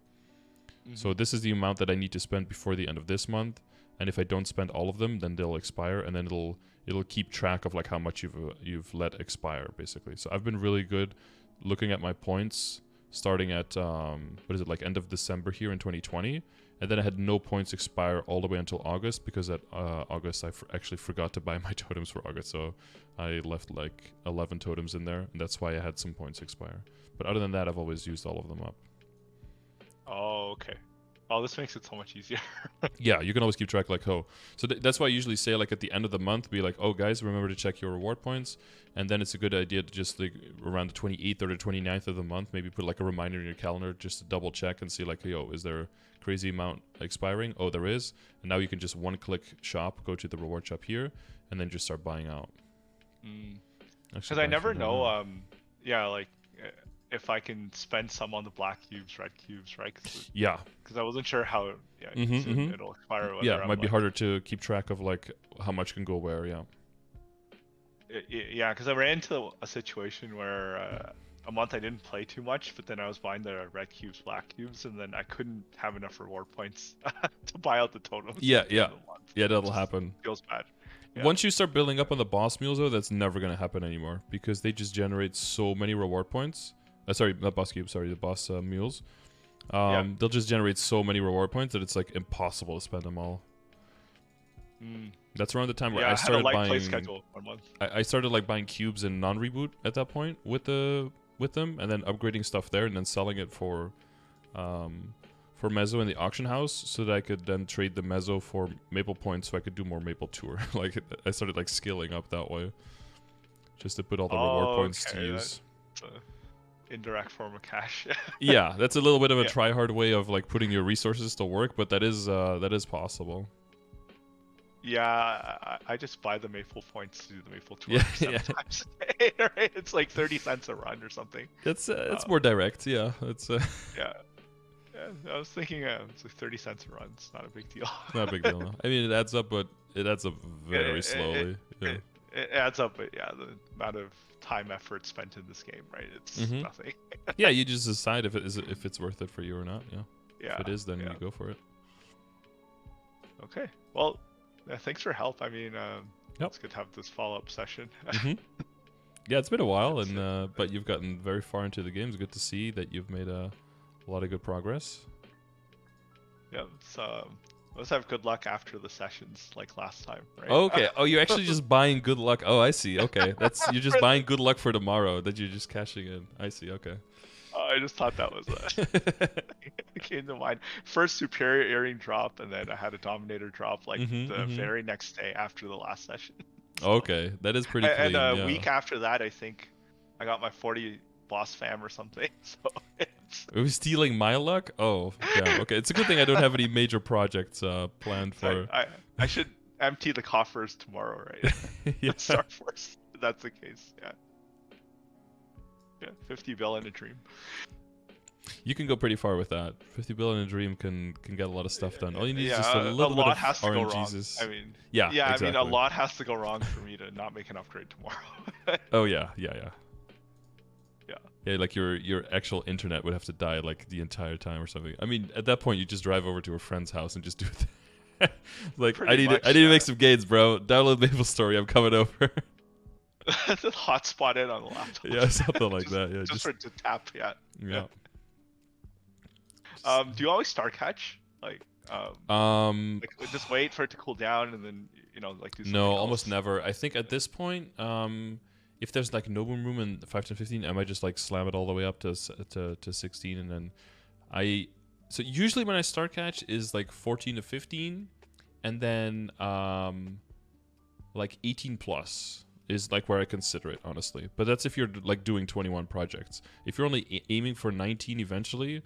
So this is the amount that I need to spend before the end of this month. And if I don't spend all of them, then they'll expire, and then it'll keep track of like how much you've let expire, basically. So I've been really good looking at my points starting at like end of December here in 2020, and then I had no points expire all the way until August, because at August I actually forgot to buy my totems for August, so I left like 11 totems in there, and that's why I had some points expire. But other than that, I've always used all of them up. Oh, okay. Oh, this makes it so much easier. Yeah, you can always keep track, like, so that's why I usually say, like, at the end of the month, be like, oh, guys, remember to check your reward points. And then it's a good idea to just, like, around the 28th or the 29th of the month, maybe put, like, a reminder in your calendar just to double check and see, like, yo, is there a crazy amount expiring? Oh, there is. And now you can just one-click shop, go to the reward shop here, and then just start buying out. Because I never know, like, if I can spend some on the black cubes, red cubes, right? Yeah. Because I wasn't sure how soon it'll expire. Yeah, it might be harder to keep track of like how much can go where. Yeah. Yeah, because I ran into a situation where a month I didn't play too much, but then I was buying the red cubes, black cubes, and then I couldn't have enough reward points to buy out the totems. Yeah, that'll happen. Feels bad. Yeah. Once you start building up on the boss mules, though, that's never gonna happen anymore, because they just generate so many reward points. Sorry, not boss cubes. Sorry, the boss mules. They'll just generate so many reward points that it's like impossible to spend them all. That's around the time where I started buying. Play schedule 1 month. I started like buying cubes in non-reboot at that point with them, and then upgrading stuff there, and then selling it for Meso in the auction house, so that I could then trade the Meso for Maple points, so I could do more Maple Tour. Like I started like scaling up that way, just to put all the reward points to use. Indirect form of cash. Yeah, that's a little bit of a try-hard way of like putting your resources to work, but that is possible. Yeah, I just buy the Maple points to do the Maple Tour sometimes. Right? It's like 30 cents a run or something. It's more direct. Yeah, it's yeah. I was thinking it's like 30 cents a run. It's not a big deal. Not a big deal. No. I mean, it adds up, but it adds up very slowly. It adds up, but yeah, the amount of time effort spent in this game, right? It's nothing. Yeah, you just decide if it's worth it for you or not. Yeah. Yeah. If it is, then you go for it. Okay. Well, thanks for help. I mean, it's good to have this follow-up session. Yeah, it's been a while, and but you've gotten very far into the game. It's good to see that you've made a lot of good progress. Yeah, let's have good luck after the sessions like last time, right? Okay. Oh, you're actually just buying good luck. Oh, I see. Okay, you're just buying good luck for tomorrow. That you're just cashing in. I see. Okay. I just thought that was it came to mind. First superior earring drop, and then I had a dominator drop like the very next day after the last session. So, okay, that is pretty clean. And a week after that, I think I got my 40 boss fam or something. So Are we stealing my luck? Oh, damn. Okay, it's a good thing I don't have any major projects planned for. I should empty the coffers tomorrow, right? Yeah. Star Force. If that's the case. Yeah. Yeah, 50 bill in a dream. You can go pretty far with that. 50 bill in a dream can get a lot of stuff done. All you need is Yeah, just a little bit of has to go wrong. RNGs. I mean, yeah, exactly. I mean, a exactly. lot has to go wrong for me to not make an upgrade tomorrow. Oh yeah. Yeah. Yeah, like your actual internet would have to die like the entire time or something. I mean, at that point, you just drive over to a friend's house and just do it. Like, I need to make some gains, bro. Download MapleStory. I'm coming over. Just hotspot it on the laptop. Yeah, something like that. Yeah, just for it to tap. Yeah. Yeah. Do you always star catch? Like just wait for it to cool down and then like do something No, else? almost never. I think at this point, if there's like no boom room in 5 to 15, I might just like slam it all the way up to 16, and then so usually when I start catch is like 14 to 15, and then like 18 plus is like where I consider it, honestly. But that's if you're like doing 21 projects. If you're only aiming for 19 eventually,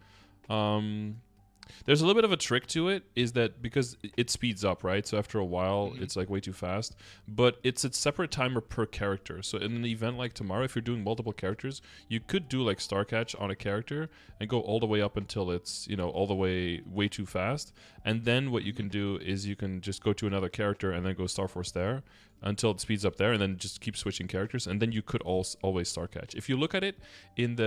there's a little bit of a trick to it, is that because it speeds up, right? So after a while, it's like way too fast. But it's a separate timer per character. So in an event like tomorrow, if you're doing multiple characters, you could do like star catch on a character and go all the way up until it's, all the way too fast. And then what you can do is you can just go to another character and then go Star Force there until it speeds up there, and then just keep switching characters, and then you could always star catch. If you look at it in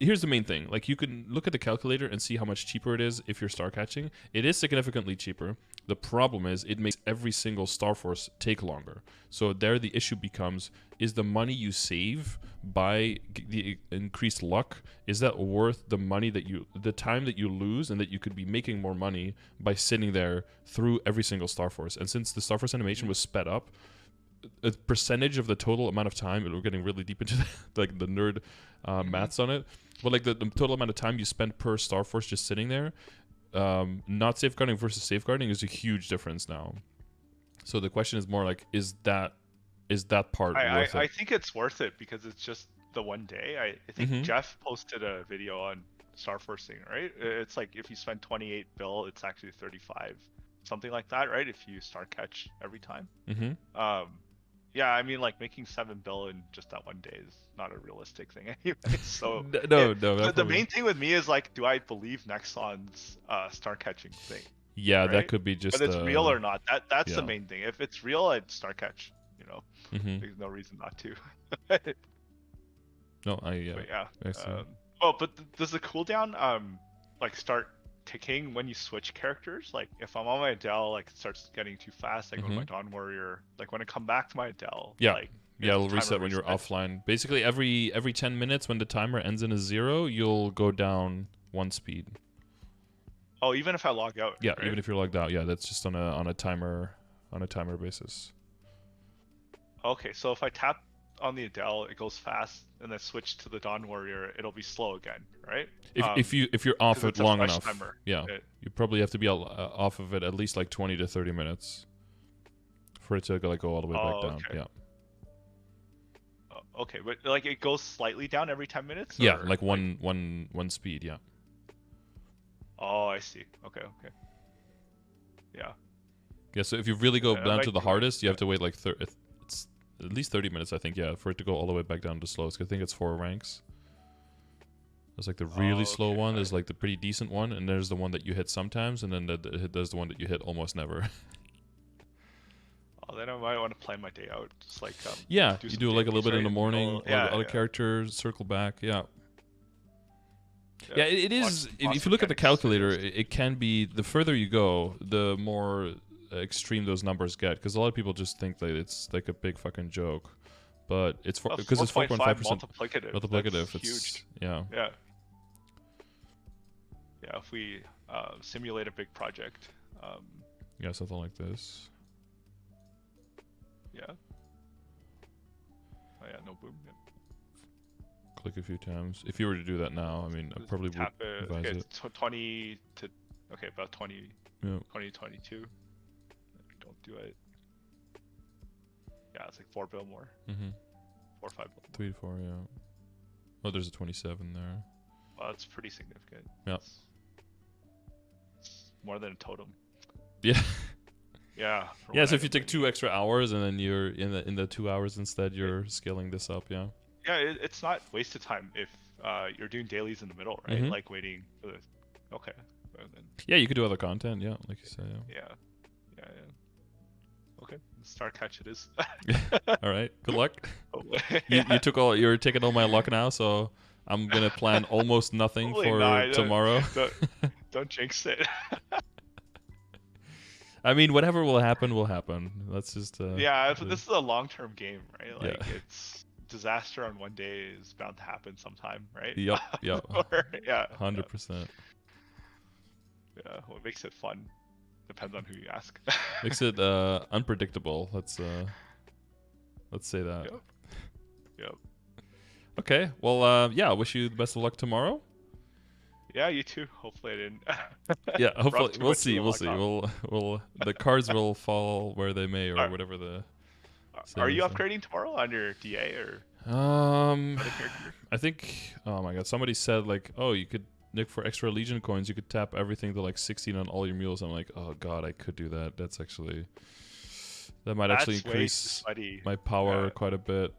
here's the main thing. Like, you can look at the calculator and see how much cheaper it is if you're star catching. It is significantly cheaper. The problem is it makes every single Star Force take longer. So there the issue becomes, is the money you save by the increased luck, is that worth the money the time that you lose, and that you could be making more money by sitting there through every single Star Force? And since the Star Force animation was sped up, a percentage of the total amount of time, and we're getting really deep into like the nerd maths on it, but like the total amount of time you spend per Star Force just sitting there, not safeguarding versus safeguarding, is a huge difference now. So the question is more like, is that part worth it? I think it's worth it because it's just the one day. I think Jeff posted a video on Star Forcing, right? It's like if you spend 28 bill, it's actually 35, something like that, right? If you star catch every time. Yeah, I mean, like, making 7 bill in just that one day is not a realistic thing anyway. So no. The main thing with me is like, do I believe Nexon's star catching thing? Yeah, right? That could be just. But it's real or not. That's the main thing. If it's real, I'd star catch. Mm-hmm. There's no reason not to. No, but does the cooldown like start ticking when you switch characters? Like, if I'm on my Adele, like, it starts getting too fast, I go to my Dawn Warrior. Like, when I come back to my Adele, it'll reset when you're offline. Basically, every 10 minutes when the timer ends in a 0, you'll go down 1 speed. Oh, even if I log out. Yeah, right? even if you're logged out. Yeah, that's just on a timer basis. Okay, so if I tap on the Adele, it goes fast, and then switch to the Dawn Warrior, it'll be slow again, right? If you're off it long enough, timer. Yeah, you probably have to be off of it at least like 20 to 30 minutes for it to go all the way back down. Okay. Yeah. Okay, but like it goes slightly down every 10 minutes? Yeah, like one speed. Yeah. Oh, I see. Okay. Yeah. Yeah. So if you really go down to the hardest, you have to wait like it's at least 30 minutes, I think. Yeah, for it to go all the way back down to slowest. I think it's 4 ranks. There's like the really slow one. There's Okay. like the pretty decent one, and there's the one that you hit sometimes, and then there's the one that you hit almost never. Oh, then I might want to plan my day out. Just like Yeah, do you some do like a little dailies, bit in right? the morning, Yeah, other yeah. characters, circle back. Yeah. Yeah, it is. Watch If you look at the mechanics calculator, videos. it can be the further you go, the more extreme those numbers get. Because a lot of people just think that it's like a big fucking joke, but it's because it's 4.5% multiplicative. That's huge. Yeah. Yeah. Yeah. If we simulate a big project, Yeah, something like this. yeah. Oh yeah, no boom. Yeah. Click a few times. If you were to do that now, I mean, I probably would Tap it. advise Okay, it. 20 to about 20, Yeah. 22. Don't do it. Yeah, it's like 4 bill more. Mm-hmm. 4 or 5 bill. 3 to 4, yeah. Oh, there's a 27 there. Well, that's pretty significant. Yeah. It's more than a totem. Yeah. Yeah. Yeah, so if you take 2 extra hours and then you're in the 2 hours instead, you're scaling this up, yeah. Yeah, it's not wasted time if you're doing dailies in the middle, right? Mhm. Like waiting for the. Okay. Well, then, Yeah, you could do other content, yeah, like you said, yeah. yeah. Yeah. Okay. Star catch it is. All right, good luck. Oh, You're taking all my luck now, so I'm gonna plan almost nothing Hopefully for not. tomorrow. Don't jinx it. I mean, whatever will happen will happen. Let's just Yeah, this is a long-term game, right? Like Yeah. it's disaster on one day is bound to happen sometime, right? Yep. Or, yeah. 100%. Yeah. What makes it fun depends on who you ask. Makes it unpredictable. Let's say that. Yep. Yep. Okay. Well, yeah. Wish you the best of luck tomorrow. Yeah, you too. Hopefully I didn't. Yeah. Hopefully rub too we'll much see. of the We'll luck see. off. The cards will fall where they may, or Are- whatever the. Are you saying is. upgrading tomorrow on your DA or Um, other character? I think. Oh my God! Somebody said like, oh, you could Nick for extra Legion coins. You could tap everything to like 16 on all your mules. I'm like, oh God, I could do that. That's actually. That might actually That's way too increase sweaty. my power Yeah. quite a bit.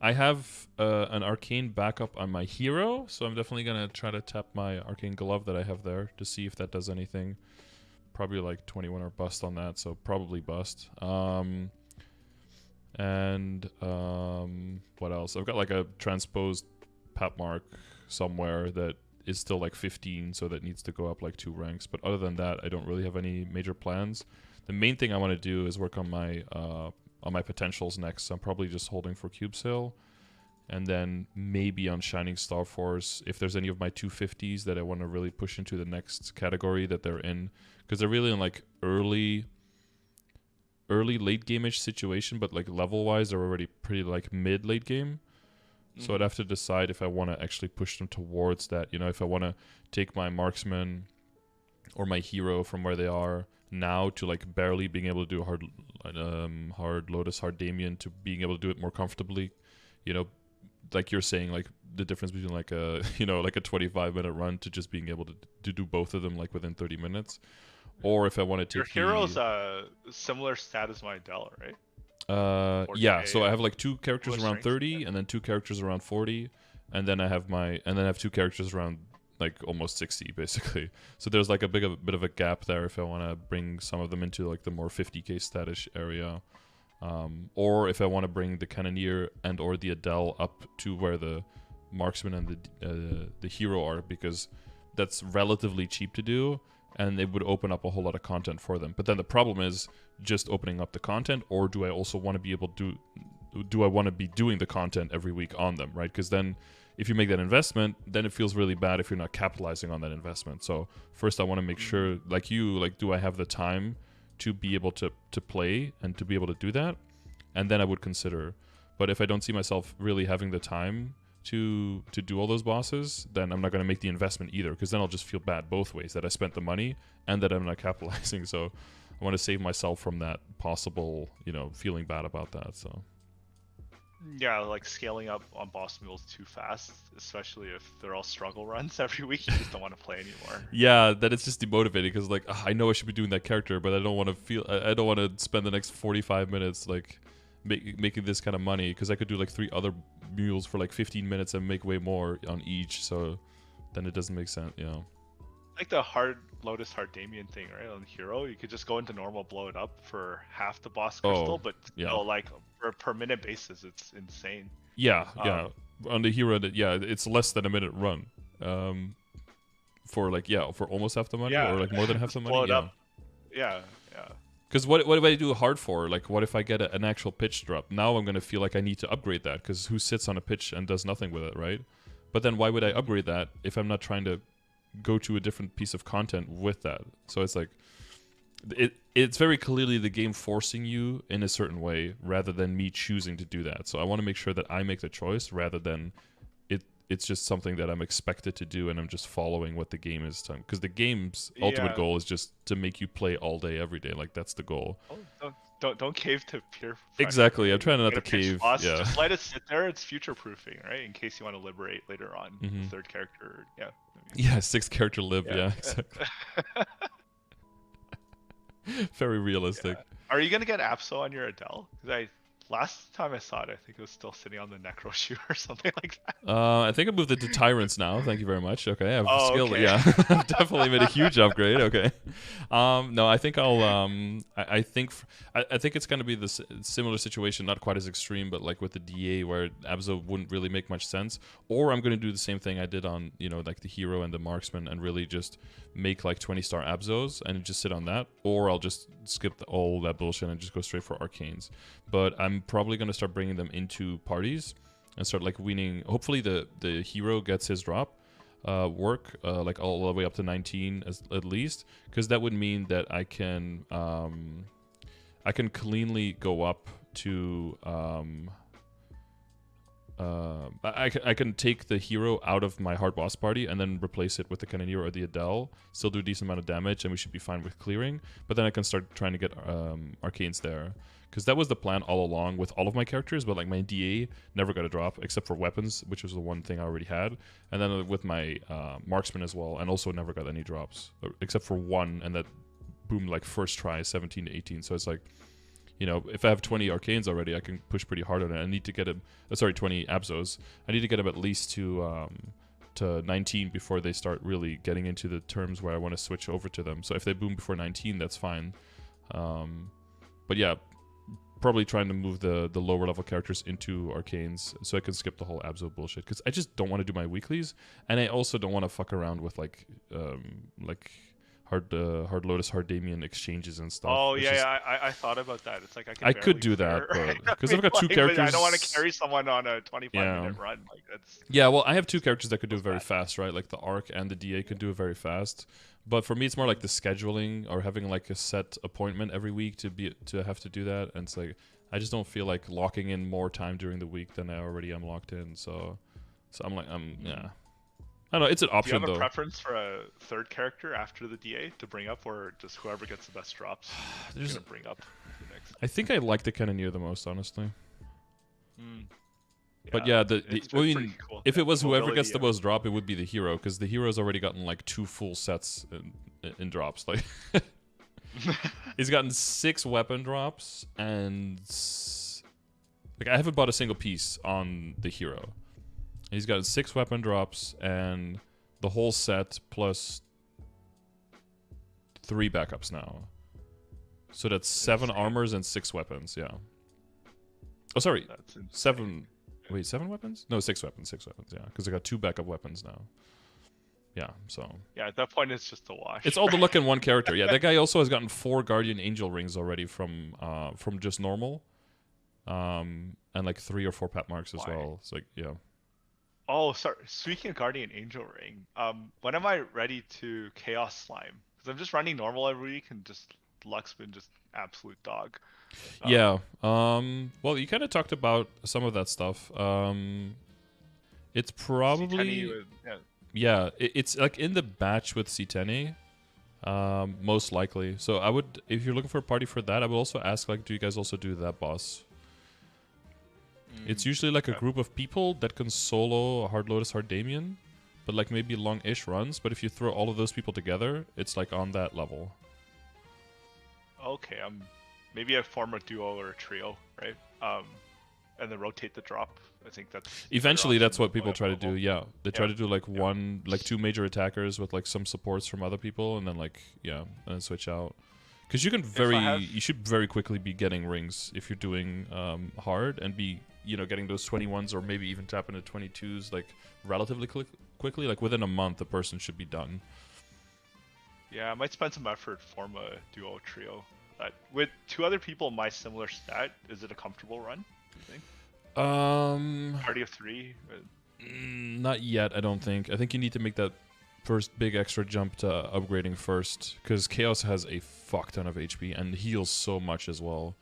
I have an arcane backup on my hero, so I'm definitely gonna try to tap my arcane glove that I have there to see if that does anything. Probably like 21 or bust on that, so probably bust. What else? I've got like a transposed pap mark somewhere that is still like 15, so that needs to go up like 2 ranks. But other than that, I don't really have any major plans. The main thing I want to do is work on my potentials next. So I'm probably just holding for cube sale, and then maybe on Shining Star Force if there's any of my 250s that I want to really push into the next category that they're in, because they're really in like early late game-ish situation, but like level wise they're already pretty like mid late game. So I'd have to decide if I want to actually push them towards that, if I want to take my marksman or my hero from where they are now to like barely being able to do hard Lotus, hard Damien, to being able to do it more comfortably, like you're saying, like the difference between like a like a 25-minute run to just being able to do both of them like within 30 minutes. Or if I want to Your take hero's similar stat as my Adele, right? yeah, 40K, so I have like 2 characters Lowest around ranks, 30 and then 2 characters around 40, and then I have 2 characters around like almost 60 basically. So there's like a bit of a gap there if I want to bring some of them into like the more 50k statish area, or if I want to bring the Cannoneer and or the Adele up to where the marksman and the hero are, because that's relatively cheap to do and it would open up a whole lot of content for them. But then the problem is just opening up the content, or do I also want to be able to do I want to be doing the content every week on them, right? Because then if you make that investment, then it feels really bad if you're not capitalizing on that investment. So first I want to make sure, do I have the time to be able to play and to be able to do that? And then I would consider. But if I don't see myself really having the time to do all those bosses, then I'm not going to make the investment either, because then I'll just feel bad both ways, that I spent the money and that I'm not capitalizing. So I want to save myself from that possible, feeling bad about that. So Yeah, like scaling up on boss mules too fast, especially if they're all struggle runs every week. You just don't want to play anymore. yeah, that it's just demotivating, because like I know I should be doing that character, but I don't want to spend the next 45 minutes like making this kind of money, because I could do like 3 other mules for like 15 minutes and make way more on each, so then it doesn't make sense, you know. Like the hard Lotus Hard Damien thing, right? On Hero, you could just go into normal, blow it up for half the boss crystal, but still, like for a per minute basis, it's insane. Yeah, on the Hero, it's less than a minute run. For like for almost half the money, or like more than half the money. Blow it up. Yeah. Because what do I do hard for? Like, what if I get an actual pitch drop? Now I'm gonna feel like I need to upgrade that, because who sits on a pitch and does nothing with it, right? But then why would I upgrade that if I'm not trying to go to a different piece of content with that? So it's like, it's very clearly the game forcing you in a certain way rather than me choosing to do that. So I want to make sure that I make the choice rather than it's just something that I'm expected to do and I'm just following what the game is telling. Because the game's ultimate goal is just to make you play all day, every day. Like, that's the goal. Don't cave to peer pressure. Exactly. I'm trying not to cave. Just let it sit there. It's future proofing, right? In case you want to liberate later on. The third character. Yeah, 6th character lib. Yeah, exactly. Very realistic. Are you gonna get Apso on your Adele? Because last time I saw it, I think it was still sitting on the Necro shoe or something like that. I think I moved it to Tyrants now. Thank you very much. Okay, I've Okay. Yeah, I've definitely made a huge upgrade. Okay. No, I think I'll. I think it's going to be this similar situation, not quite as extreme, but like with the DA, where Abzo wouldn't really make much sense. Or I'm going to do the same thing I did on, like the Hero and the Marksman, and really just make like 20-star Abzos and just sit on that. Or I'll just skip all that bullshit and just go straight for Arcanes. But I'm probably going to start bringing them into parties and start like weaning. Hopefully the Hero gets his drop work like all the way up to 19 at least, because that would mean that I can cleanly go up to I can take the Hero out of my hard boss party and then replace it with the Cannoneer or the Adele, still do a decent amount of damage, and we should be fine with clearing. But then I can start trying to get Arcanes there, because that was the plan all along with all of my characters. But like my DA never got a drop except for weapons, which was the one thing I already had, and then with my Marksman as well, and also never got any drops except for one, and that boomed like first try 17 to 18. So it's like, if I have 20 Arcanes already, I can push pretty hard on it. I need to get him, 20 Abzos. I need to get him at least to 19 before they start really getting into the terms where I want to switch over to them. So if they boom before 19, that's fine. But yeah, probably trying to move the lower level characters into Arcanes so I can skip the whole Abzo bullshit, because I just don't want to do my weeklies, and I also don't want to fuck around with like hard Lotus, hard Damien exchanges and stuff. Oh yeah, I thought about that. It's like I could do that, because I've got two characters. I don't want to carry someone on a 25-minute run. Like that's. Yeah, well, I have two characters that could do it very fast, right? Like the Arc and the DA could do it very fast. But for me, it's more like the scheduling or having like a set appointment every week to have to do that, and it's like I just don't feel like locking in more time during the week than I already am locked in. So I'm like yeah. I don't know, it's an option, though. Do you have a preference for a third character after the DA to bring up, or just whoever gets the best drops you're going to bring up next? I think I like the Cannoneer the most, honestly. Yeah, but yeah, cool. If it was whoever gets the most drop, it would be the Hero, because the Hero's already gotten like 2 full sets in drops. Like, he's gotten 6 weapon drops, and like I haven't bought a single piece on the Hero. He's got 6 weapon drops and the whole set plus 3 backups now. So that's 7 armors and 6 weapons, yeah. Oh, sorry. 7. Wait, 7 weapons? No, 6 weapons. 6 weapons, yeah. Because I got 2 backup weapons now. Yeah, so. Yeah, at that point, it's just a wash. It's all the luck in one character. Yeah, that guy also has gotten 4 Guardian Angel rings already from just normal. And like 3 or 4 pat marks as well. It's like, yeah. Oh, sorry. Speaking of Guardian Angel Ring, when am I ready to Chaos Slime? Because I'm just running normal every week, and just luck's been just absolute dog. Yeah. Well, you kind of talked about some of that stuff. It's probably it's like in the batch with C10, most likely. So I would, if you're looking for a party for that, I would also ask, like, do you guys also do that boss? It's usually like a group of people that can solo Hard Lotus, Hard Damien, but like maybe long-ish runs. But if you throw all of those people together, it's like on that level. Okay, maybe I form a duo or a trio, right? and then rotate the drop. I think that's eventually that's what people try to do. available. Yeah, they try to do like two major attackers with like some supports from other people, and then like and then switch out. Because you can you should very quickly be getting rings if you're doing hard, and be getting those 21s or maybe even tap into 22s like relatively quickly. Like within a month, the person should be done. Yeah, I might spend some effort, form a duo trio. With 2 other people my similar stat, is it a comfortable run, do you think? Party of 3? Not yet, I don't think. I think you need to make that first big extra jump to upgrading first, because Chaos has a fuck ton of HP and heals so much as well.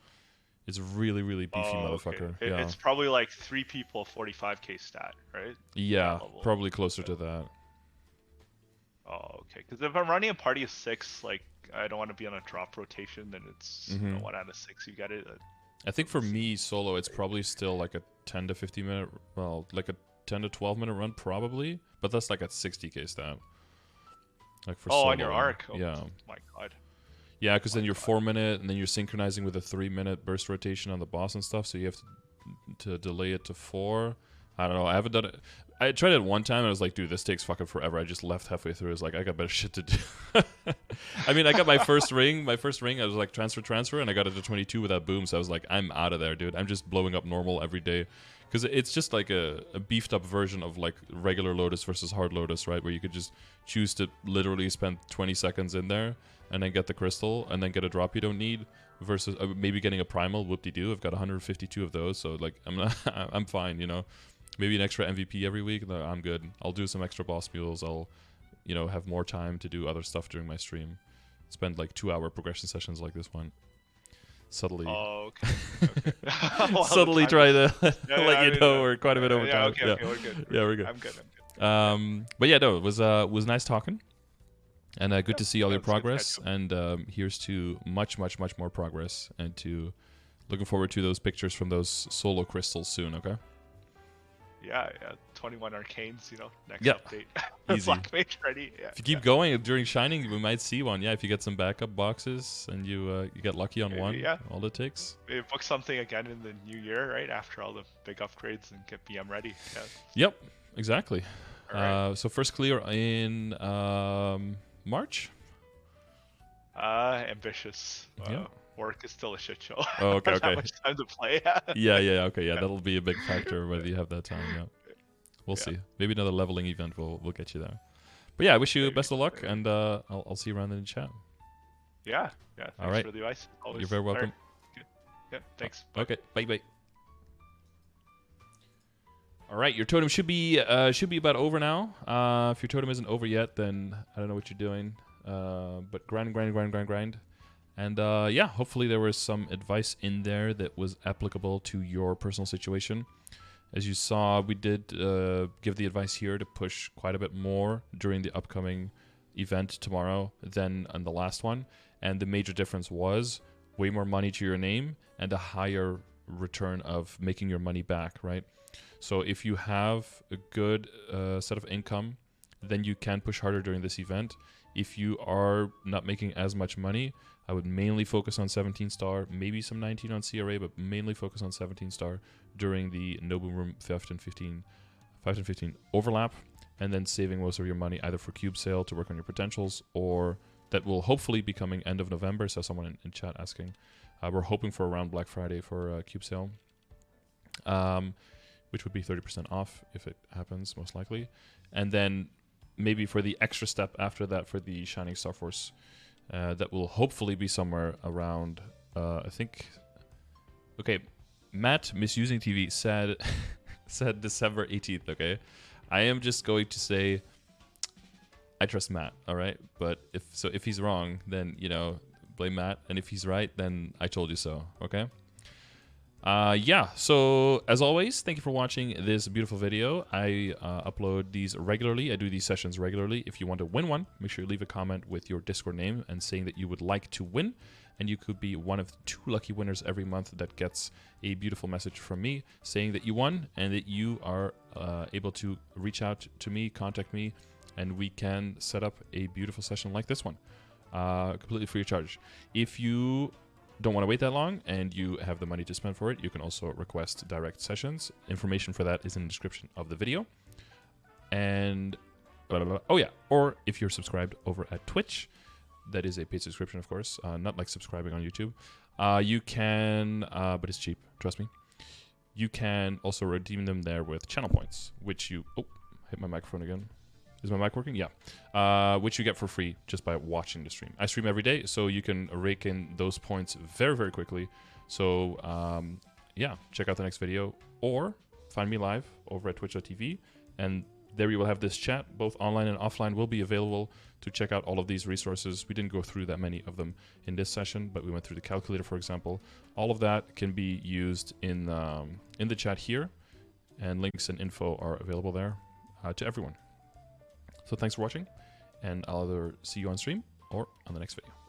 It's a really, really beefy motherfucker. Okay. It's probably like 3 people, 45k stat, right? Yeah, probably closer to that. Oh, okay. Because if I'm running a party of 6, like, I don't want to be on a drop rotation, then it's 1 out of 6 you get it. I think for me, solo, it's probably still like a 10 to 15 minute, well, like a 10 to 12 minute run, probably. But that's like at 60k stat. Like for solo. On your arc? Oh, yeah. My god. Yeah, because then you're 4 minute, and then you're synchronizing with a 3 minute burst rotation on the boss and stuff, so you have to delay it to 4. I don't know. I haven't done it. I tried it one time, and I was like, dude, this takes fucking forever. I just left halfway through. I was like, I got better shit to do. I mean, I got my first ring. My first ring, I was like, transfer, and I got it to 22 with that boom. So I was like, I'm out of there, dude. I'm just blowing up normal every day. Because it's just like a beefed up version of like regular Lotus versus hard Lotus, right? Where you could just choose to literally spend 20 seconds in there and then get the crystal and then get a drop you don't need versus maybe getting a primal. Whoop-de-doo. I've got 152 of those. So like, I'm fine, Maybe an extra MVP every week. No, I'm good. I'll do some extra boss mules. I'll, have more time to do other stuff during my stream. Spend like 2-hour progression sessions like this one. Subtly. Oh, okay. Well, subtly try to let you know we're quite a bit over time. Okay, we're good. We're good. I'm good. But yeah, no, it was nice talking, and good to see all your progress. And here's to much more progress, and to looking forward to those pictures from those solo crystals soon. Okay. Yeah, 21 arcanes, next yep. update. Easy. Black Mage ready. Yeah, if you keep going during Shining, we might see one. Yeah, if you get some backup boxes and you get lucky on one, all it takes. Maybe book something again in the new year, right? After all the big upgrades and get BM ready. Yeah. Yep, exactly. Right. So first clear in March? Ambitious. Yeah. Work is still a shit show. Oh, okay. Not much time to play. Yeah, okay, yeah, that'll be a big factor whether you have that time. Yeah, we'll see. Maybe another leveling event will get you there. But yeah, I wish you best of luck, and I'll see you around in the chat. Yeah. Thanks all right. for the advice. Always. You're very welcome. Right. Yeah, thanks. Okay, bye. All right, your totem should be about over now. If your totem isn't over yet, then I don't know what you're doing. But grind. And hopefully there was some advice in there that was applicable to your personal situation. As you saw, we did give the advice here to push quite a bit more during the upcoming event tomorrow than on the last one. And the major difference was way more money to your name and a higher return of making your money back, right? So if you have a good set of income, then you can push harder during this event. If you are not making as much money, I would mainly focus on 17 star, maybe some 19 on CRA, but mainly focus on 17 star during the Nobu Room 5 and 15 overlap, and then saving most of your money either for cube sale to work on your potentials, or that will hopefully be coming end of November. So someone in chat asking, we're hoping for around Black Friday for cube sale, which would be 30% off if it happens, most likely. And then maybe for the extra step after that for the Shining Star Force, that will hopefully be somewhere around, I think, okay, Matt Misusing TV said December 18th, okay? I am just going to say I trust Matt, all right? But if he's wrong, then, blame Matt, and if he's right, then I told you so, okay? So as always, thank you for watching this beautiful video. I upload these regularly. I do these sessions regularly. If you want to win one, make sure you leave a comment with your Discord name and saying that you would like to win, and you could be one of 2 lucky winners every month that gets a beautiful message from me saying that you won and that you are able to reach out to me, contact me, and we can set up a beautiful session like this one, completely free of charge. If you don't want to wait that long and you have the money to spend for it, you can also request direct sessions. Information for that is in the description of the video. And blah, blah, blah. Oh yeah, or if you're subscribed over at Twitch, that is a paid subscription, of course, not like subscribing on YouTube. You can, but it's cheap, trust me. You can also redeem them there with channel points, which you, oh, hit my microphone again. Is my mic working? Yeah. Which you get for free just by watching the stream. I stream every day, so you can rake in those points very, very quickly. So, yeah, check out the next video or find me live over at twitch.tv. And there you will have this chat. Both online and offline will be available to check out all of these resources. We didn't go through that many of them in this session, but we went through the calculator, for example. All of that can be used in the chat here, and links and info are available there to everyone. So thanks for watching, and I'll either see you on stream or on the next video.